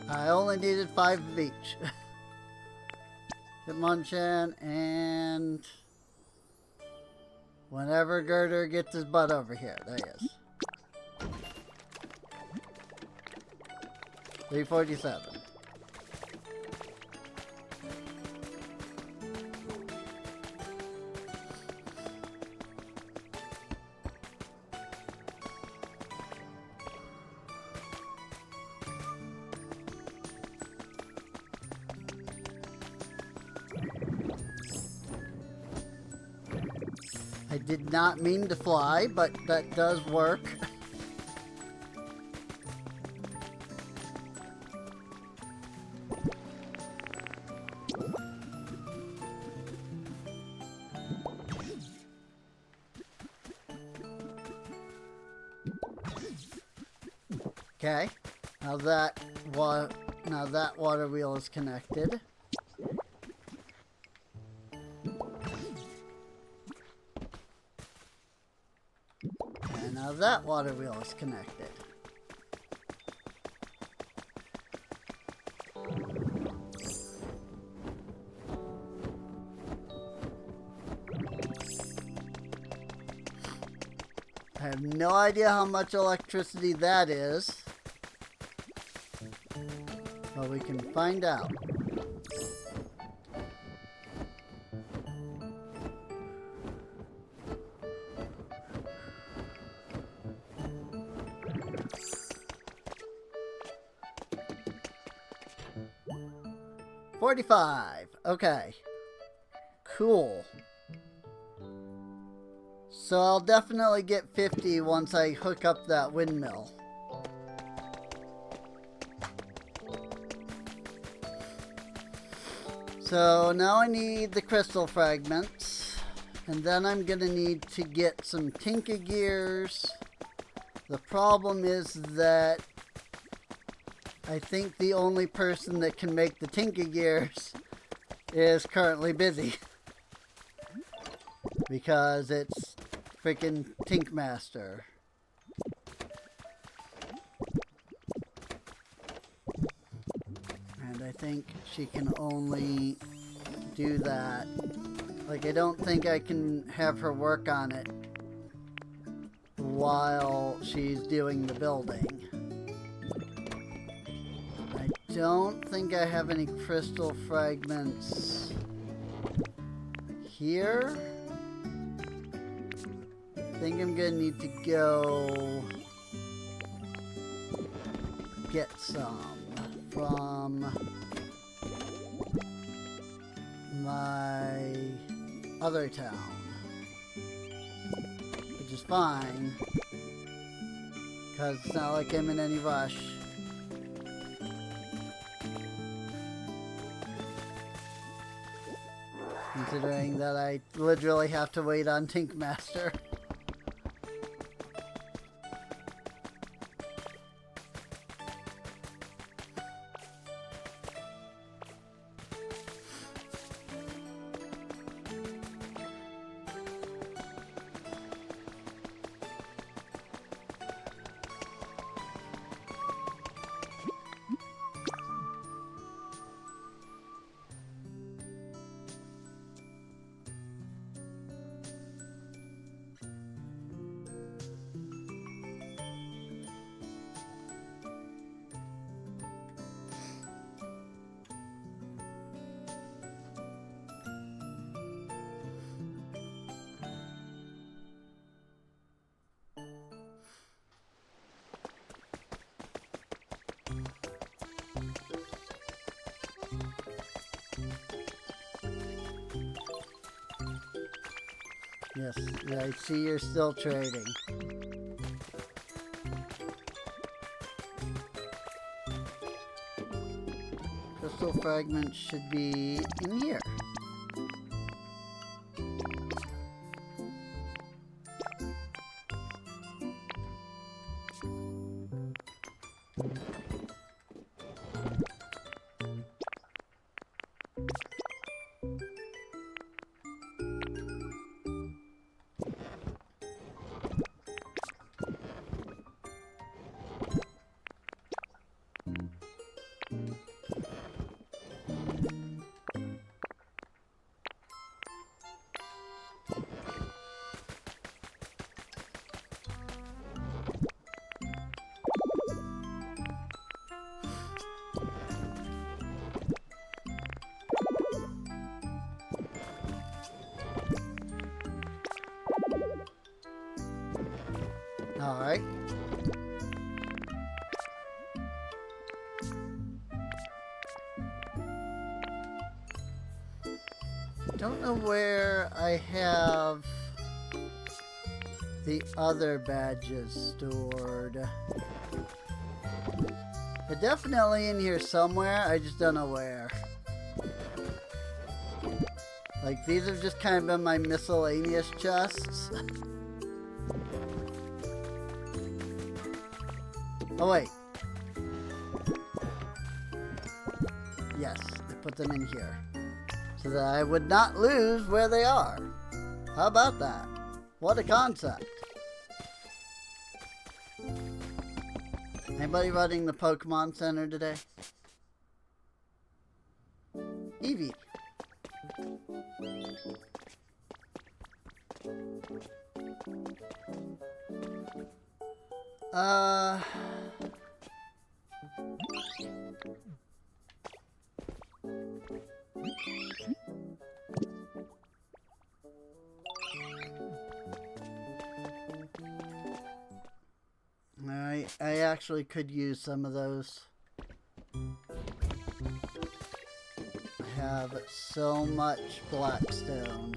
I only needed 5 of each. Hitmonchan, and whenever Girder gets his butt over here. There he is. 347. I did not mean to fly, but that does work. Okay, now that water wheel is connected. And now that water wheel is connected. I have no idea how much electricity that is. Well, we can find out. $45. Okay. Cool. So I'll definitely get 50 once I hook up that windmill. So now I need the crystal fragments, and then I'm gonna need to get some Tinka gears. The problem is that I think the only person that can make the Tinka gears is currently busy. Because it's freaking Tink Master. And I think she can only do that. Like, I don't think I can have her work on it while she's doing the building. I don't think I have any crystal fragments here. I think I'm gonna need to go get some from my other town, which is fine because it's not like I'm in any rush. Considering that I literally have to wait on Tink Master. Yes, yeah, I see you're still trading. Crystal fragments should be in here. All right. Don't know where I have the other badges stored. They're definitely in here somewhere, I just don't know where. Like, these have just kind of been my miscellaneous chests. Oh, wait. Yes, I put them in here. So that I would not lose where they are. How about that? What a concept. Anybody running the Pokemon Center today? Eevee. Alright, I actually could use some of those. I have so much Blackstone.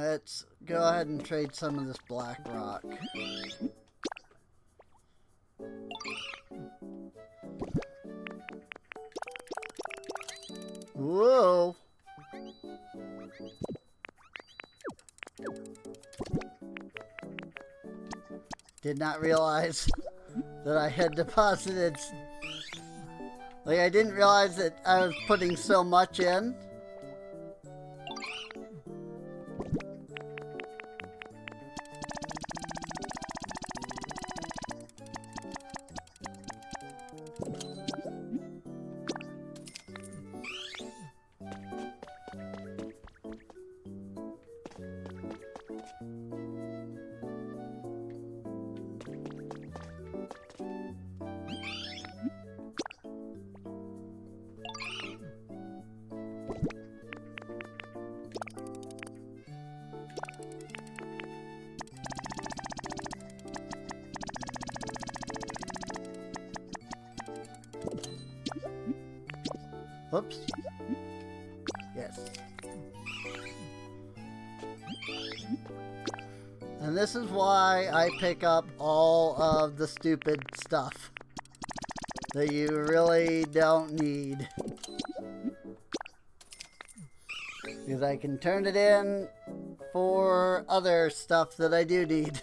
Let's go ahead and trade some of this black rock. Whoa! Did not realize that I had deposited. Like, I didn't realize that I was putting so much in. Whoops. Yes. And this is why I pick up all of the stupid stuff that you really don't need. Because I can turn it in for other stuff that I do need.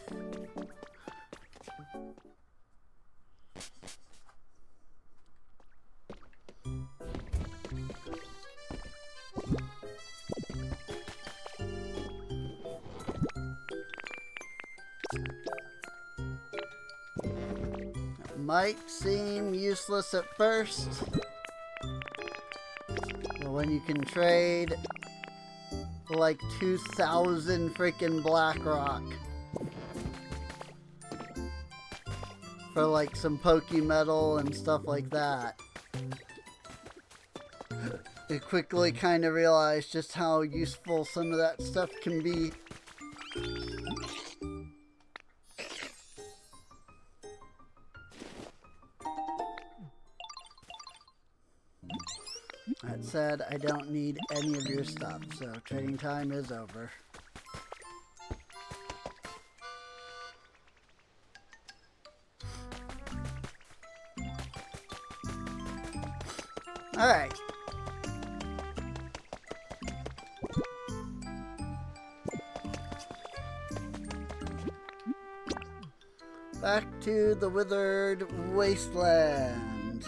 Might seem useless at first, but when you can trade for like 2,000 freaking black rock for like some Pokemetal and stuff like that, I quickly kind of realized just how useful some of that stuff can be. That said, I don't need any of your stuff, so trading time is over. Alright. Back to the withered wasteland.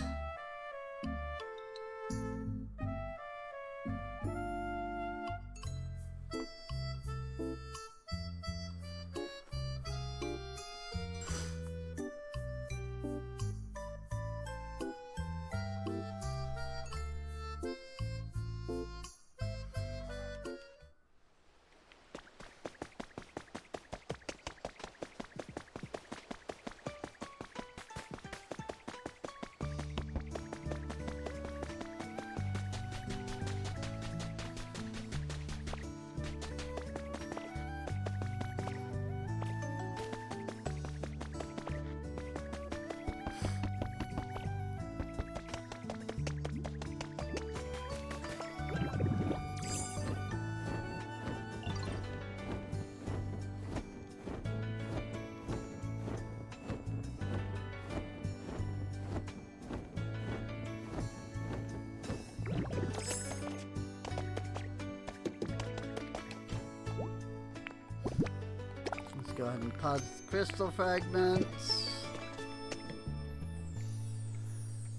Go ahead and pause the crystal fragments.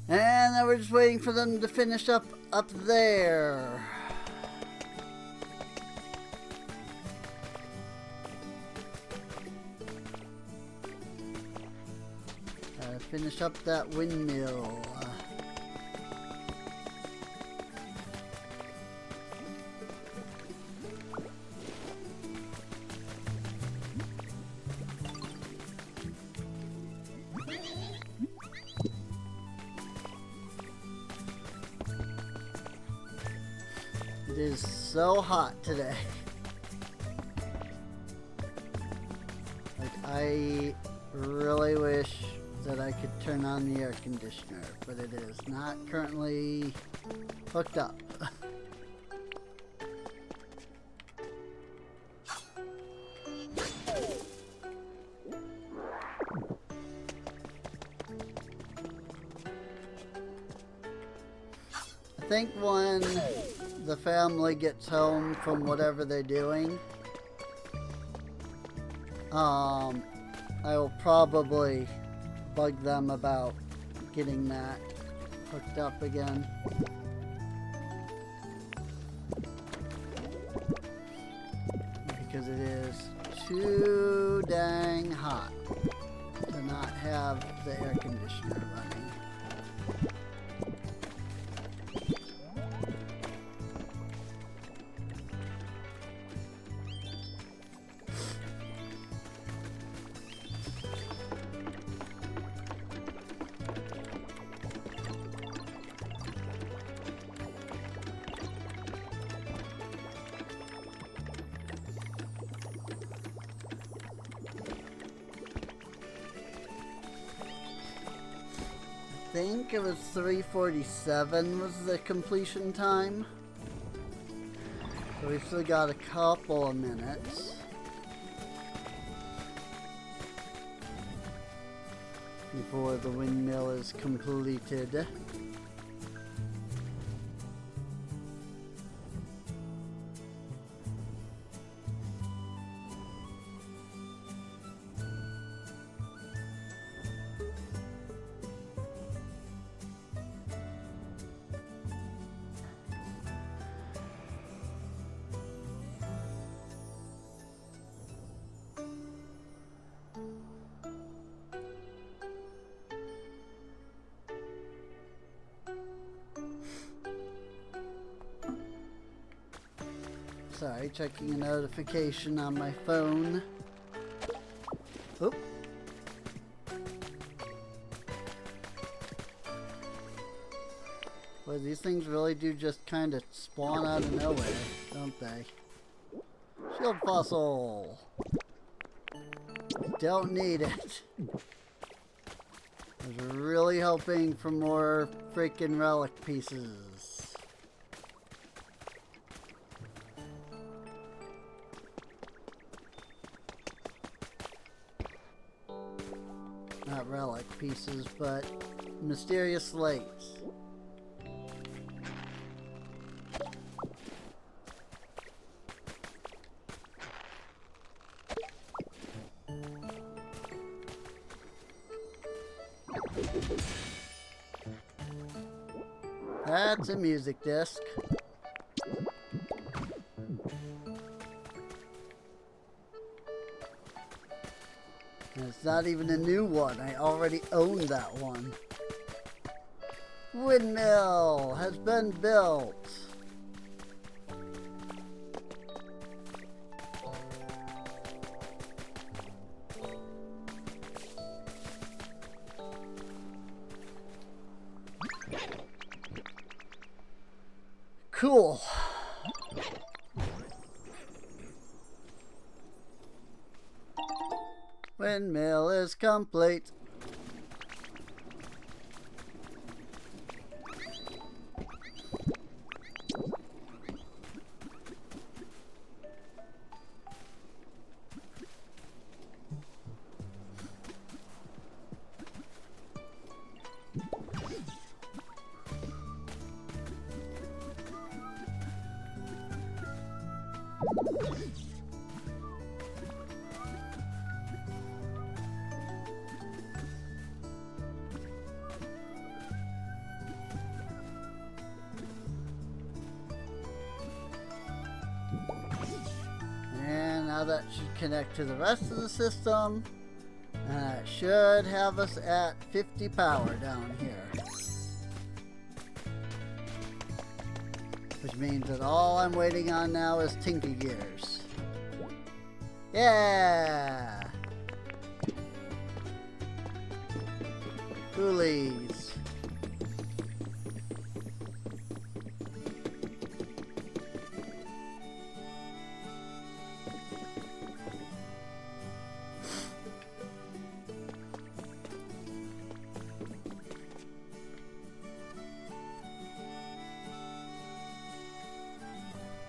And now we're just waiting for them to finish up there. Finish up that windmill. It is so hot today. Like, I really wish that I could turn on the air conditioner, but it is not currently hooked up. think when the family gets home from whatever they're doing, I will probably bug them about getting that hooked up again. Because it is too dang hot to not have the air conditioner running. I think it was 3:47 was the completion time. So we've still got a couple of minutes before the windmill is completed. Sorry, checking a notification on my phone. Oop. Boy, these things really do just kind of spawn out of nowhere, don't they? Shield fossil! Don't need it. I was really hoping for more freaking relic pieces. Not relic pieces, but mysterious slates. That's a music disc. And it's not even a new one. I already own that one. Windmill has been built. Cool. Windmill is complete. Now that should connect to the rest of the system, and it should have us at 50 power down here. Which means that all I'm waiting on now is Tinker Gears. Yeah! Coolies.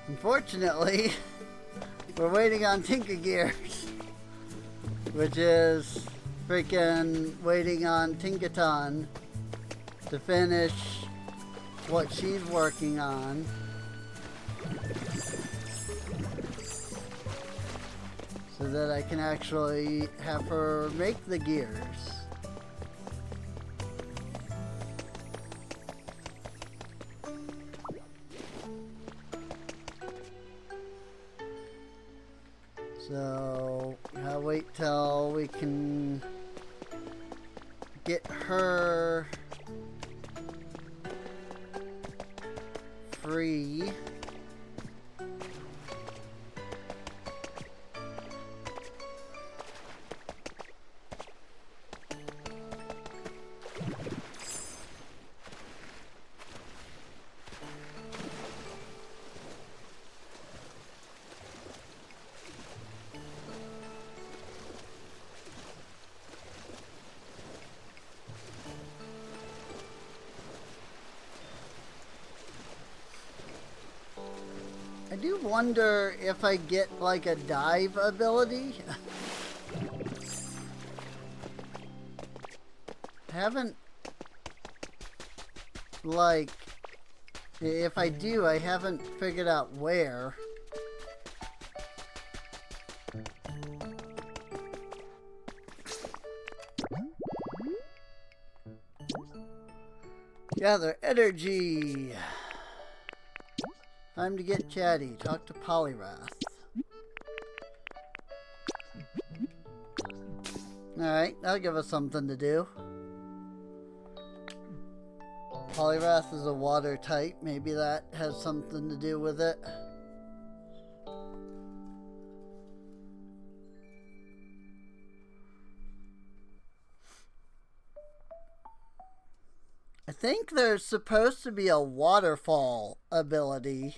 Unfortunately, we're waiting on Tinker Gears, which is freaking waiting on Tinkaton to finish what she's working on. So that I can actually have her make the gears. So I'll wait till we can get her free. I do wonder if I get like a dive ability. I haven't, like, if I do, I haven't figured out where. Gather energy. Time to get chatty. Talk to Polyrath. Alright, that'll give us something to do. Polyrath is a water type. Maybe that has something to do with it. I think there's supposed to be a waterfall ability.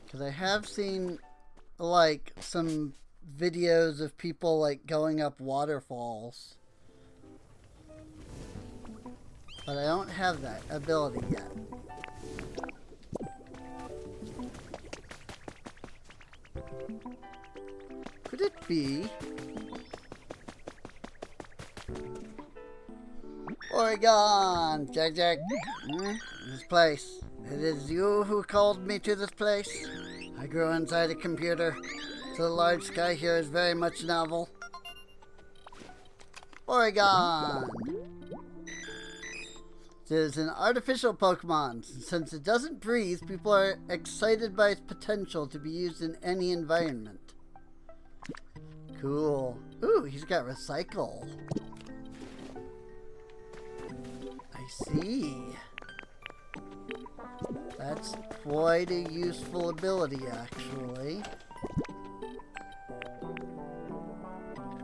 Because I have seen like some videos of people like going up waterfalls. But I don't have that ability yet. Could it be Oregon? Jack. This place. It is you who called me to this place. I grew inside a computer, so the large sky here is very much novel. Oregon! It is an artificial Pokemon. Since it doesn't breathe, people are excited by its potential to be used in any environment. Cool. Ooh, he's got recycle. I see. That's quite a useful ability, actually.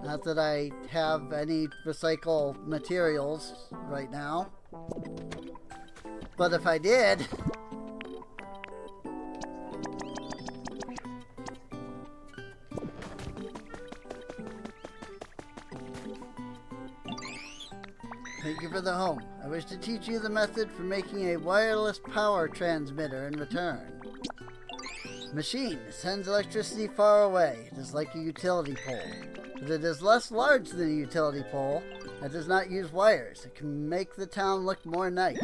Not that I have any recycle materials right now. But if I did... Thank you for the home. I wish to teach you the method for making a wireless power transmitter in return. Machine sends electricity far away. It is like a utility pole. But it is less large than a utility pole and does not use wires. It can make the town look more nice.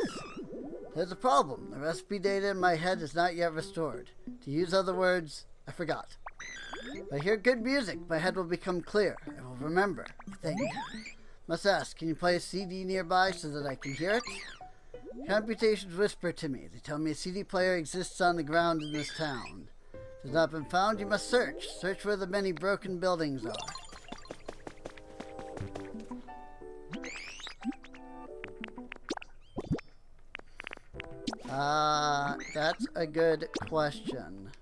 There's a problem. The recipe data in my head is not yet restored. To use other words, I forgot. If I hear good music, my head will become clear. I will remember. I think. Must ask, can you play a CD nearby so that I can hear it? Computations whisper to me. They tell me a CD player exists on the ground in this town. If it has not been found, you must search. Search where the many broken buildings are. That's a good question.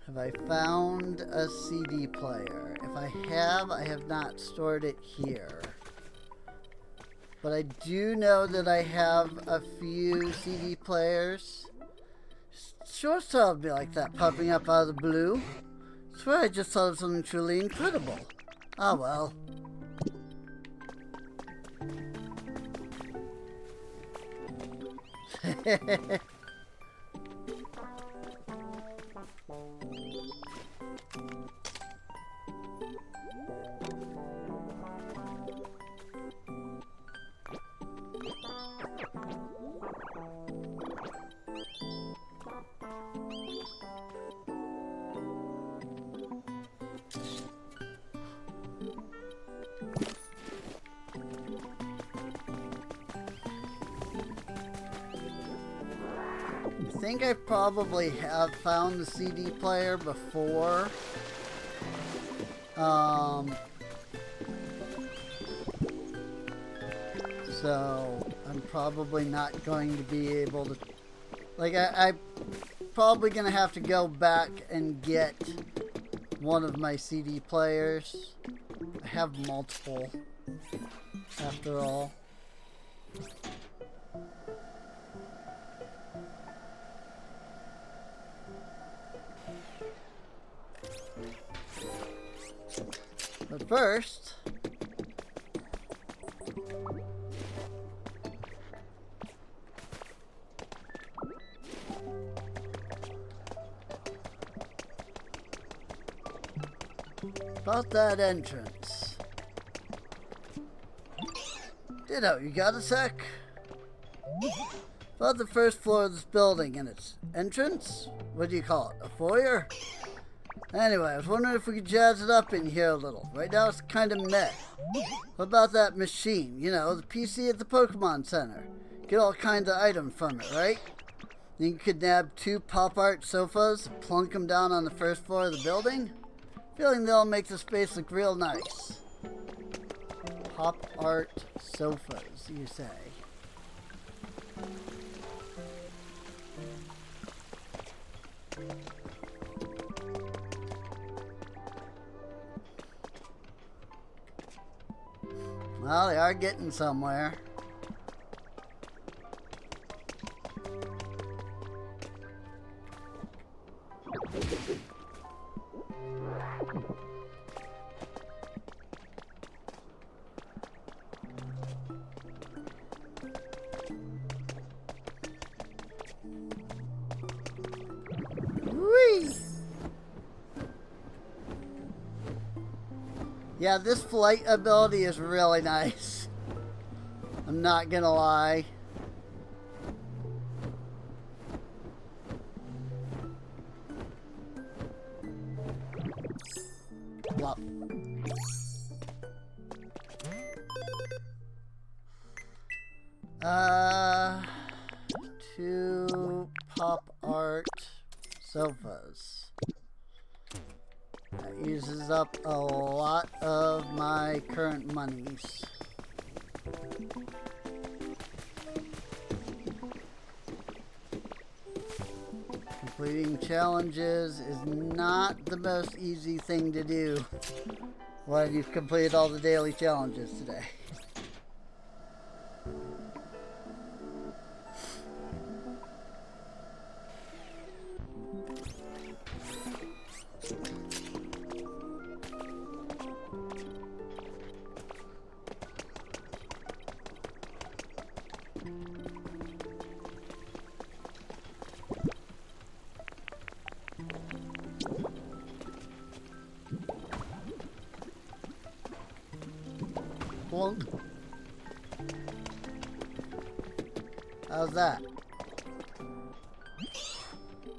Have I found a CD player? If I have not stored it here. But I do know that I have a few CD players. Sure startled me like that, popping up out of the blue. Swear I just thought of something truly incredible. Ah well. I think I probably have found the CD player before. So I'm probably not going to be able to, like, I'm probably gonna have to go back and get one of my CD players. I have multiple after all. But first, about that entrance. Ditto, you got a sec? About the first floor of this building and its entrance? What do you call it? A foyer? Anyway, I was wondering if we could jazz it up in here a little. Right now it's kind of meh. What about that machine? You know, the PC at the Pokemon Center. Get all kinds of items from it, right? Then you could nab 2 pop art sofas, plunk them down on the first floor of the building. Feeling they'll make the space look real nice. Pop art sofas, you say? Well, they are getting somewhere. Whee! Yeah, this flight ability is really nice. I'm not gonna lie. Plop. 2 pop art sofas. That uses up a lot of my current monies. Completing challenges is not the most easy thing to do when you've completed all the daily challenges today. Plunk. How's that?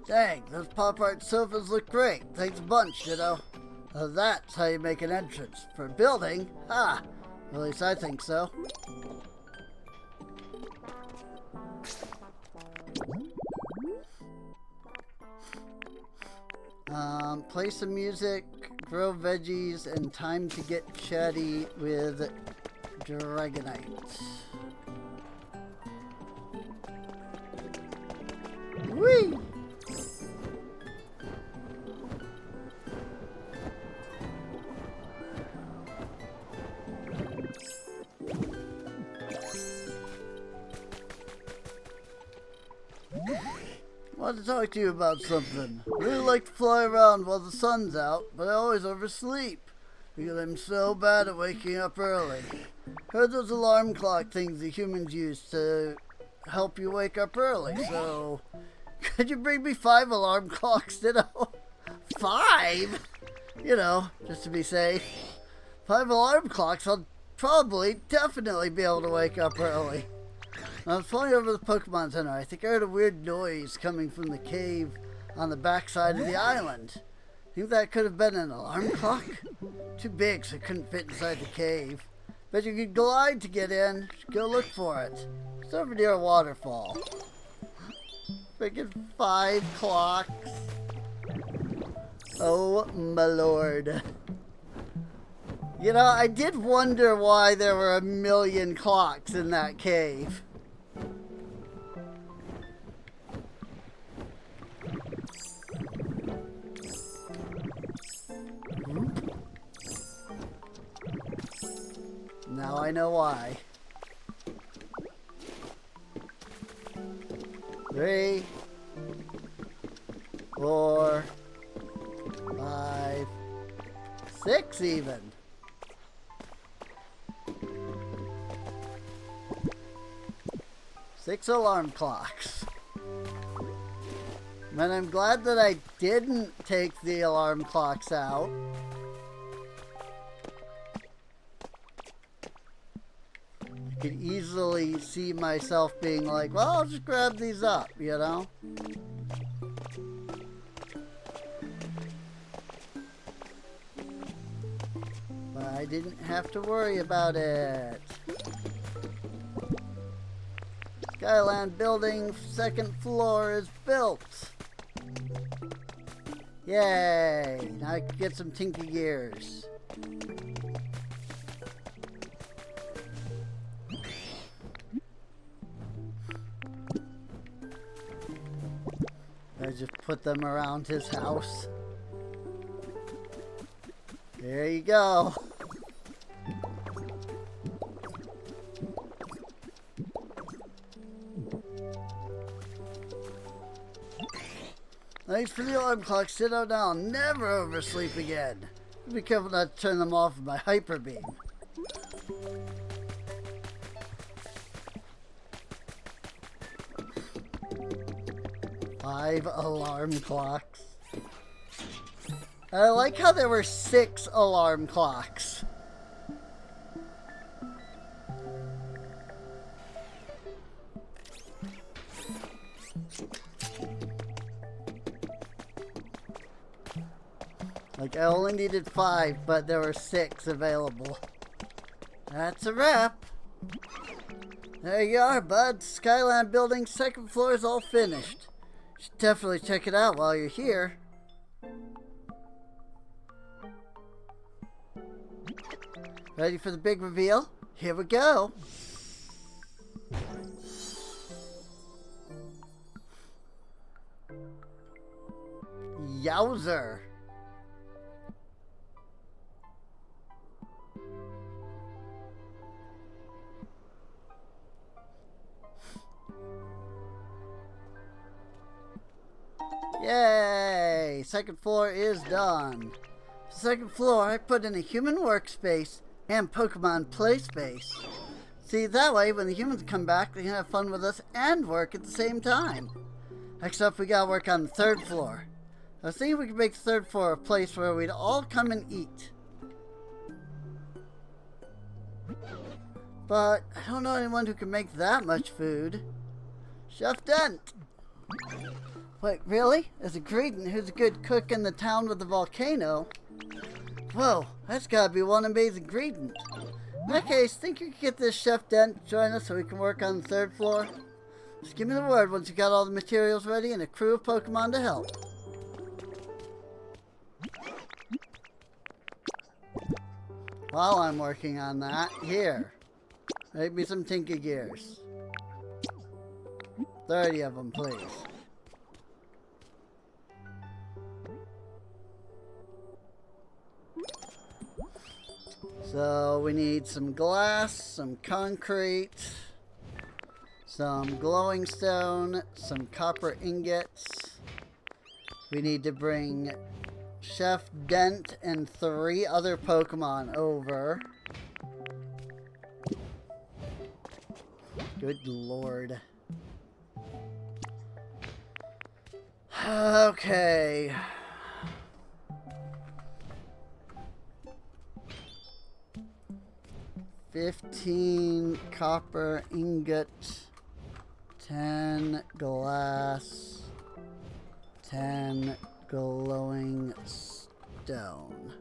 Dang, those pop art sofas look great. Thanks a bunch, Ditto. That's how you make an entrance. For a building? Ha! At least I think so. Play some music, grow veggies, and time to get chatty with Dragonite. Whee! Want to talk to you about something. I really like to fly around while the sun's out, but I always oversleep because I'm so bad at waking up early. Heard those alarm clock things the humans use to help you wake up early, so could you bring me 5 alarm clocks, ditto? 5? You know, just to be safe. 5 alarm clocks, I'll definitely be able to wake up early. I was flying over the Pokemon Center. I think I heard a weird noise coming from the cave on the backside of the island. Think that could have been an alarm clock? Too big, so it couldn't fit inside the cave. Bet you could glide to get in. Should go look for it. It's over near a waterfall. Freaking 5 clocks. Oh my lord. You know, I did wonder why there were 1,000,000 clocks in that cave. Now I know why. 3, 4, 5, 6 even. Six alarm clocks. And I'm glad that I didn't take the alarm clocks out. I could easily see myself being like, well, I'll just grab these up, you know? But I didn't have to worry about it. Skyland building 2nd floor is built. Yay! Now I can get some Tinky Gears. I just put them around his house. There you go. Thanks for the alarm clock. Sit down now. Never oversleep again. Be careful not to turn them off with my hyper beam. 5 alarm clocks. I like how there were 6 alarm clocks. Like, I only needed 5, but there were 6 available. That's a wrap. There you are, bud. Skyland building 2nd floor is all finished. You should definitely check it out while you're here. Ready for the big reveal? Here we go. Yowzer. Yay! 2nd floor is done. 2nd floor, I put in a human workspace and Pokemon play space. See, that way, when the humans come back, they can have fun with us and work at the same time. Next up, we gotta work on the 3rd floor. I was thinking we could make the 3rd floor a place where we'd all come and eat. But I don't know anyone who can make that much food. Chef Dent! Wait, really? As a Greeton who's a good cook in the town with the volcano? Whoa, that's gotta be one amazing Greeton. In that case, think you could get this Chef Dent to join us so we can work on the 3rd floor? Just give me the word once you got all the materials ready and a crew of Pokemon to help. While I'm working on that, here, make me some Tinky Gears. 30 of them, please. So we need some glass, some concrete, some glowing stone, some copper ingots. We need to bring Chef Dent and 3 other Pokemon over. Good lord. Okay. $15 copper ingot, 10 glass, 10 glowing stone.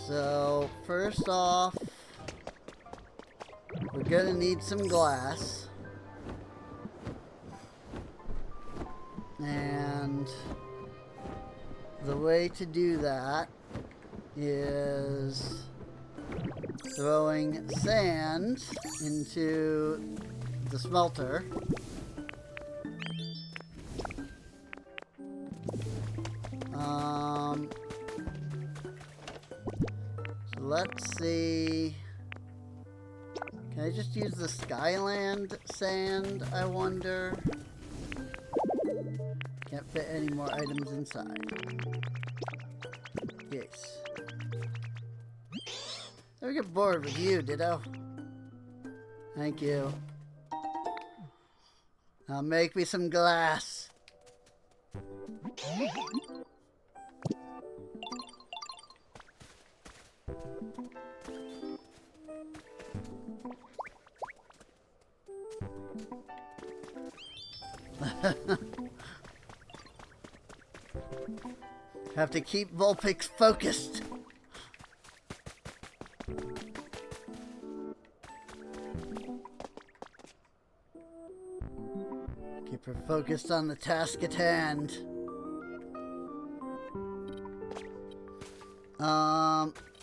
So, first off, we're gonna need some glass. And the way to do that is throwing sand into the smelter. So let's see. Can I just use the Skyland sand, I wonder? Can't fit any more items inside. Yes. Never get bored with you, Ditto. Thank you. Now make me some glass. Have to keep Vulpix focused. Keep her focused on the task at hand.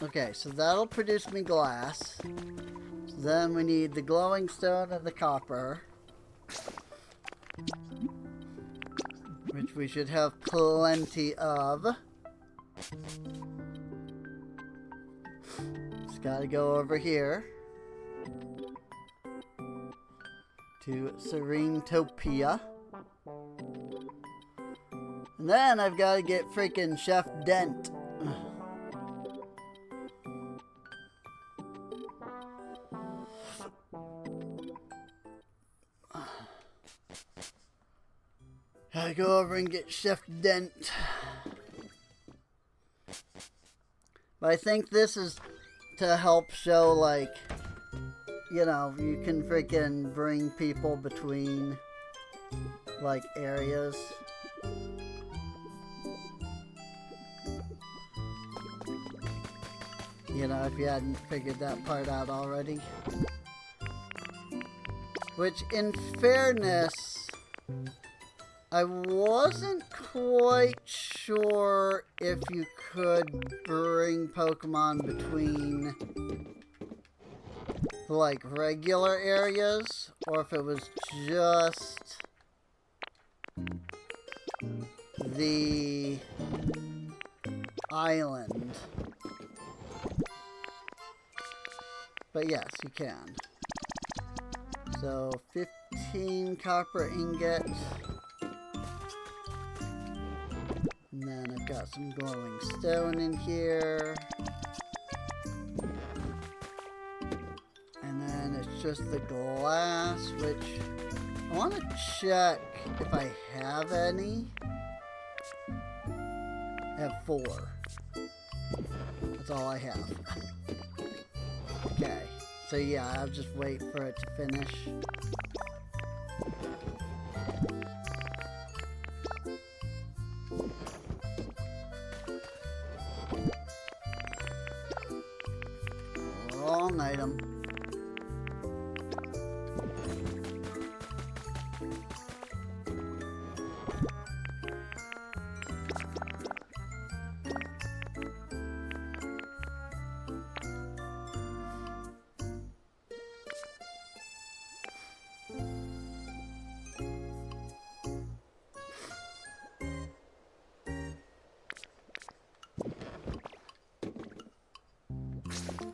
Okay, so that'll produce me glass. So then we need the glowing stone and the copper, which we should have plenty of. Just gotta go over here to Serenetopia. And then I've got to get freaking Chef Dent. Gotta go over and get Chef Dent. But I think this is to help show, like, you know, you can freaking bring people between, like, areas. You know, if you hadn't figured that part out already. Which, in fairness, I wasn't quite sure if you could bring Pokemon between, like, regular areas, or if it was just the island. But yes, you can. So, 15 copper ingots. And then I've got some glowing stone in here. And then it's just the glass, which I want to check if I have any. I have 4. That's all I have. Okay, so yeah, I'll just wait for it to finish. Wrong item.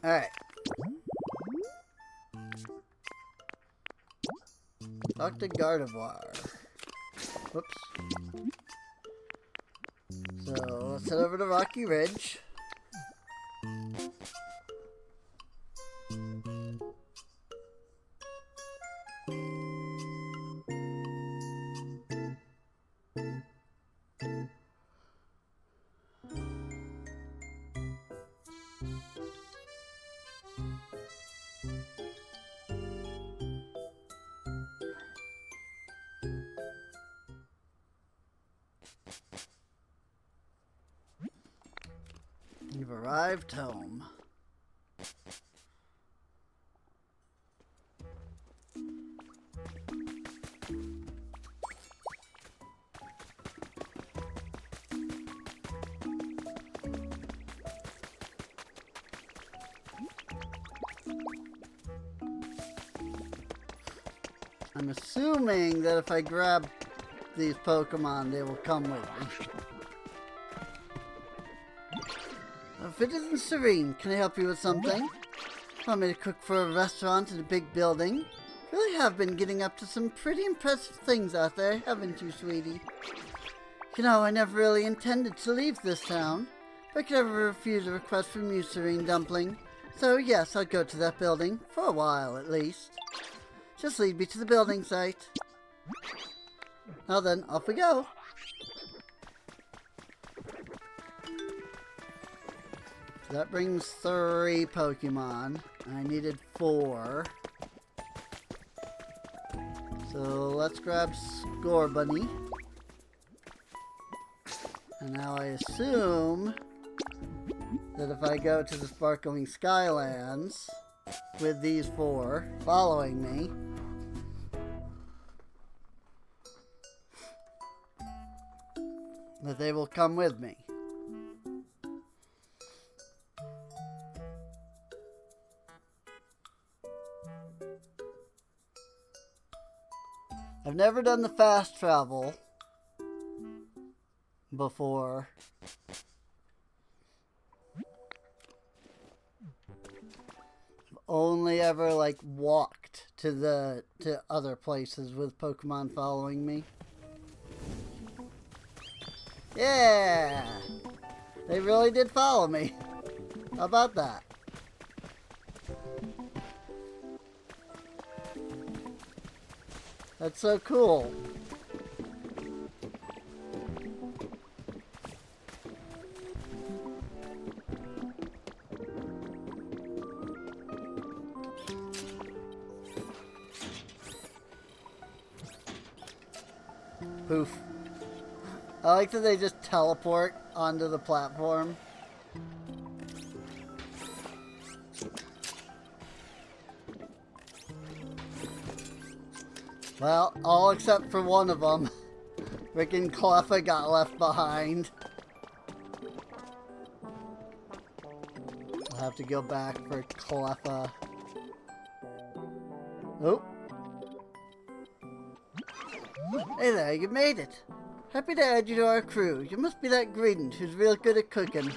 Alright. Talk to Gardevoir. Whoops. So, let's head over to Rocky Ridge. You've arrived home. I'm assuming that if I grab these Pokemon, they will come with me. If it isn't Serene, can I help you with something? Want me to cook for a restaurant in a big building? Really have been getting up to some pretty impressive things out there, haven't you, sweetie? You know, I never really intended to leave this town. But I could ever refuse a request from you, Serene Dumpling. So yes, I'll go to that building, for a while at least. Just lead me to the building site. Now then, off we go. That brings 3 Pokemon. I needed 4. So let's grab Scorbunny. And now I assume that if I go to the Sparkling Skylands with these 4 following me, that they will come with me. I've never done the fast travel before. I've only ever like walked to other places with Pokemon following me. Yeah! They really did follow me. How about that? That's so cool. Poof. I like that they just teleport onto the platform. Well, all except for one of them. Frickin' Cleffa got left behind. I'll have to go back for Cleffa. Oh. Hey there, you made it. Happy to add you to our crew. You must be that Greedent who's real good at cooking.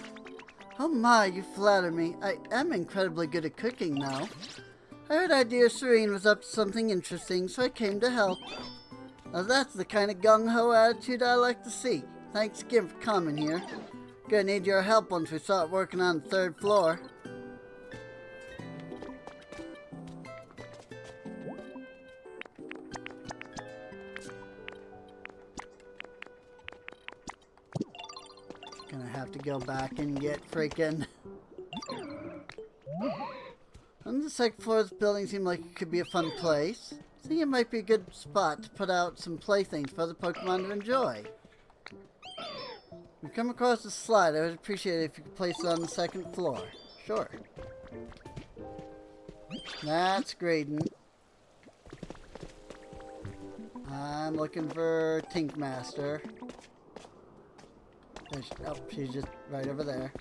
Oh my, you flatter me. I am incredibly good at cooking now. I heard our dear Serene was up to something interesting, so I came to help. Now that's the kind of gung-ho attitude I like to see. Thanks again for coming here. Gonna need your help once we start working on the 3rd floor. Gonna have to go back and get freaking... On the 2nd floor of this building seemed like it could be a fun place. I think it might be a good spot to put out some playthings for other Pokemon to enjoy. If you come across a slide, I would appreciate it if you could place it on the 2nd floor. Sure. That's Graydon. I'm looking for Tinkmaster. Oh, she's just right over there.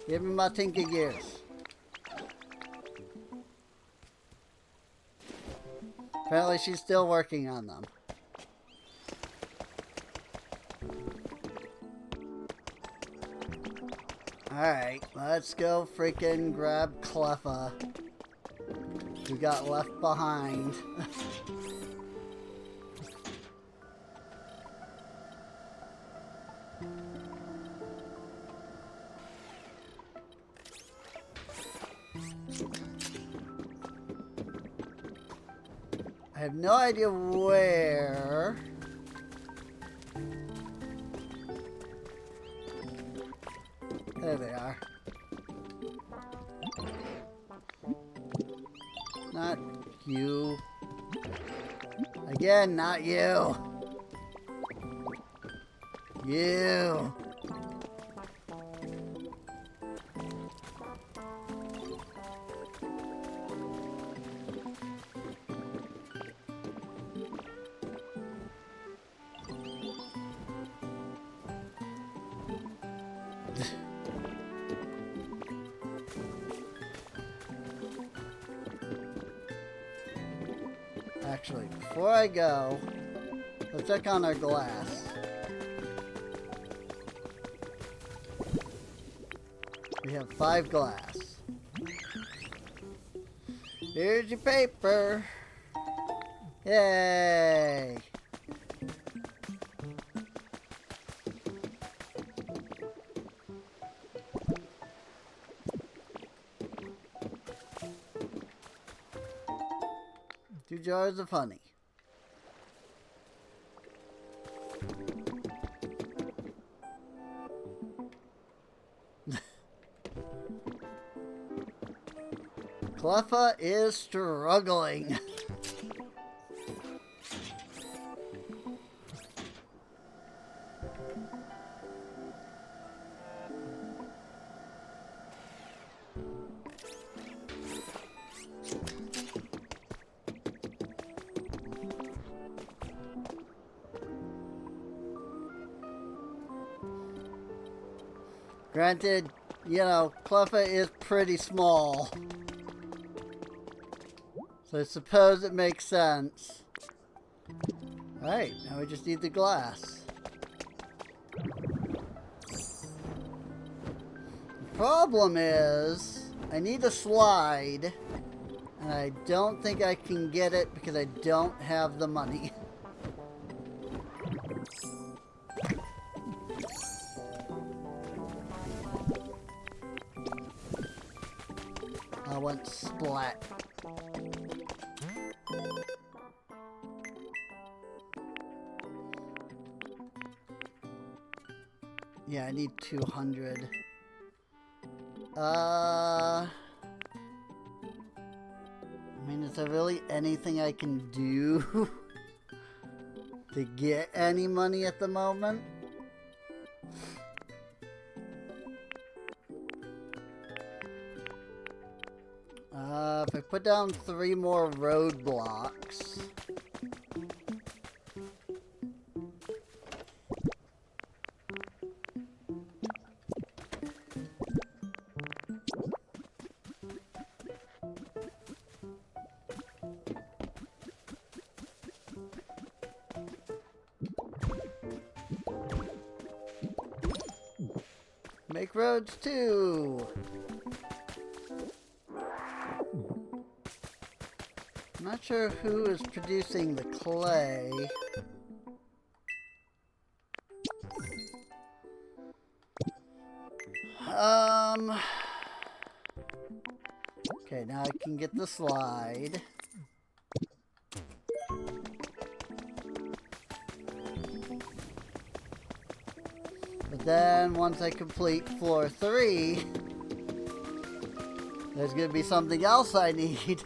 Give me my Tinky Gears. Apparently she's still working on them. Alright, let's go freaking grab Cleffa, who got left behind. I have no idea where. There they are. Not you. Again, not you. You. Actually, before I go, let's check on our glass. We have 5 glass. Here's your paper. Yay! Two jars of honey. Cleffa is struggling. Granted, you know, Cleffa is pretty small. So I suppose it makes sense. Alright, now we just need the glass. The problem is, I need a slide, and I don't think I can get it because I don't have the money. I went splat. Yeah, I need 200. I mean, is there really anything I can do to get any money at the moment? If I put down 3 more roadblocks. Make roads too. I'm not sure who is producing the clay. Okay, now I can get the slide. But then once I complete floor 3, there's gonna be something else I need.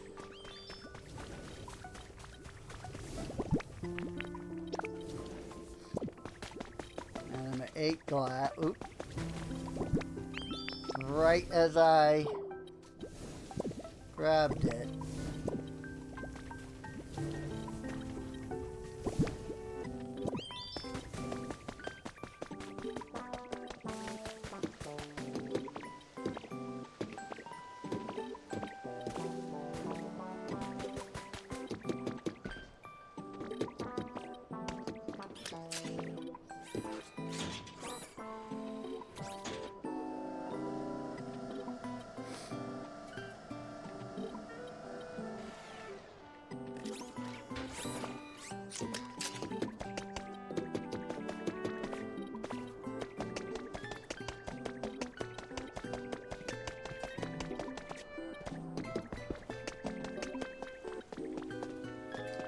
And I'm at 8 glass. Oop. Right as I grabbed it.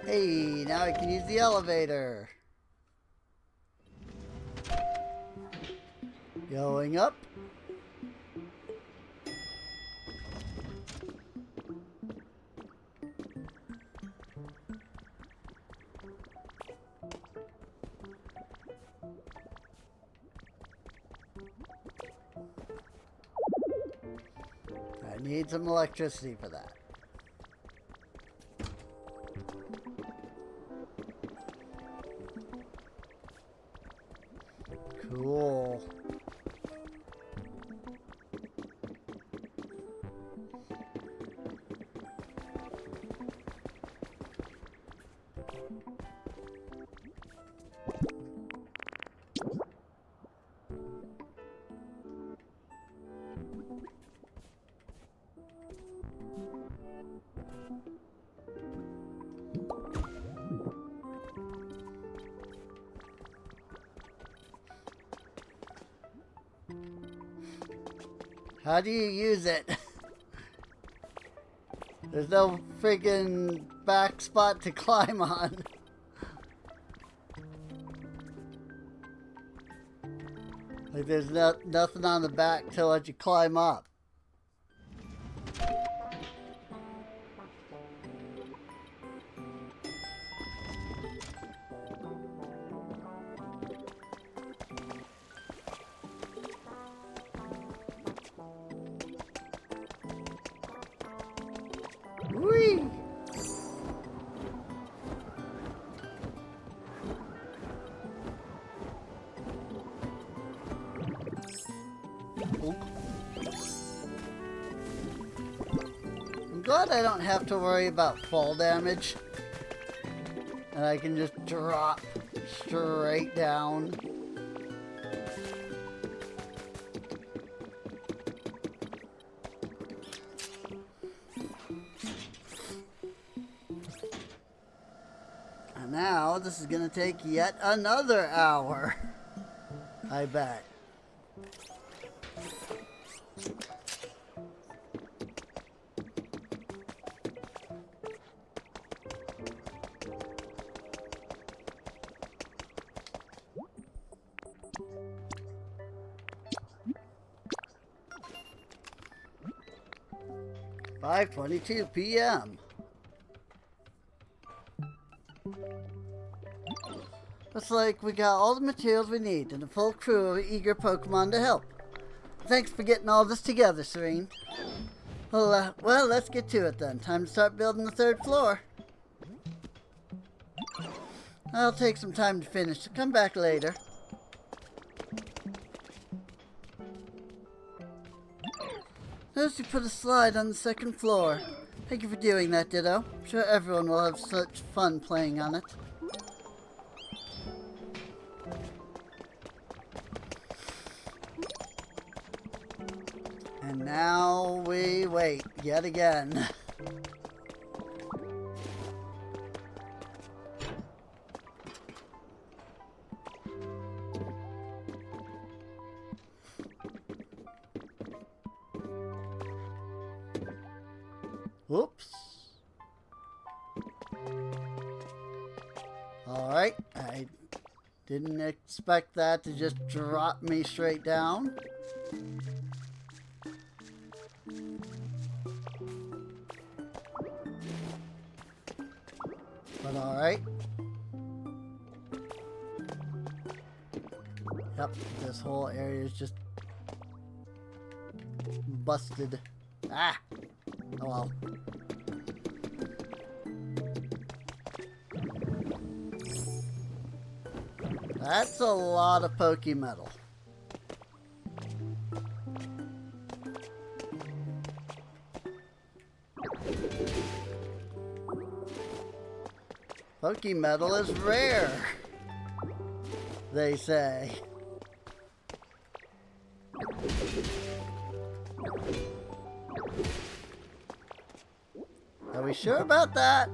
Hey, now I can use the elevator. Going up. I need some electricity for that. Cool. How do you use it? There's no freaking back spot to climb on. Like there's nothing on the back to let you climb up. Whee! I'm glad I don't have to worry about fall damage. And I can just drop straight down. And now this is gonna take yet another hour. I bet. "5:22 p.m. Looks like we got all the materials we need and a full crew of eager Pokemon to help. Thanks for getting all this together, Serene. Well, let's get to it then. Time to start building the third floor. I'll take some time to finish, so come back later." Notice you put a slide on the second floor. Thank you for doing that, Ditto. I'm sure everyone will have such fun playing on it. And now we wait yet again. Whoops. Alright, I didn't expect that to just drop me straight down. But alright. Yep, this whole area is just busted. Ah! Oh well. That's a lot of Pokemetal. Pokemetal is rare, they say. Are we sure about that?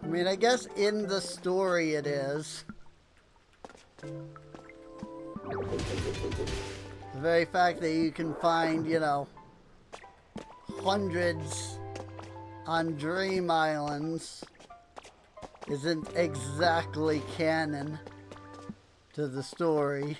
I mean, I guess in the story it is. The very fact that you can find, you know, hundreds on Dream Islands isn't exactly canon to the story.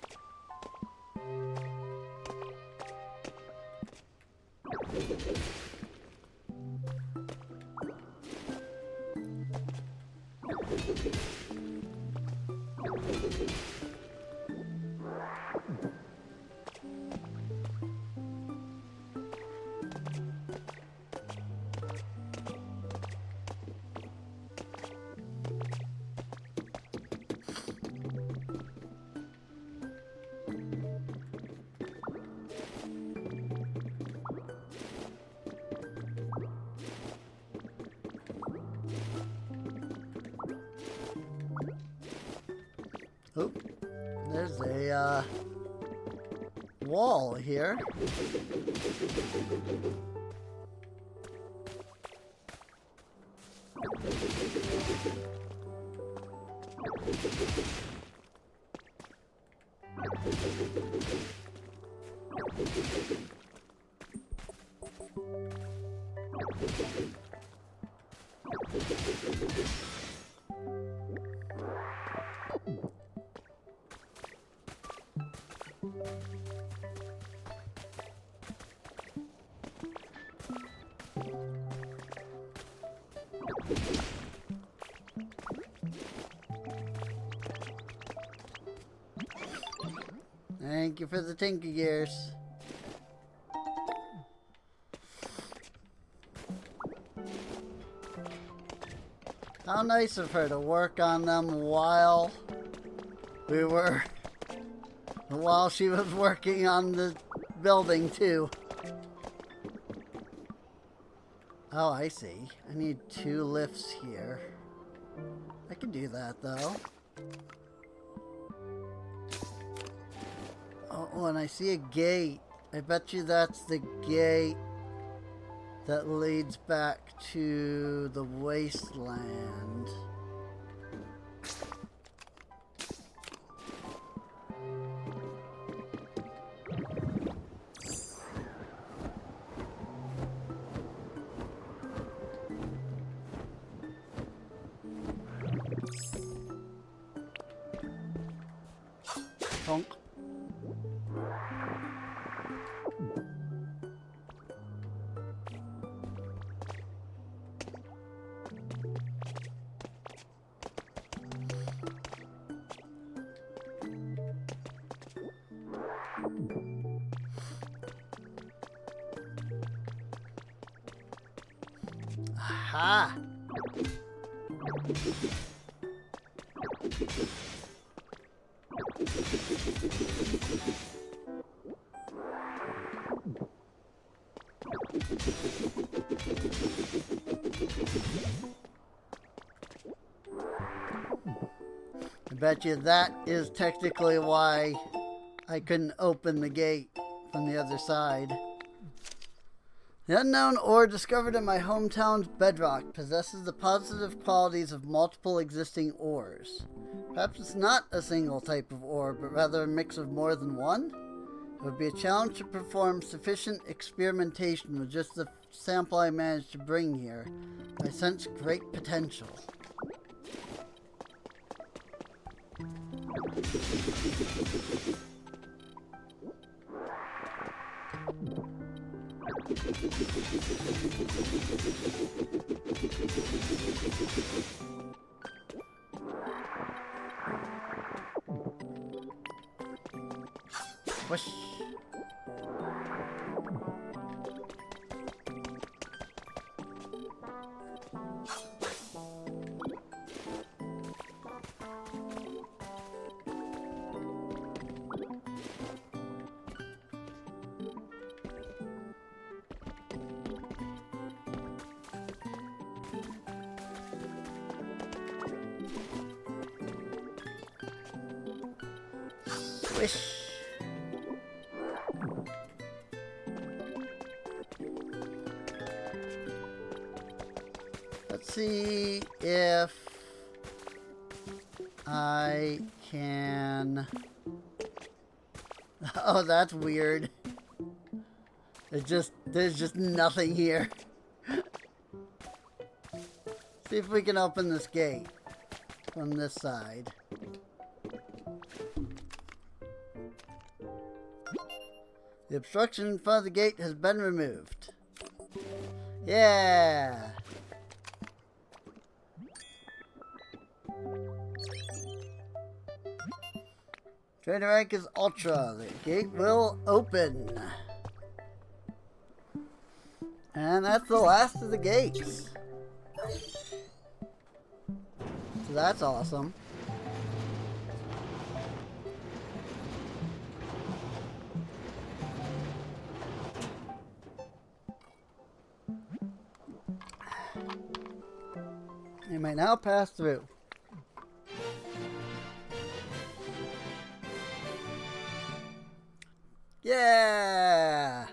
Oh, there's a wall here. Thank you for the Tinky Gears. How nice of her to work on them while she was working on the building too. Oh, I see. I need 2 lifts here. I can do that though. Oh, and I see a gate. I bet you that's the gate that leads back to the wasteland. Honk. Aha! I bet you that is technically why I couldn't open the gate from the other side. The unknown ore discovered in my hometown's bedrock possesses the positive qualities of multiple existing ores. Perhaps it's not a single type of ore, but rather a mix of more than one? It would be a challenge to perform sufficient experimentation with just the sample I managed to bring here. I sense great potential. Whoosh. Wish. Let's see if I can... Oh, that's weird. There's just nothing here. See if we can open this gate from this side. The obstruction in front of the gate has been removed. Yeah! Trainer rank is Ultra. The gate will open. And that's the last of the gates. So that's awesome. You may now pass through. Yeah!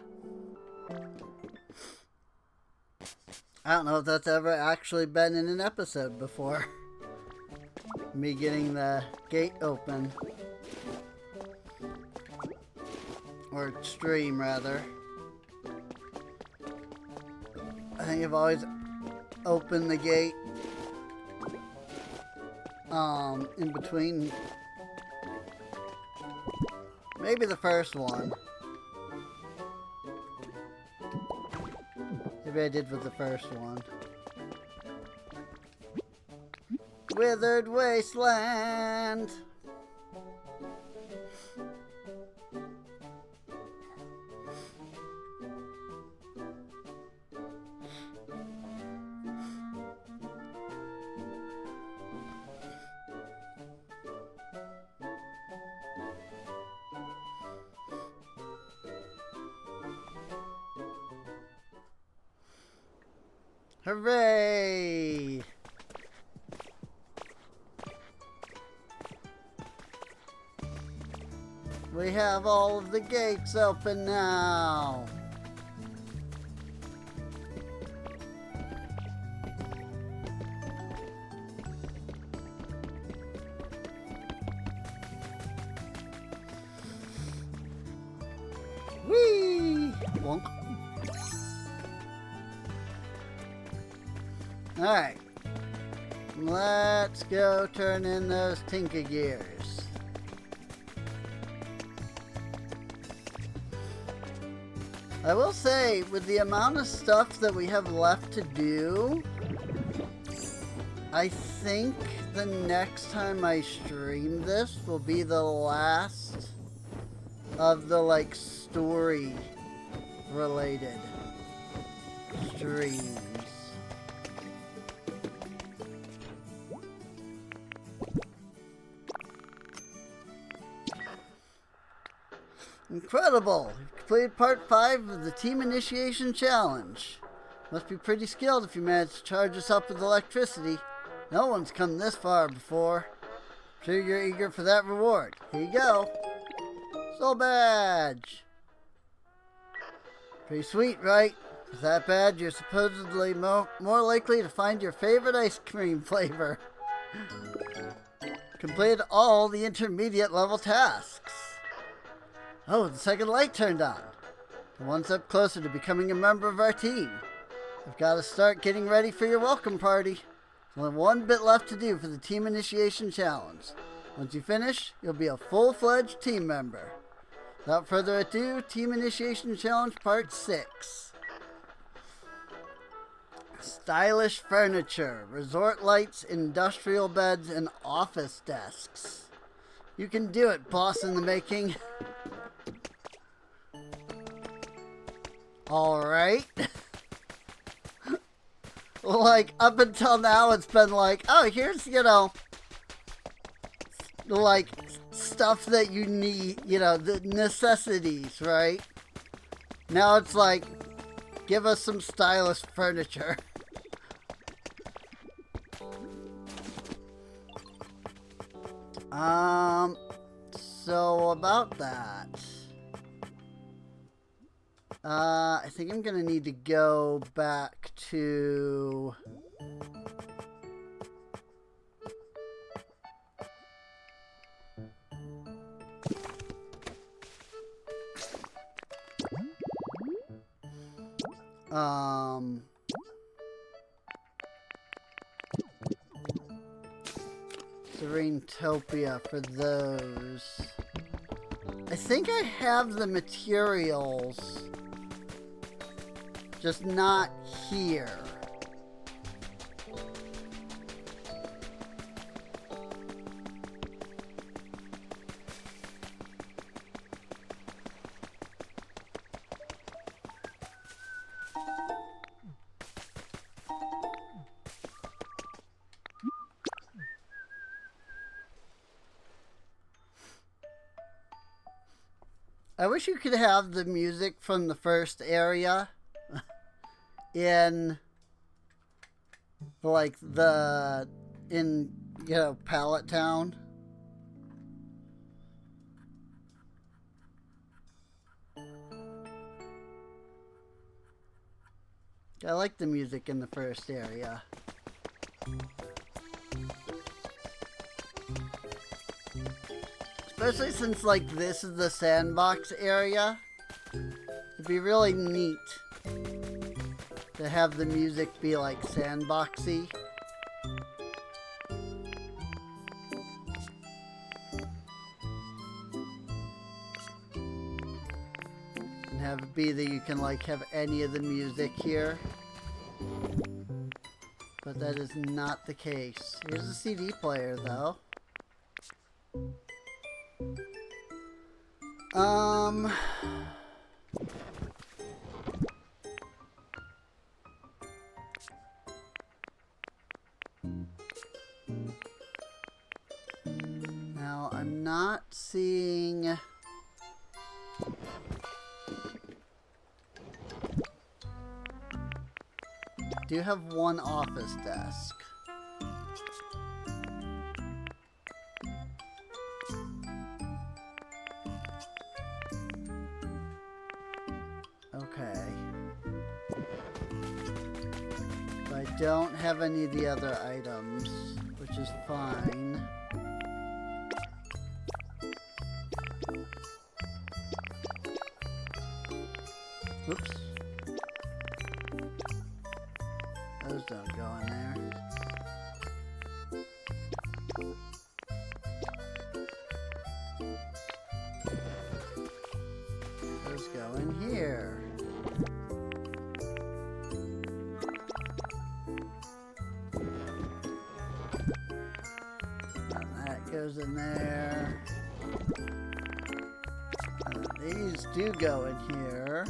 I don't know if that's ever actually been in an episode before. Me getting the gate open. Or stream, rather. I think I've always opened the gate in between. Maybe the first one. Maybe I did with the first one. Withered Wasteland! Hooray! We have all of the gates open now. Whee! Wonk. Alright. Let's go turn in those Tinka gears. I will say, with the amount of stuff that we have left to do, I think the next time I stream this will be the last of the, like, story related streams. Incredible! You've completed part 5 of the Team Initiation Challenge. Must be pretty skilled if you manage to charge us up with electricity. No one's come this far before. I'm sure you're eager for that reward. Here you go. Soul badge! Pretty sweet, right? With that badge, you're supposedly more likely to find your favorite ice cream flavor. Completed all the intermediate level tasks. Oh, the second light turned on. One step closer to becoming a member of our team. I've got to start getting ready for your welcome party. There's only one bit left to do for the Team Initiation Challenge. Once you finish, you'll be a full-fledged team member. Without further ado, Team Initiation Challenge Part 6. Stylish furniture, resort lights, industrial beds, and office desks. You can do it, boss in the making. Alright. Like, up until now, it's been like, oh, here's, you know, like, stuff that you need, you know, the necessities, right? Now it's like, give us some stylish furniture. So about that, I think I'm gonna need to go back to Topia for those. I think I have the materials, just not here. I wish you could have the music from the first area in, like, in, you know, Pallet Town. I like the music in the first area. Especially since, like, this is the sandbox area. It'd be really neat to have the music be, like, sandboxy. And have it be that you can, like, have any of the music here. But that is not the case. Here's a CD player, though. Now I'm not seeing do have one office desk. Okay. But I don't have any of the other items, which is fine. Oops. Those don't go in there. Those go in here. And that goes in there. And these do go in here.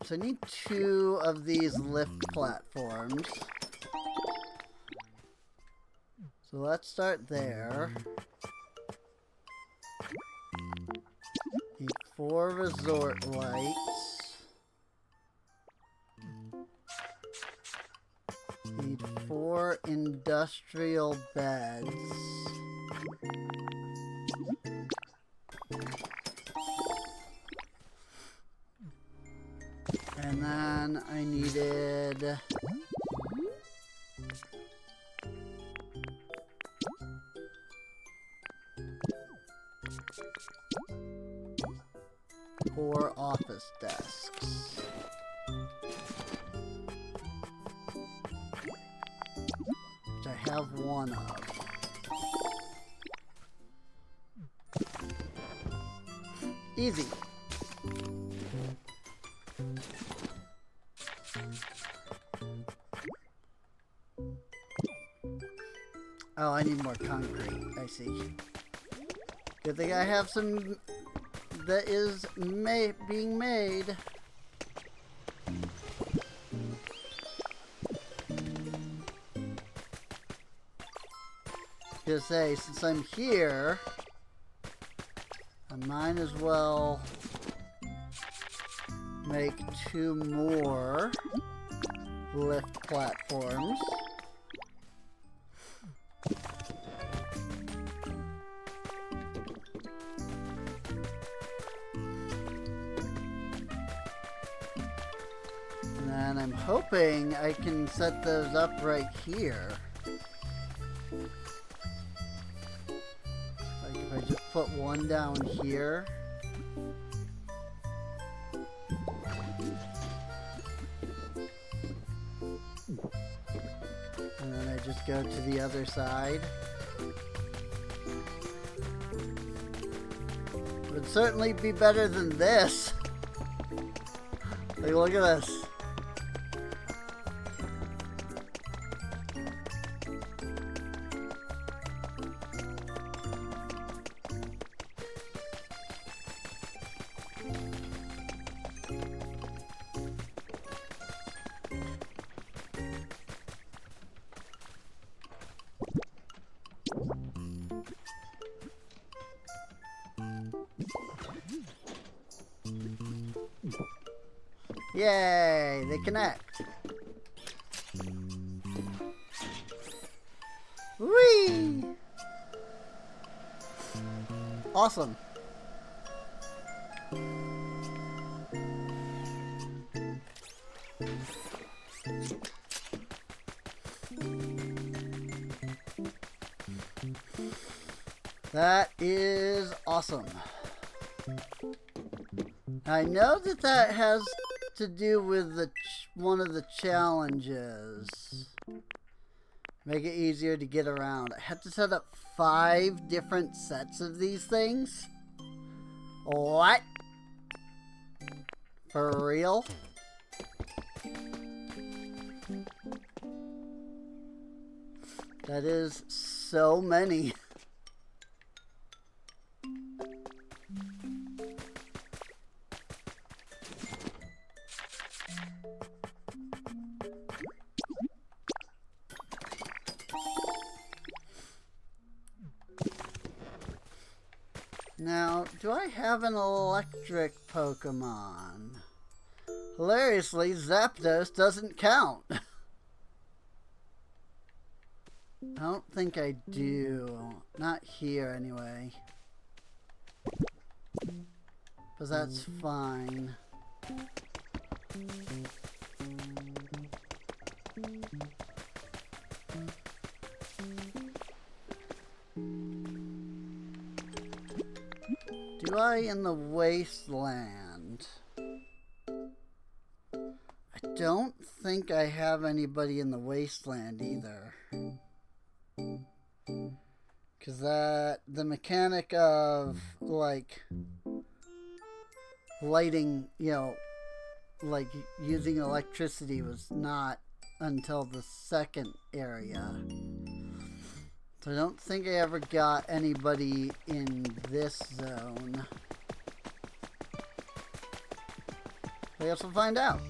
So I need 2 of these lift platforms. So let's start there. Need 4 resort lights. Need 4 industrial beds. And then I needed 4 office desks. Which I have 1 of. Easy. Oh, I need more concrete. I see. Good thing I have some that is being made. Just say, since I'm here, I might as well make 2 more lift platforms. And I'm hoping I can set those up right here. Like if I just put one down here. And then I just go to the other side. Would certainly be better than this. Like, look at this. Yay, they connect. Whee! Awesome. That is awesome. I know that that has to do with the one of the challenges. Make it easier to get around. I have to set up 5 different sets of these things. What? For real? That is so many. Now, do I have an electric Pokemon? Hilariously, Zapdos doesn't count. I don't think I do. Not here, anyway. But that's fine. Do I in the wasteland? I don't think I have anybody in the wasteland either. Because the mechanic of, like, lighting, you know, like using electricity was not until the second area. So I don't think I ever got anybody in this zone. I guess we'll find out.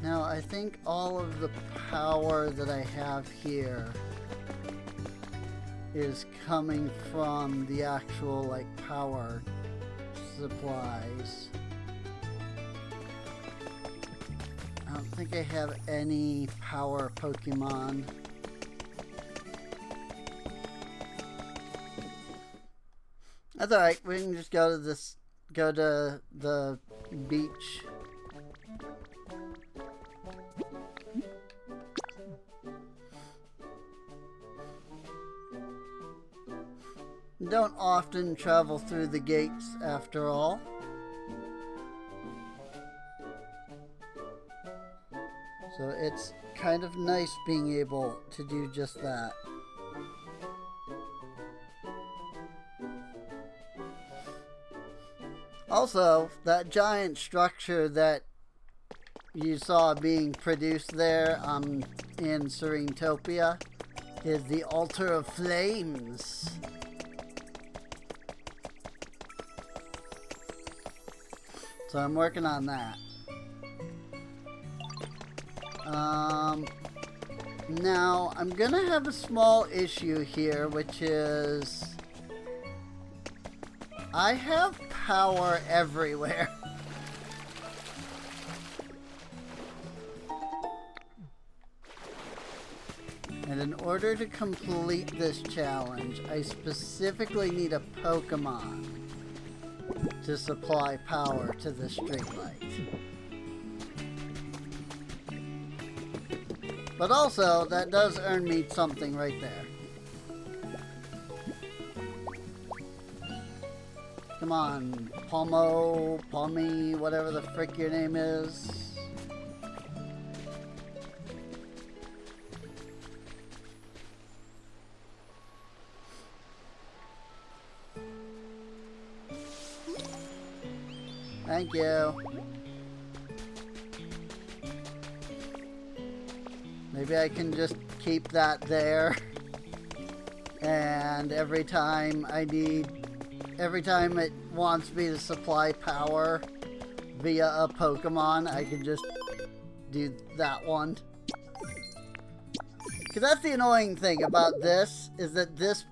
Now I think all of the power that I have here is coming from the actual, like, power supplies. I don't think I have any power Pokemon. That's alright, we can just go to the beach. Don't often travel through the gates, after all. So it's kind of nice being able to do just that. Also, that giant structure that you saw being produced there in Serenetopia is the Altar of Flames. So I'm working on that. Now I'm gonna have a small issue here, which is I have power everywhere. And in order to complete this challenge, I specifically need a Pokemon to supply power to the streetlight. But also, that does earn me something right there. Come on, Palmy, whatever the frick your name is. Thank you. Maybe I can just keep that there. And every time it wants me to supply power via a Pokemon, I can just do that one. Because that's the annoying thing about this, is that this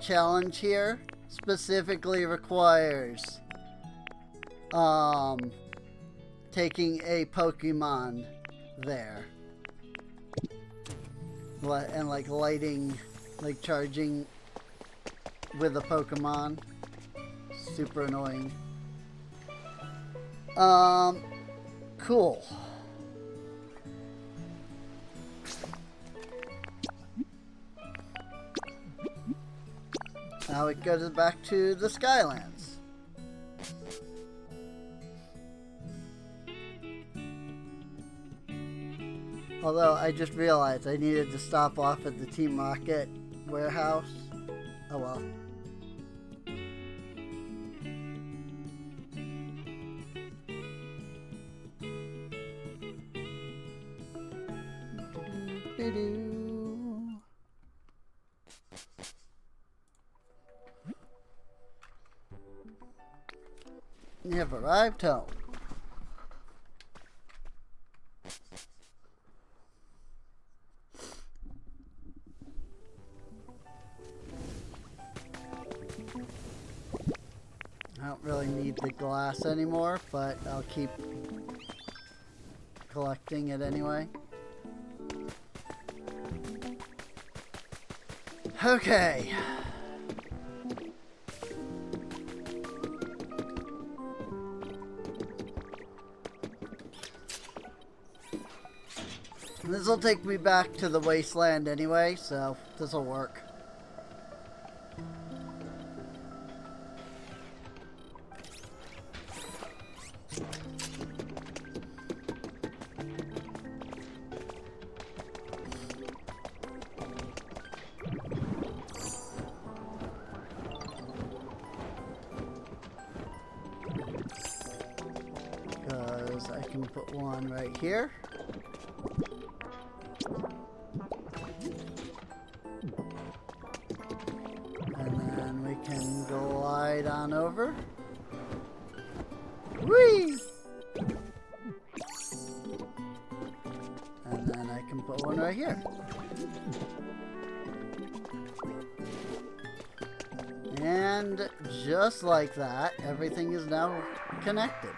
challenge here specifically requires taking a Pokemon there. And like lighting, like charging with a Pokemon. Super annoying. Cool. Now it goes back to the Skylands. Although I just realized I needed to stop off at the Team Rocket warehouse. Oh well. You have arrived home. I don't really need the glass anymore, but I'll keep collecting it anyway. Okay. This will take me back to the wasteland anyway, so this will work. Because I can put one right here. Can glide on over. Whee! And then I can put one right here. And just like that, everything is now connected.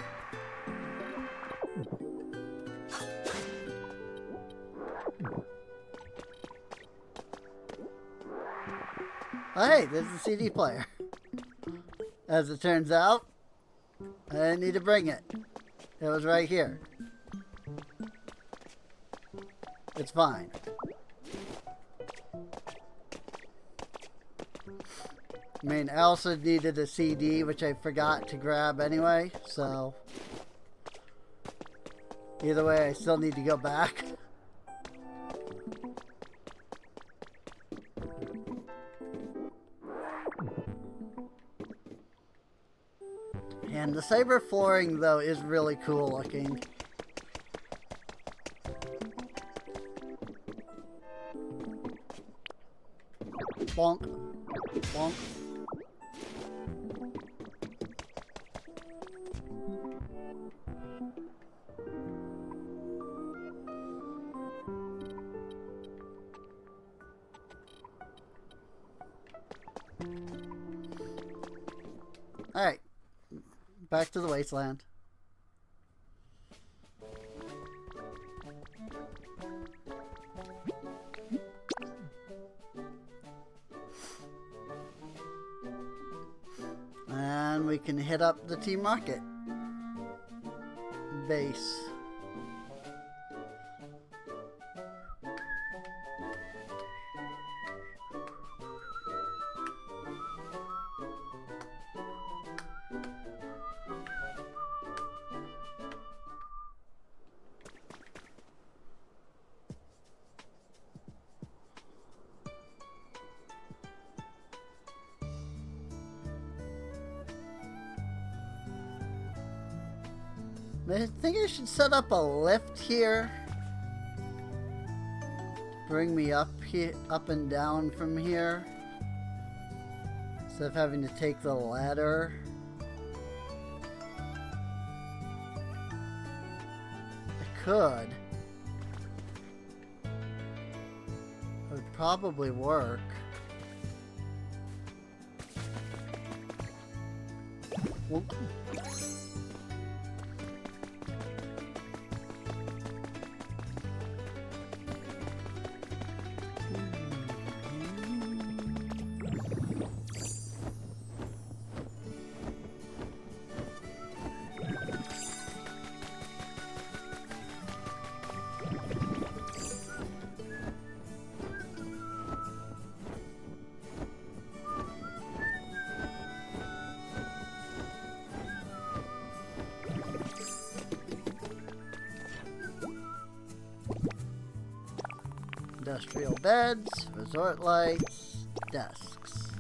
Oh, hey, there's the CD player. As it turns out, I didn't need to bring it. It was right here. It's fine. I mean, I also needed a CD, which I forgot to grab anyway, so either way, I still need to go back. And the cyber flooring, though, is really cool looking. Bonk. Bonk. Alright. Back to the wasteland. And we can hit up the Team Rocket base. I think I should set up a lift here. Bring me up here, up and down from here, instead of having to take the ladder. I could. It would probably work. Whoop. Industrial beds, resort lights, desks.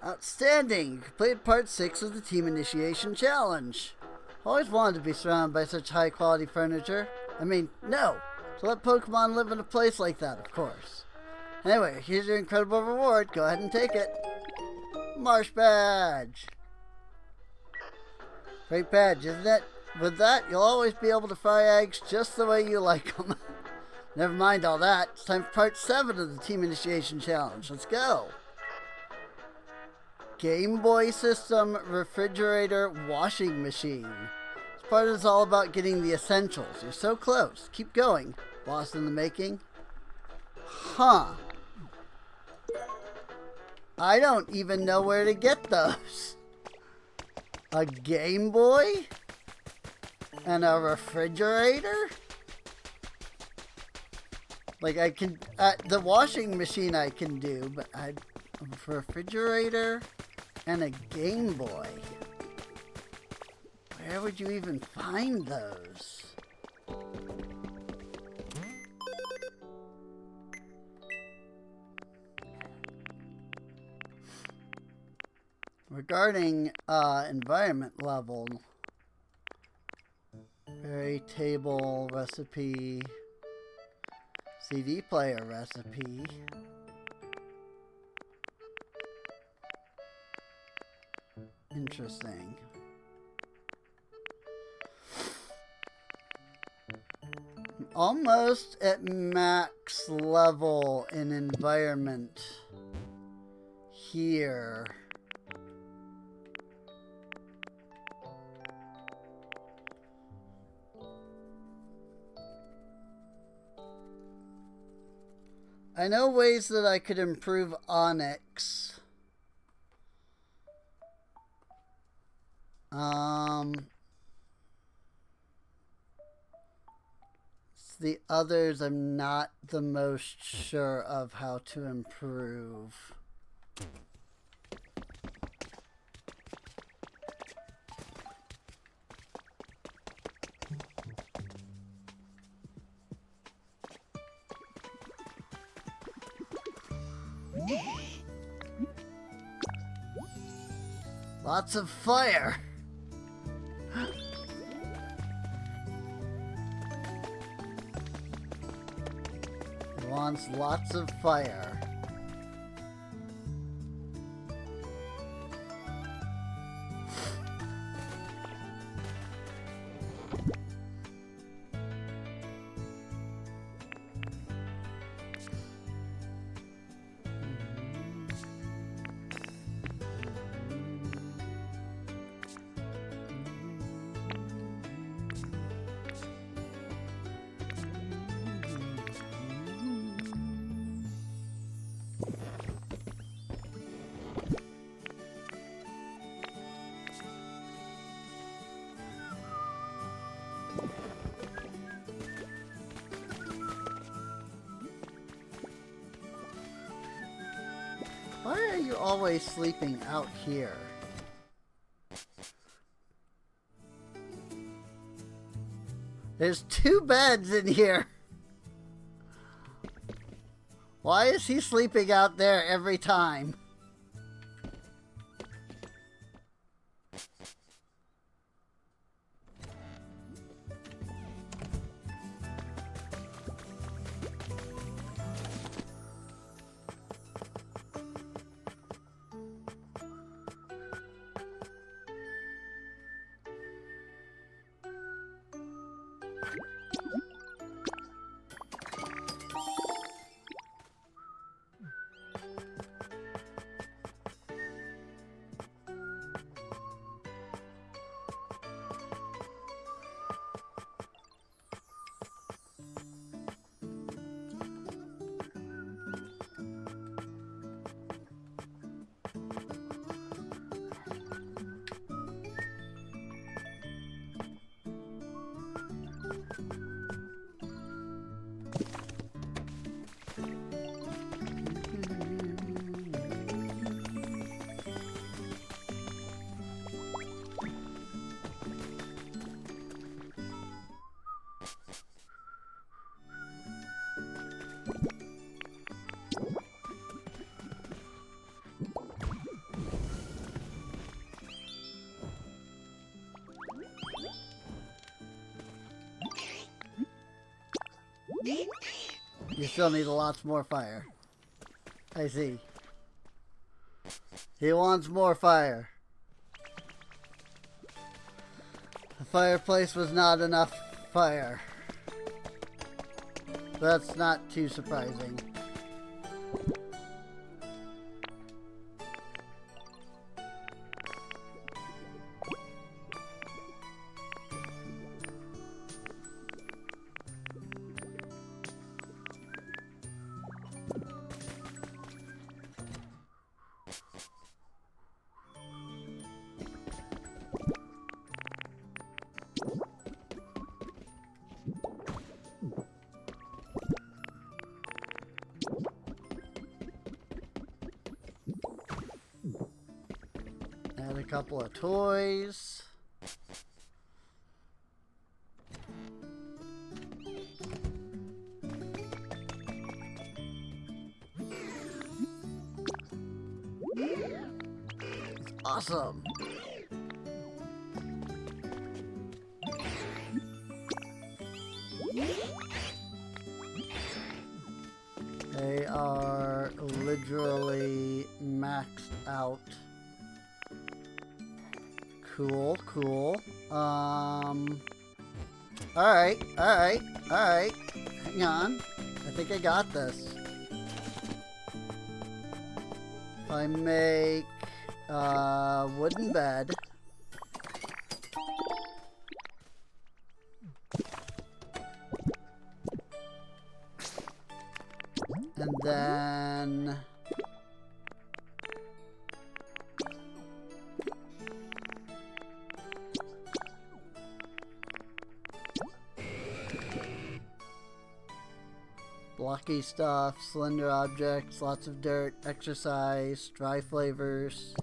Outstanding! You completed part 6 of the Team Initiation Challenge. Always wanted to be surrounded by such high quality furniture. I mean, no! To let Pokemon live in a place like that, of course. Anyway, here's your incredible reward. Go ahead and take it. Marsh Badge! Great badge, isn't it? With that, you'll always be able to fry eggs just the way you like them. Never mind all that. It's time for part 7 of the Team Initiation Challenge. Let's go. Game Boy System, refrigerator, washing machine. This part is all about getting the essentials. You're so close. Keep going. Lost in the making. Huh. I don't even know where to get those. A Game Boy? And a refrigerator? Like I can, the washing machine I can do, but a refrigerator and a Game Boy. Where would you even find those? Regarding environment level, berry table recipe, CD player recipe. Interesting. Almost at max level in environment here. I know ways that I could improve Onyx. The others I'm not the most sure of how to improve. Lots of fire. wants lots of fire. Why are you always sleeping out here? There's 2 beds in here. Why is he sleeping out there every time? You still need lots more fire. I see. He wants more fire. The fireplace was not enough fire. That's not too surprising. Add a couple of toys. Awesome. They are literally maxed out. Cool, cool. Alright. Hang on. I think I got this. If I make a wooden bed. And then blocky stuff, slender objects, lots of dirt, exercise, dry flavors.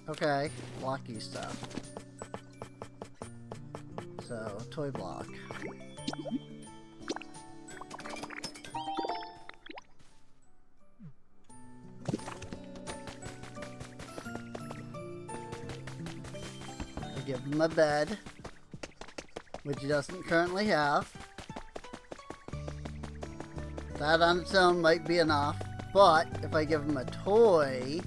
Okay, blocky stuff. So, toy block. I give him a bed, which he doesn't currently have. That on its own might be enough, but if I give him a toy,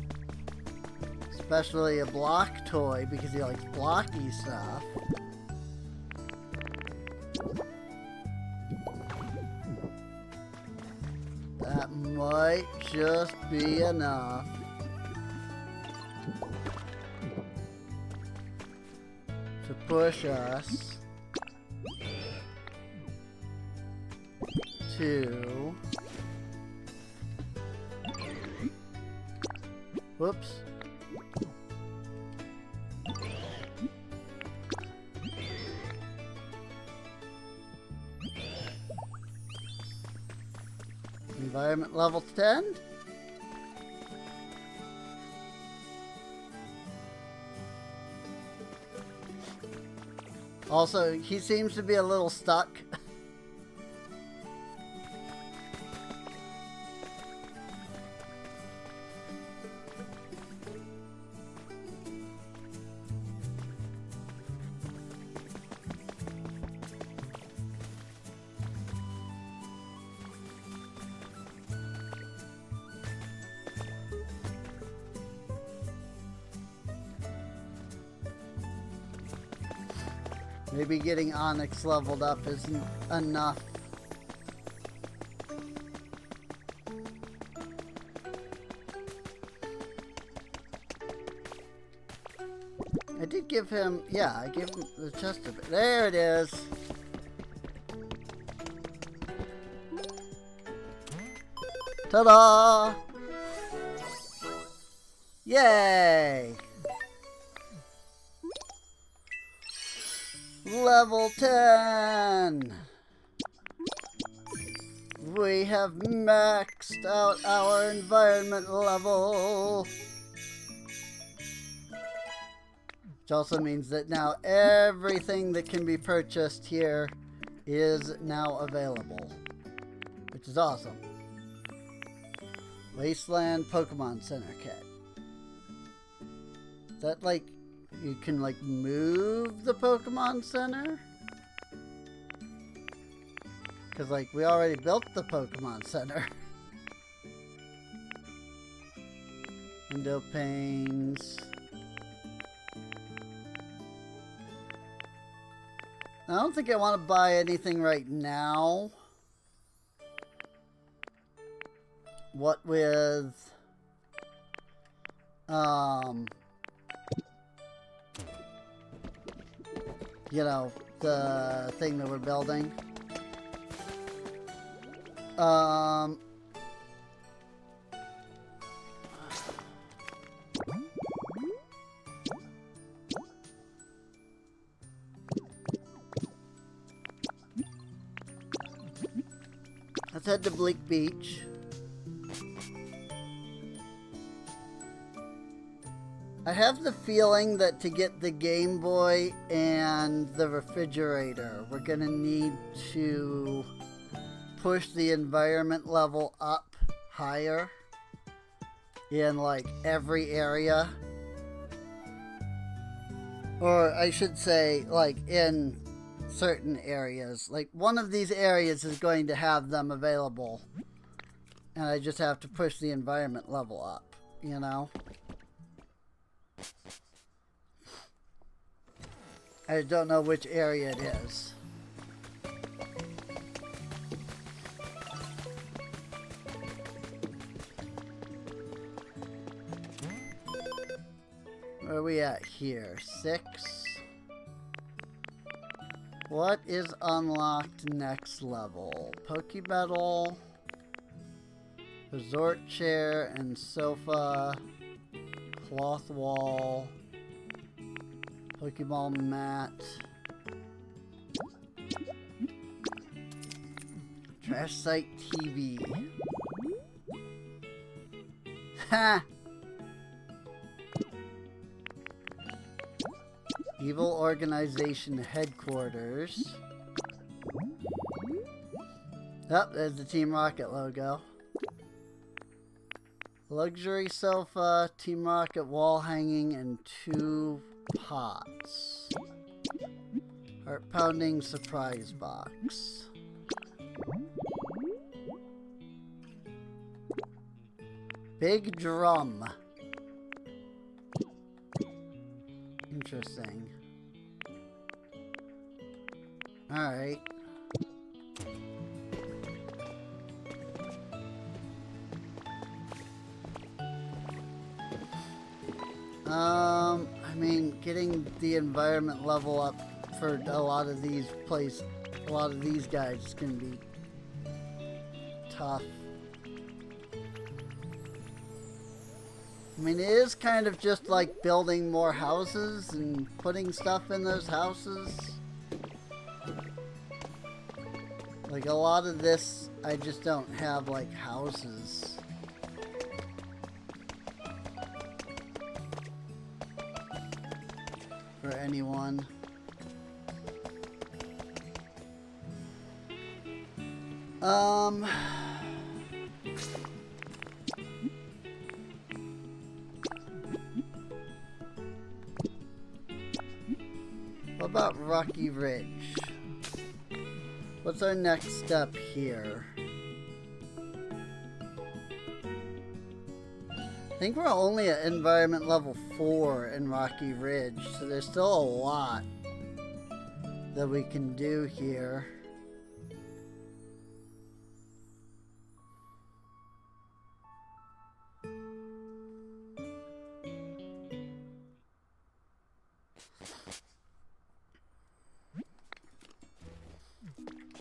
especially a block toy because he likes blocky stuff, that might just be enough. To push us to... Whoops. Environment level 10? Also, he seems to be a little stuck. Maybe getting Onyx leveled up isn't enough. I did give him, yeah, I gave him the chest of it. There it is. Ta-da! Yay! Level 10! We have maxed out our environment level. Which also means that now everything that can be purchased here is now available. Which is awesome. Wasteland Pokemon Center Kit. Is that like... you can like move the Pokemon Center? Because like we already built the Pokemon Center. Window panes. I don't think I want to buy anything right now. What with you know, the thing that we're building. Let's head to Bleak Beach. I have the feeling that to get the Game Boy and the refrigerator, we're gonna need to push the environment level up higher in like every area. Or I should say like in certain areas. Like one of these areas is going to have them available. And I just have to push the environment level up, you know? I don't know which area it is. Where are we at here? 6? What is unlocked next level? Pokeball, resort chair and sofa, cloth wall, Pokeball mat, trash site TV. Ha! Evil Organization Headquarters. Oh, there's the Team Rocket logo. Luxury sofa, Team Rocket wall hanging, and 2 pots. Heart pounding surprise box. Big drum. Interesting. Alright. I mean, getting the environment level up for a lot of these guys is gonna be tough. I mean, it is kind of just like building more houses and putting stuff in those houses. Like a lot of this, I just don't have like houses. For anyone. What about Rocky Ridge? What's our next step here? I think we're only at environment level 4 in Rocky Ridge, so there's still a lot that we can do here.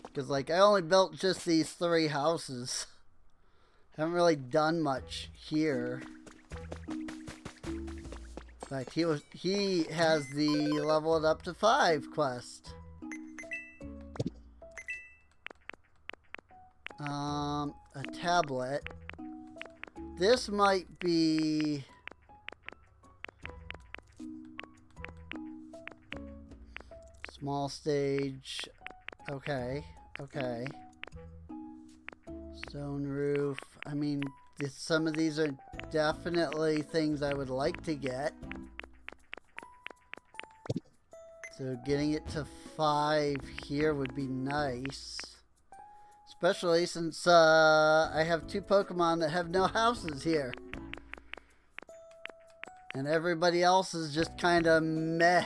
Because, like, I only built just these 3 houses. Haven't really done much here. In fact, he has the level it up to 5 quest. A tablet. This might be... Small stage. Okay, okay. Stone roof. I mean, some of these are definitely things I would like to get. So getting it to 5 here would be nice. Especially since I have 2 Pokemon that have no houses here. And everybody else is just kind of meh.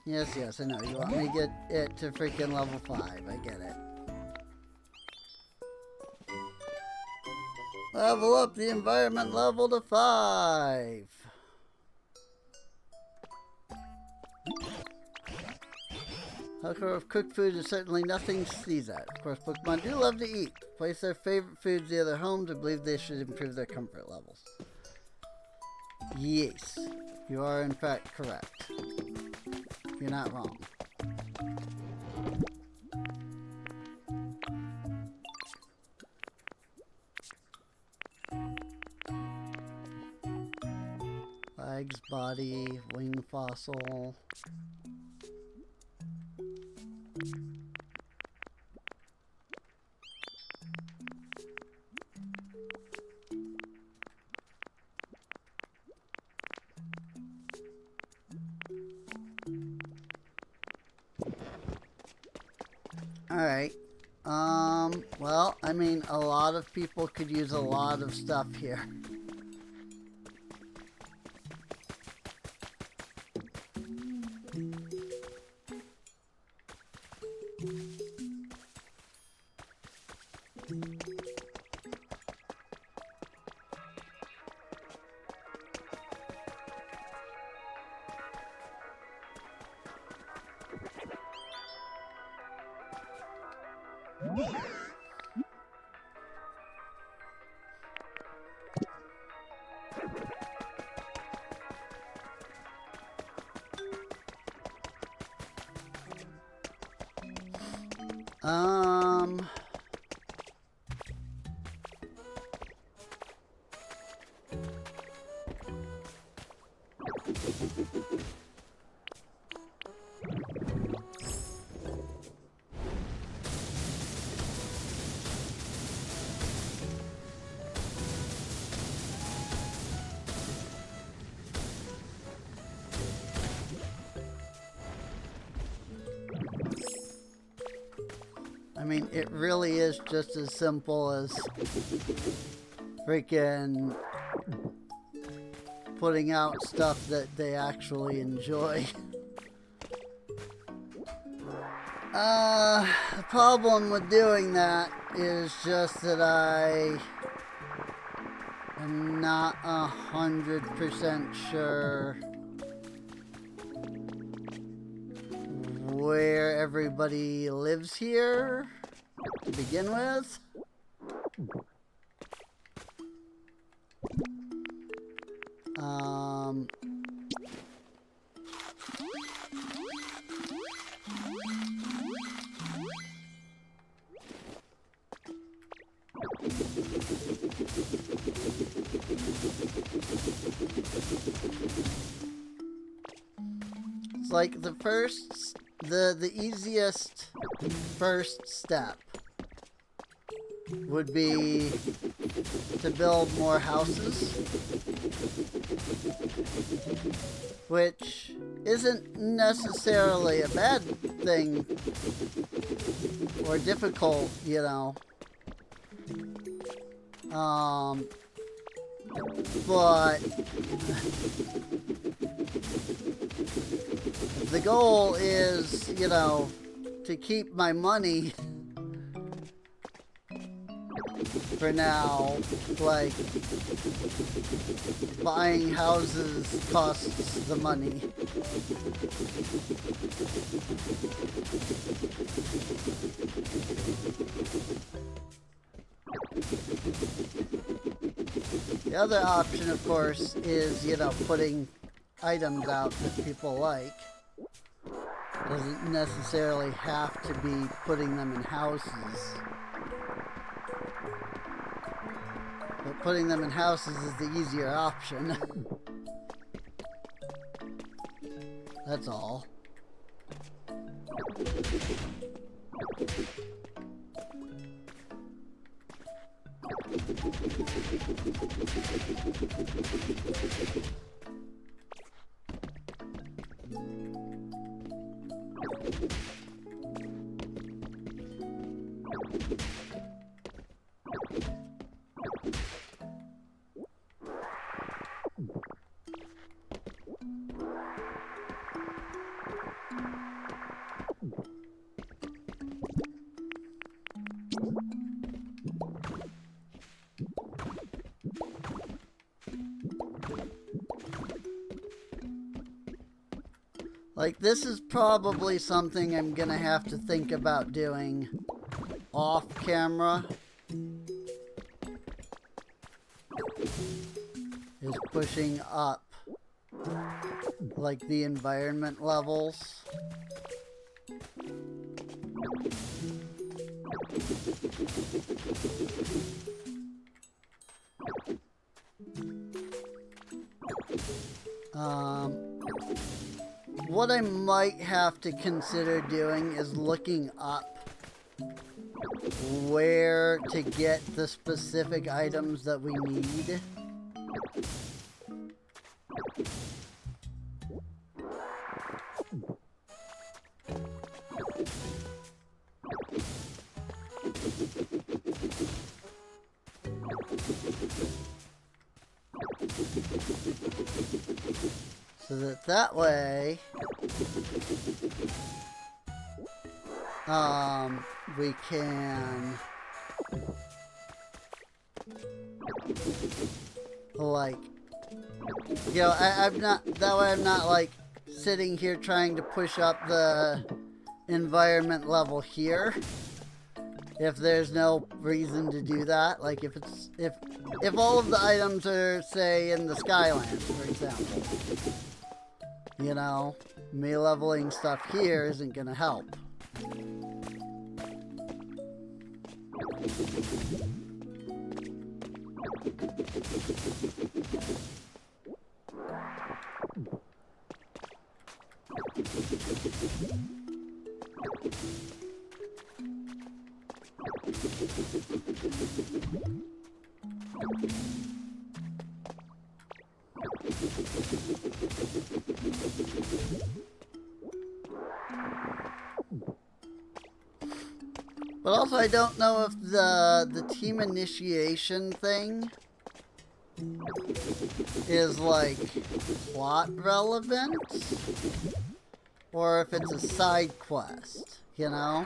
Yes, I know. You want me to get it to freaking level 5. I get it. Level up the environment level to 5. Hunger of cooked food is certainly nothing to sneeze at. Of course, Pokemon do love to eat. Place their favorite foods near their homes and believe they should improve their comfort levels. Yes, you are in fact correct. You're not wrong. Legs, body, wing fossil. Alright. Well, I mean, a lot of people could use a lot of stuff here. it really is just as simple as freaking putting out stuff that they actually enjoy. The problem with doing that is just that I am not 100% sure where everybody lives here to begin with. It's like the easiest first step would be to build more houses, which isn't necessarily a bad thing or difficult, you know. But the goal is, you know, to keep my money for now. Like, buying houses costs the money. The other option, of course, is, you know, putting items out that people like. Doesn't necessarily have to be putting them in houses. But putting them in houses is the easier option. That's all. Like, this is probably something I'm gonna have to think about doing off camera. Is pushing up, like, the environment levels. What I might have to consider doing is looking up where to get the specific items that we need. So that way, we can, like, you know, I'm not, that way I'm not, like, sitting here trying to push up the environment level here, if there's no reason to do that. Like, if it's, if all of the items are, say, in the Skylands, for example, you know, me leveling stuff here isn't gonna help. But But also I don't know if the team initiation thing is like plot relevant or if it's a side quest, you know?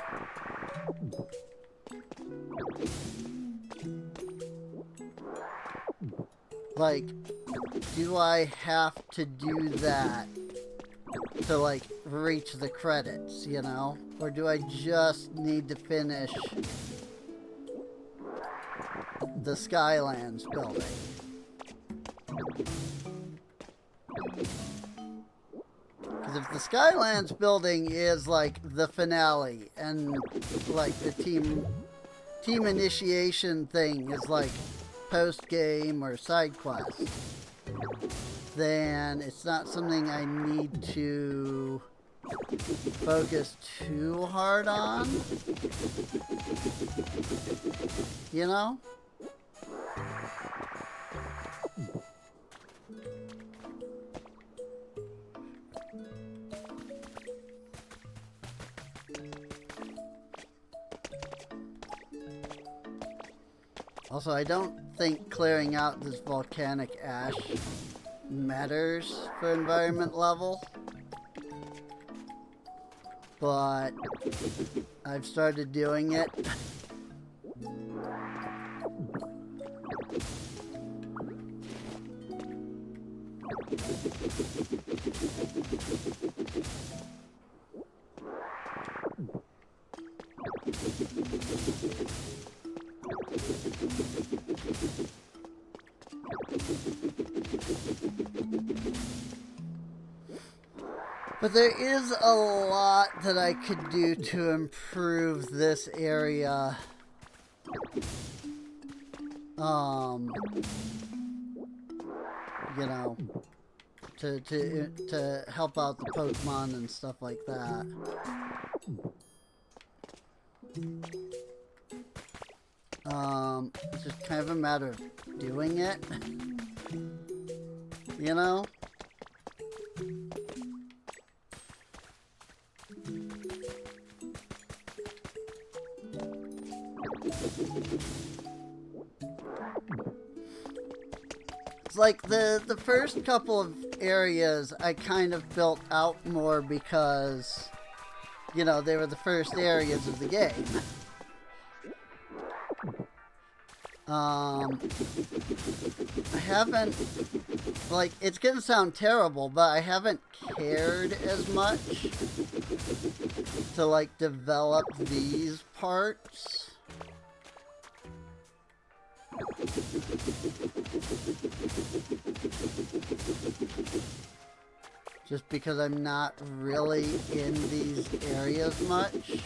Like, do I have to do that to, like, reach the credits, you know? Or do I just need to finish the Skylands building? Because if the Skylands building is, like, the finale and, like, the team initiation thing is, like, post-game or side quest, then it's not something I need to focus too hard on, you know? Also, I don't think clearing out this volcanic ash matters for environment level, but I've started doing it. But there is a lot that I could do to improve this area. You know, to help out the Pokemon and stuff like that. It's just kind of a matter of doing it. You know? It's like the first couple of areas I kind of built out more because, you know, they were the first areas of the game. I haven't, like, it's gonna sound terrible, but I haven't cared as much to, like, develop these parts. Just because I'm not really in these areas much.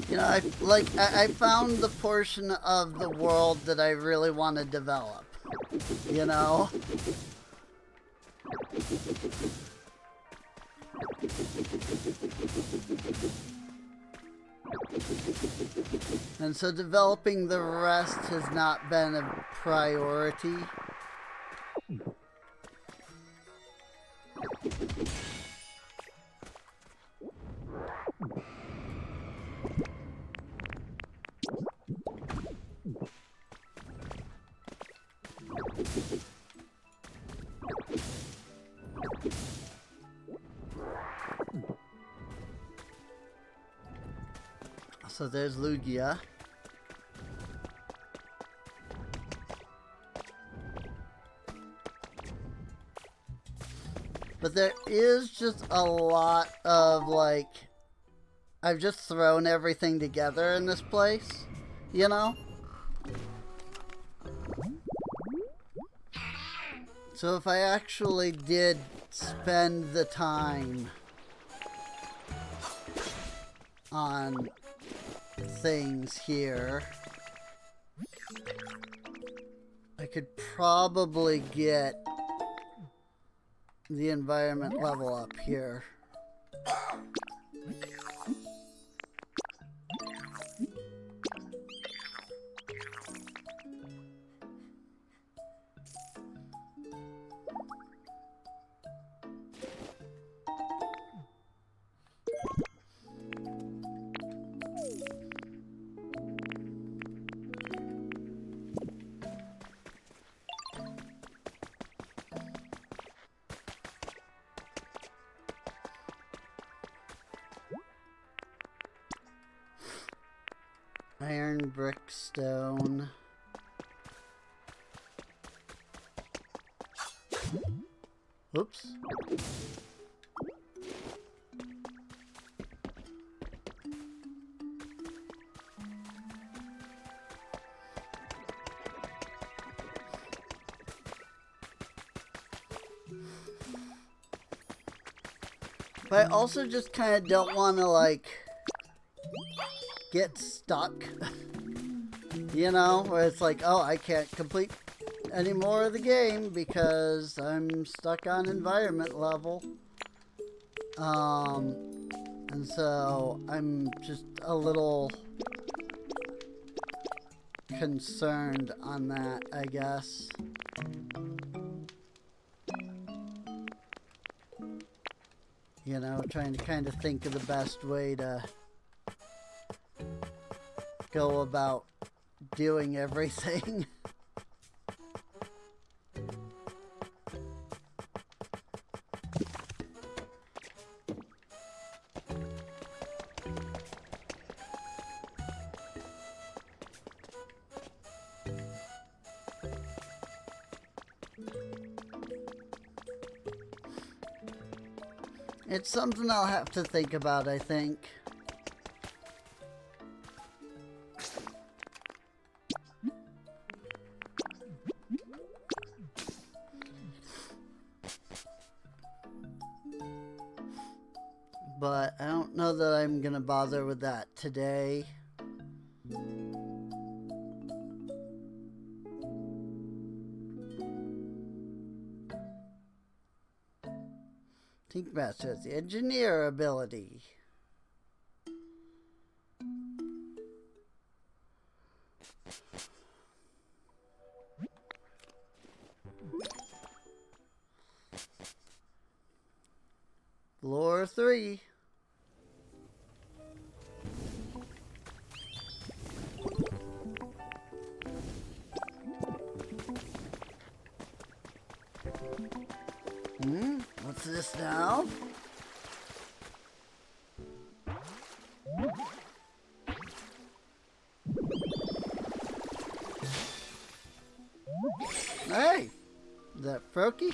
You know, I found the portion of the world that I really want to develop, you know? And so developing the rest has not been a priority. So there's Lugia. But there is just a lot of, like, I've just thrown everything together in this place, you know? So if I actually did spend the time on things here, I could probably get the environment level up here. Iron, brick, stone. Oops. But I also just kind of don't want to, like, get stuck. You know, where it's like, oh, I can't complete any more of the game because I'm stuck on environment level. And so I'm just a little concerned on that, I guess. You know, trying to kind of think of the best way to go about doing everything. It's something I'll have to think about, I think. But I don't know that I'm gonna bother with that today. Tink Master has the engineer ability. Floor 3. What's this now? Hey! Is that Froakie?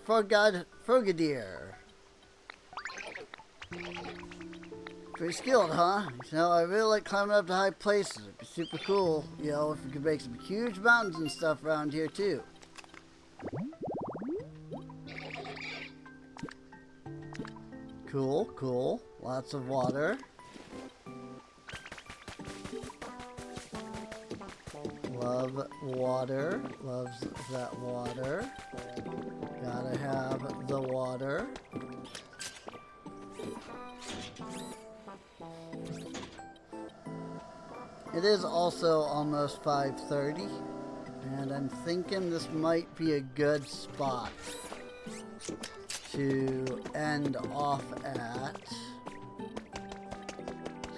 Frogadier. Pretty skilled, huh? You know, I really like climbing up to high places. It'd be super cool, you know, if we could make some huge mountains and stuff around here, too. Cool, cool. Lots of water. Love water. Loves that water. Gotta have the water. It is also almost 5:30, and I'm thinking this might be a good spot to end off at.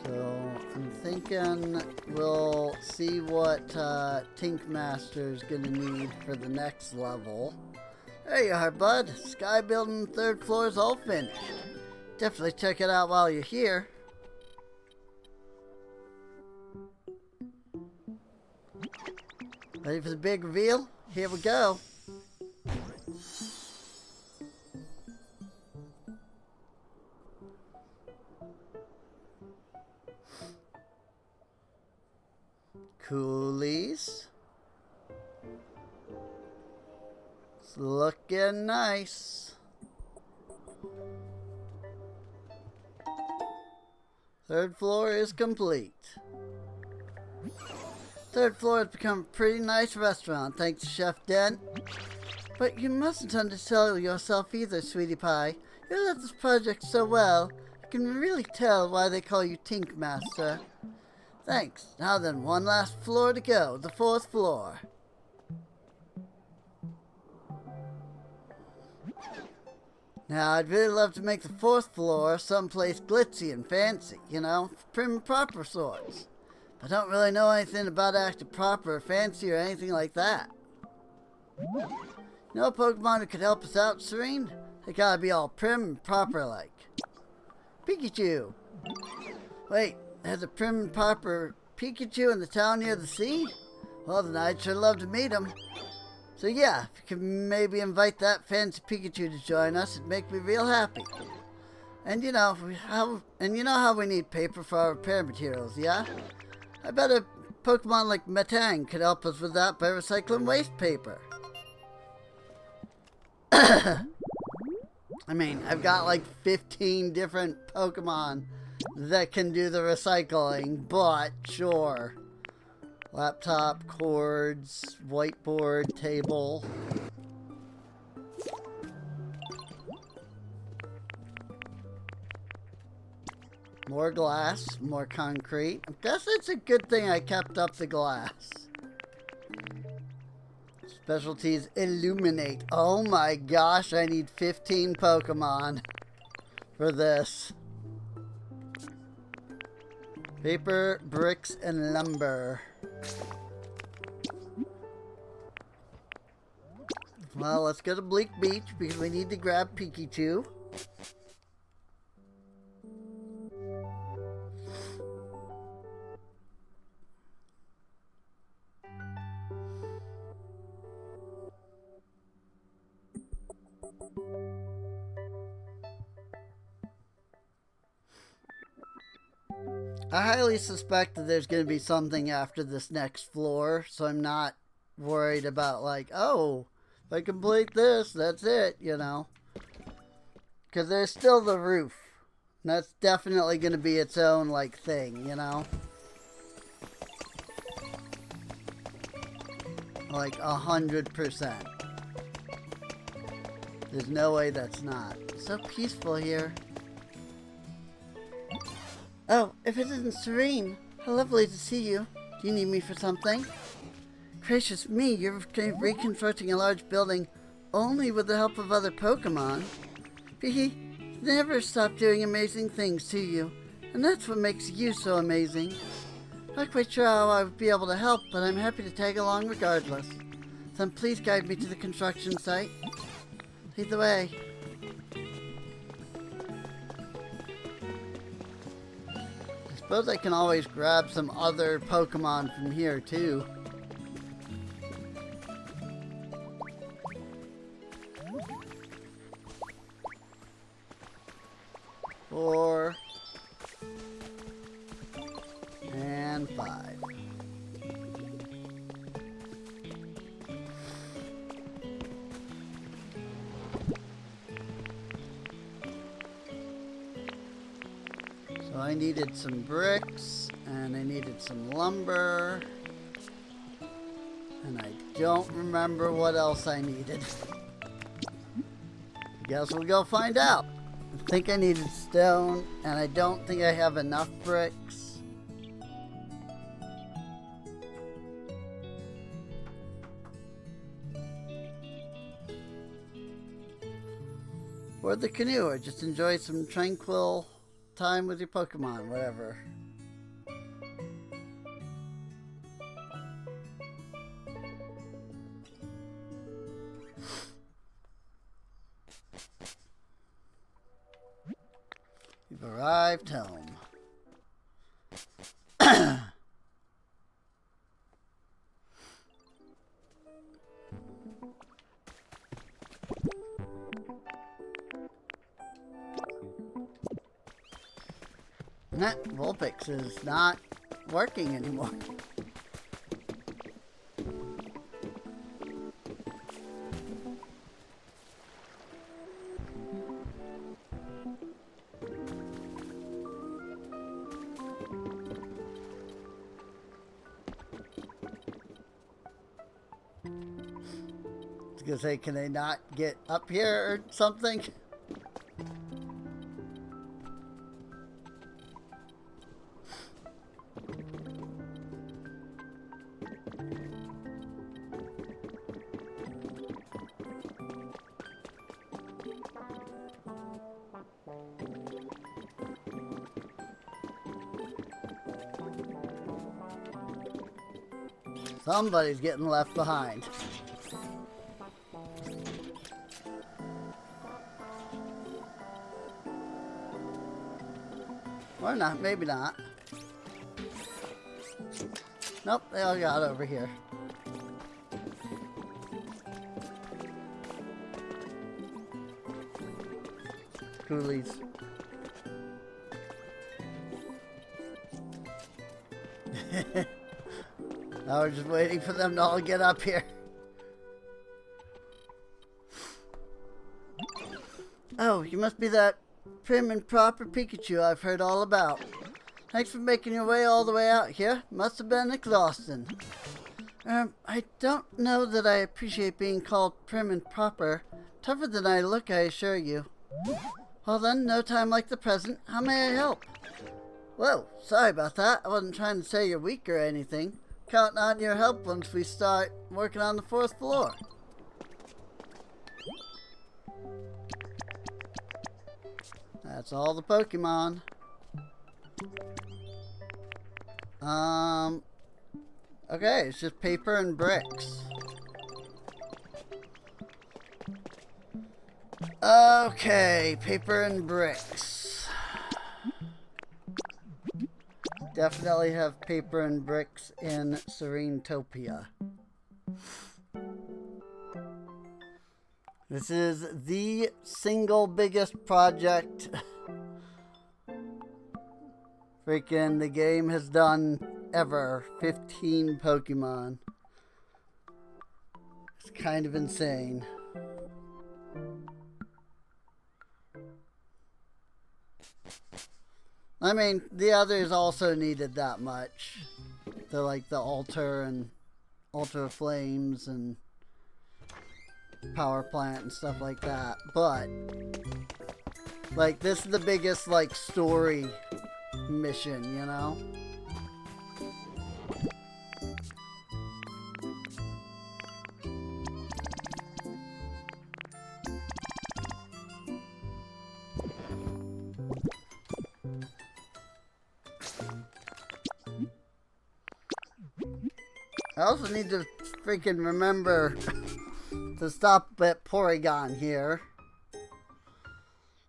So I'm thinking we'll see what Tink Master's gonna need for the next level. There you are, bud. Sky building 3rd floor is all finished. Definitely check it out while you're here. Ready for the big reveal? Here we go. Coolies. getting nice. Third floor is complete. Third floor has become a pretty nice restaurant, thanks to Chef Dent. But you mustn't undersell yourself either, sweetie pie. You led this project so well, I can really tell why they call you Tink Master. Thanks. Now then, one last floor to go, the fourth floor. Now, I'd really love to make the fourth floor someplace glitzy and fancy, you know, prim and proper sorts. But I don't really know anything about acting proper or fancy or anything like that. You know a Pokemon who could help us out, Serene? They gotta be all prim and proper like. Pikachu! Wait, there's a prim and proper Pikachu in the town near the sea? Well, then I'd sure love to meet him. So yeah, if you could maybe invite that fancy Pikachu to join us, it'd make me real happy. And you know how we need paper for our repair materials, yeah? I bet a Pokemon like Metang could help us with that by recycling waste paper. I mean, I've got like 15 different Pokemon that can do the recycling, but sure. Laptop, cords, whiteboard, table. More glass, more concrete. I guess it's a good thing I kept up the glass. Specialties illuminate. Oh my gosh, I need 15 Pokemon for this. Paper, bricks, and lumber. Well, let's go to Bleak Beach because we need to grab Pikachu. I highly suspect that there's going to be something after this next floor, so I'm not worried about like, oh, if I complete this, that's it, you know. Because there's still the roof. And that's definitely going to be its own, like, thing, you know. Like, 100%. There's no way that's not. It's so peaceful here. Oh, if it isn't Serene, how lovely to see you. Do you need me for something? Gracious me, you're reconstructing a large building only with the help of other Pokemon. He never stop doing amazing things to you, and that's what makes you so amazing. Not quite sure how I would be able to help, but I'm happy to tag along regardless. Then please guide me to the construction site. Lead the way. I suppose I can always grab some other Pokemon from here too. Four and 5. So I needed some bricks and I needed some lumber and I don't remember what else I needed. I guess we'll go find out. I think I needed stone, and I don't think I have enough bricks. Or the canoe, or just enjoy some tranquil time with your Pokemon, whatever. We've arrived home. That Vulpix is not working anymore. gonna say, can they not get up here or something? Somebody's getting left behind. Or not, maybe not. Nope, they all got over here. Coolies. Now we're just waiting for them to all get up here. Oh, you must be that prim and proper Pikachu I've heard all about. Thanks for making your way all the way out here. Must have been exhausting. I don't know that I appreciate being called prim and proper. Tougher than I look, I assure you. Well then, no time like the present. How may I help? Whoa, sorry about that. I wasn't trying to say you're weak or anything. Counting on your help once we start working on the 4th floor. That's all the Pokemon. Okay, it's just paper and bricks. Okay, paper and bricks. Definitely have paper and bricks in Serenetopia. This is the single biggest project freaking the game has done ever. 15 Pokemon. It's kind of insane. I mean, the others also needed that much. They're like the Alter and Ultra Flames and Power Plant and stuff like that. But, like, this is the biggest, like, story mission, you know? I also need to freaking remember to stop at Porygon here.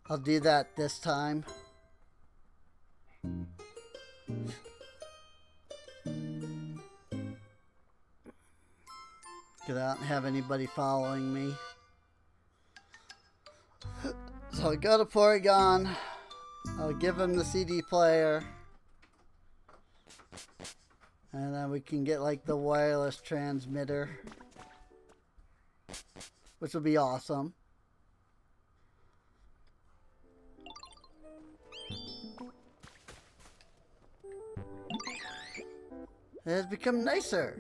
I'll do that this time. Because I don't have anybody following me. So I go to Porygon. I'll give him the CD player. And then we can get like the wireless transmitter, which will be awesome. It has become nicer.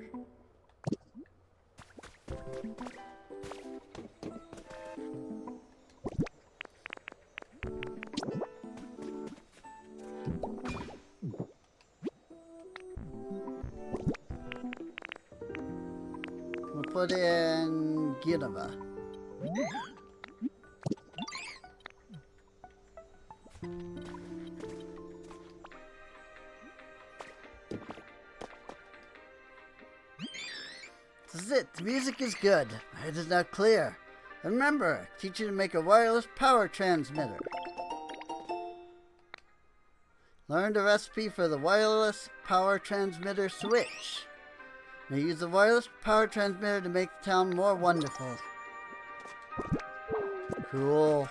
Put in Ginova. This is it. The music is good. My head is now clear. Remember, teach you to make a wireless power transmitter. Learn the recipe for the wireless power transmitter switch. Now use the wireless power transmitter to make the town more wonderful. Cool.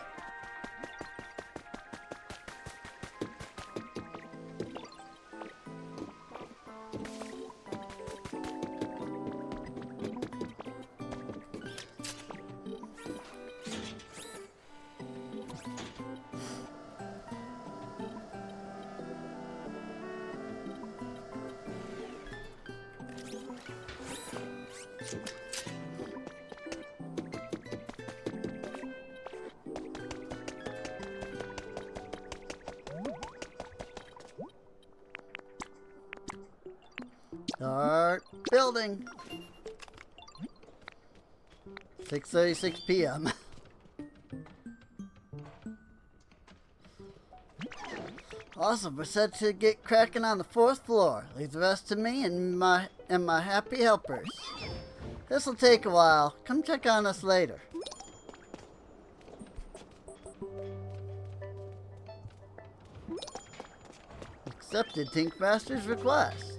Start building. 6:36 p.m. Awesome, we're set to get cracking on the 4th floor. Leave the rest to me and my happy helpers. This'll take a while. Come check on us later. Accepted Tinkmaster's request.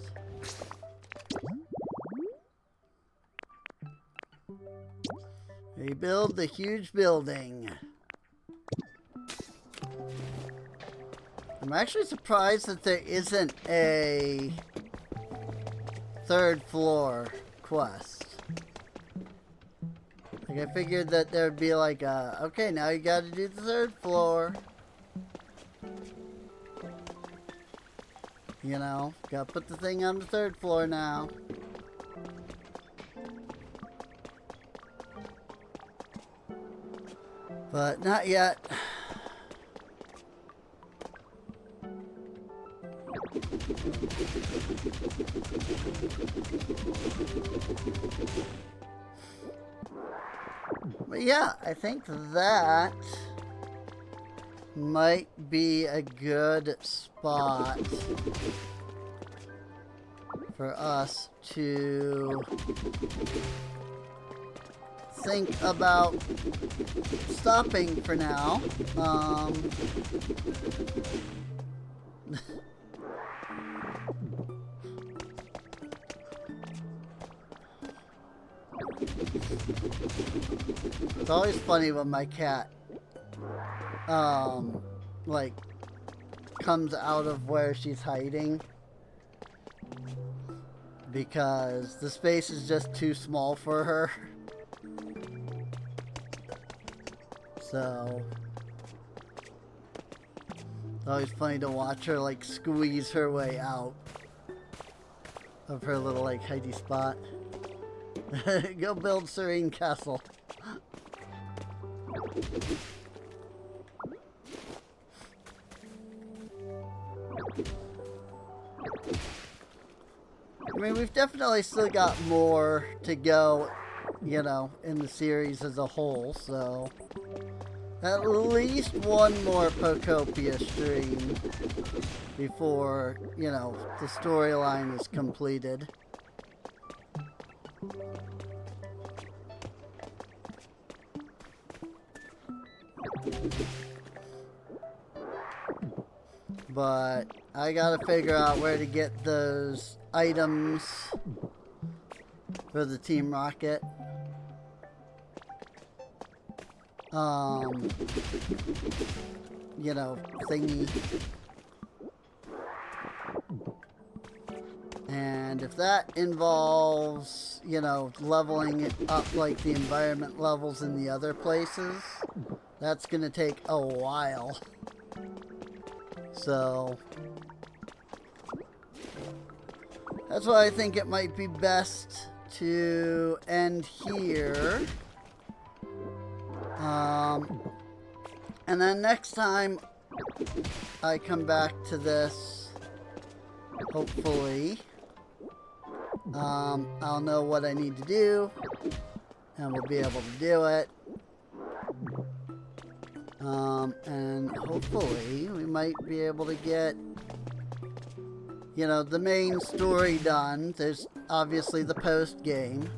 Rebuild the huge building. I'm actually surprised that there isn't a 3rd floor quest. Like, I figured that there'd be like a, okay, now you gotta do the 3rd floor. You know, gotta put the thing on the 3rd floor now. But not yet. But yeah, I think that might be a good spot for us to think about stopping for now. It's always funny when my cat, like, comes out of where she's hiding. Because the space is just too small for her. So, it's always funny to watch her, like, squeeze her way out of her little, like, hidey spot. Go build Serene Castle. I mean, we've definitely still got more to go, you know, in the series as a whole, so at least one more Pokopia stream before, you know, the storyline is completed. But I gotta figure out where to get those items for the Team Rocket. You know, thingy. And if that involves, you know, leveling it up like the environment levels in the other places, that's gonna take a while. So that's why I think it might be best to end here. And then next time I come back to this, hopefully, I'll know what I need to do, and we'll be able to do it. And hopefully we might be able to get, you know, the main story done. There's obviously the post game.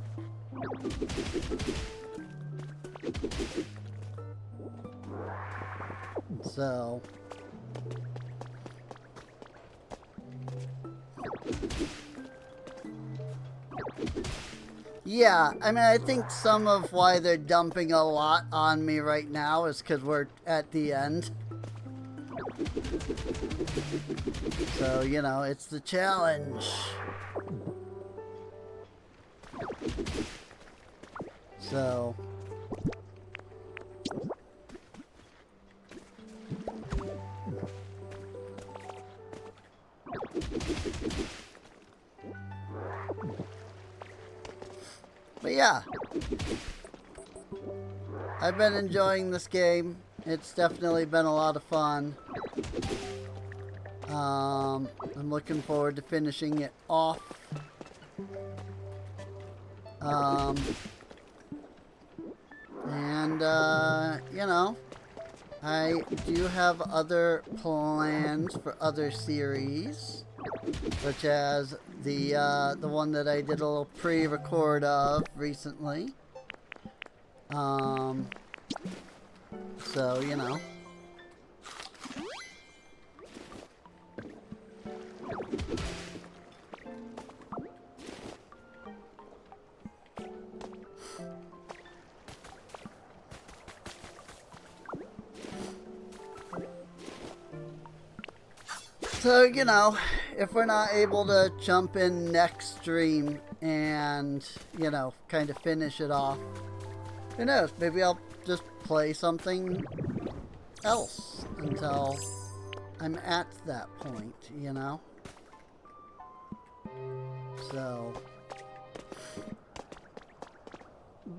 So yeah, I mean, I think some of why they're dumping a lot on me right now is because we're at the end. So, you know, it's the challenge. So but yeah, I've been enjoying this game. It's definitely been a lot of fun. I'm looking forward to finishing it off You know, I do have other plans for other series, such as the one that I did a little pre-record of recently. So, you know. So, you know, if we're not able to jump in next stream and, you know, kind of finish it off, who knows? Maybe I'll just play something else until I'm at that point, you know? So,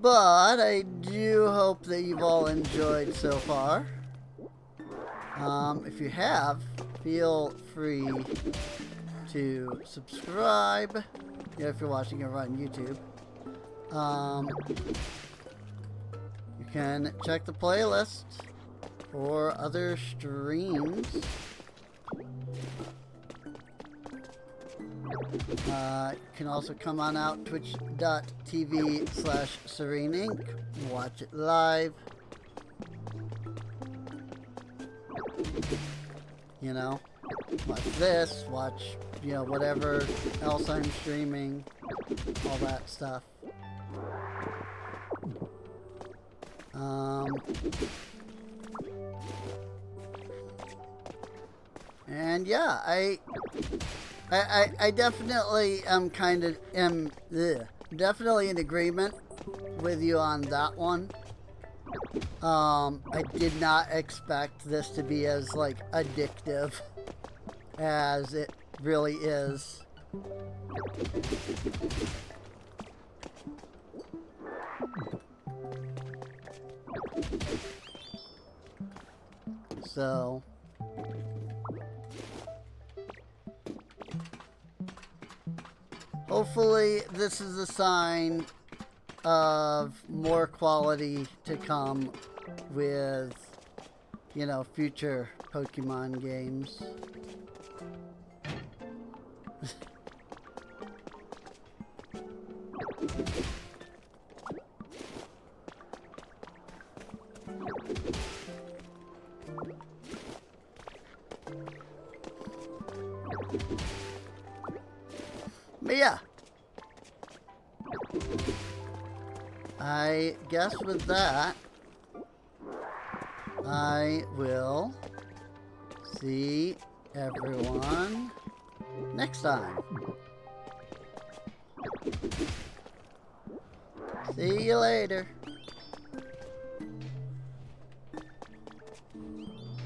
but I do hope that you've all enjoyed so far. If you have, feel free to subscribe, you know, if you're watching it on YouTube. You can check the playlist for other streams. You can also come on out twitch.tv/SereneInc. Watch it live. You know, watch this, watch, you know, whatever else I'm streaming, all that stuff. And yeah, I definitely am definitely in agreement with you on that one. I did not expect this to be as, like, addictive as it really is. So, hopefully this is a sign of more quality to come with, you know, future Pokemon games. But yeah, I guess with that, I will see everyone next time. See you later.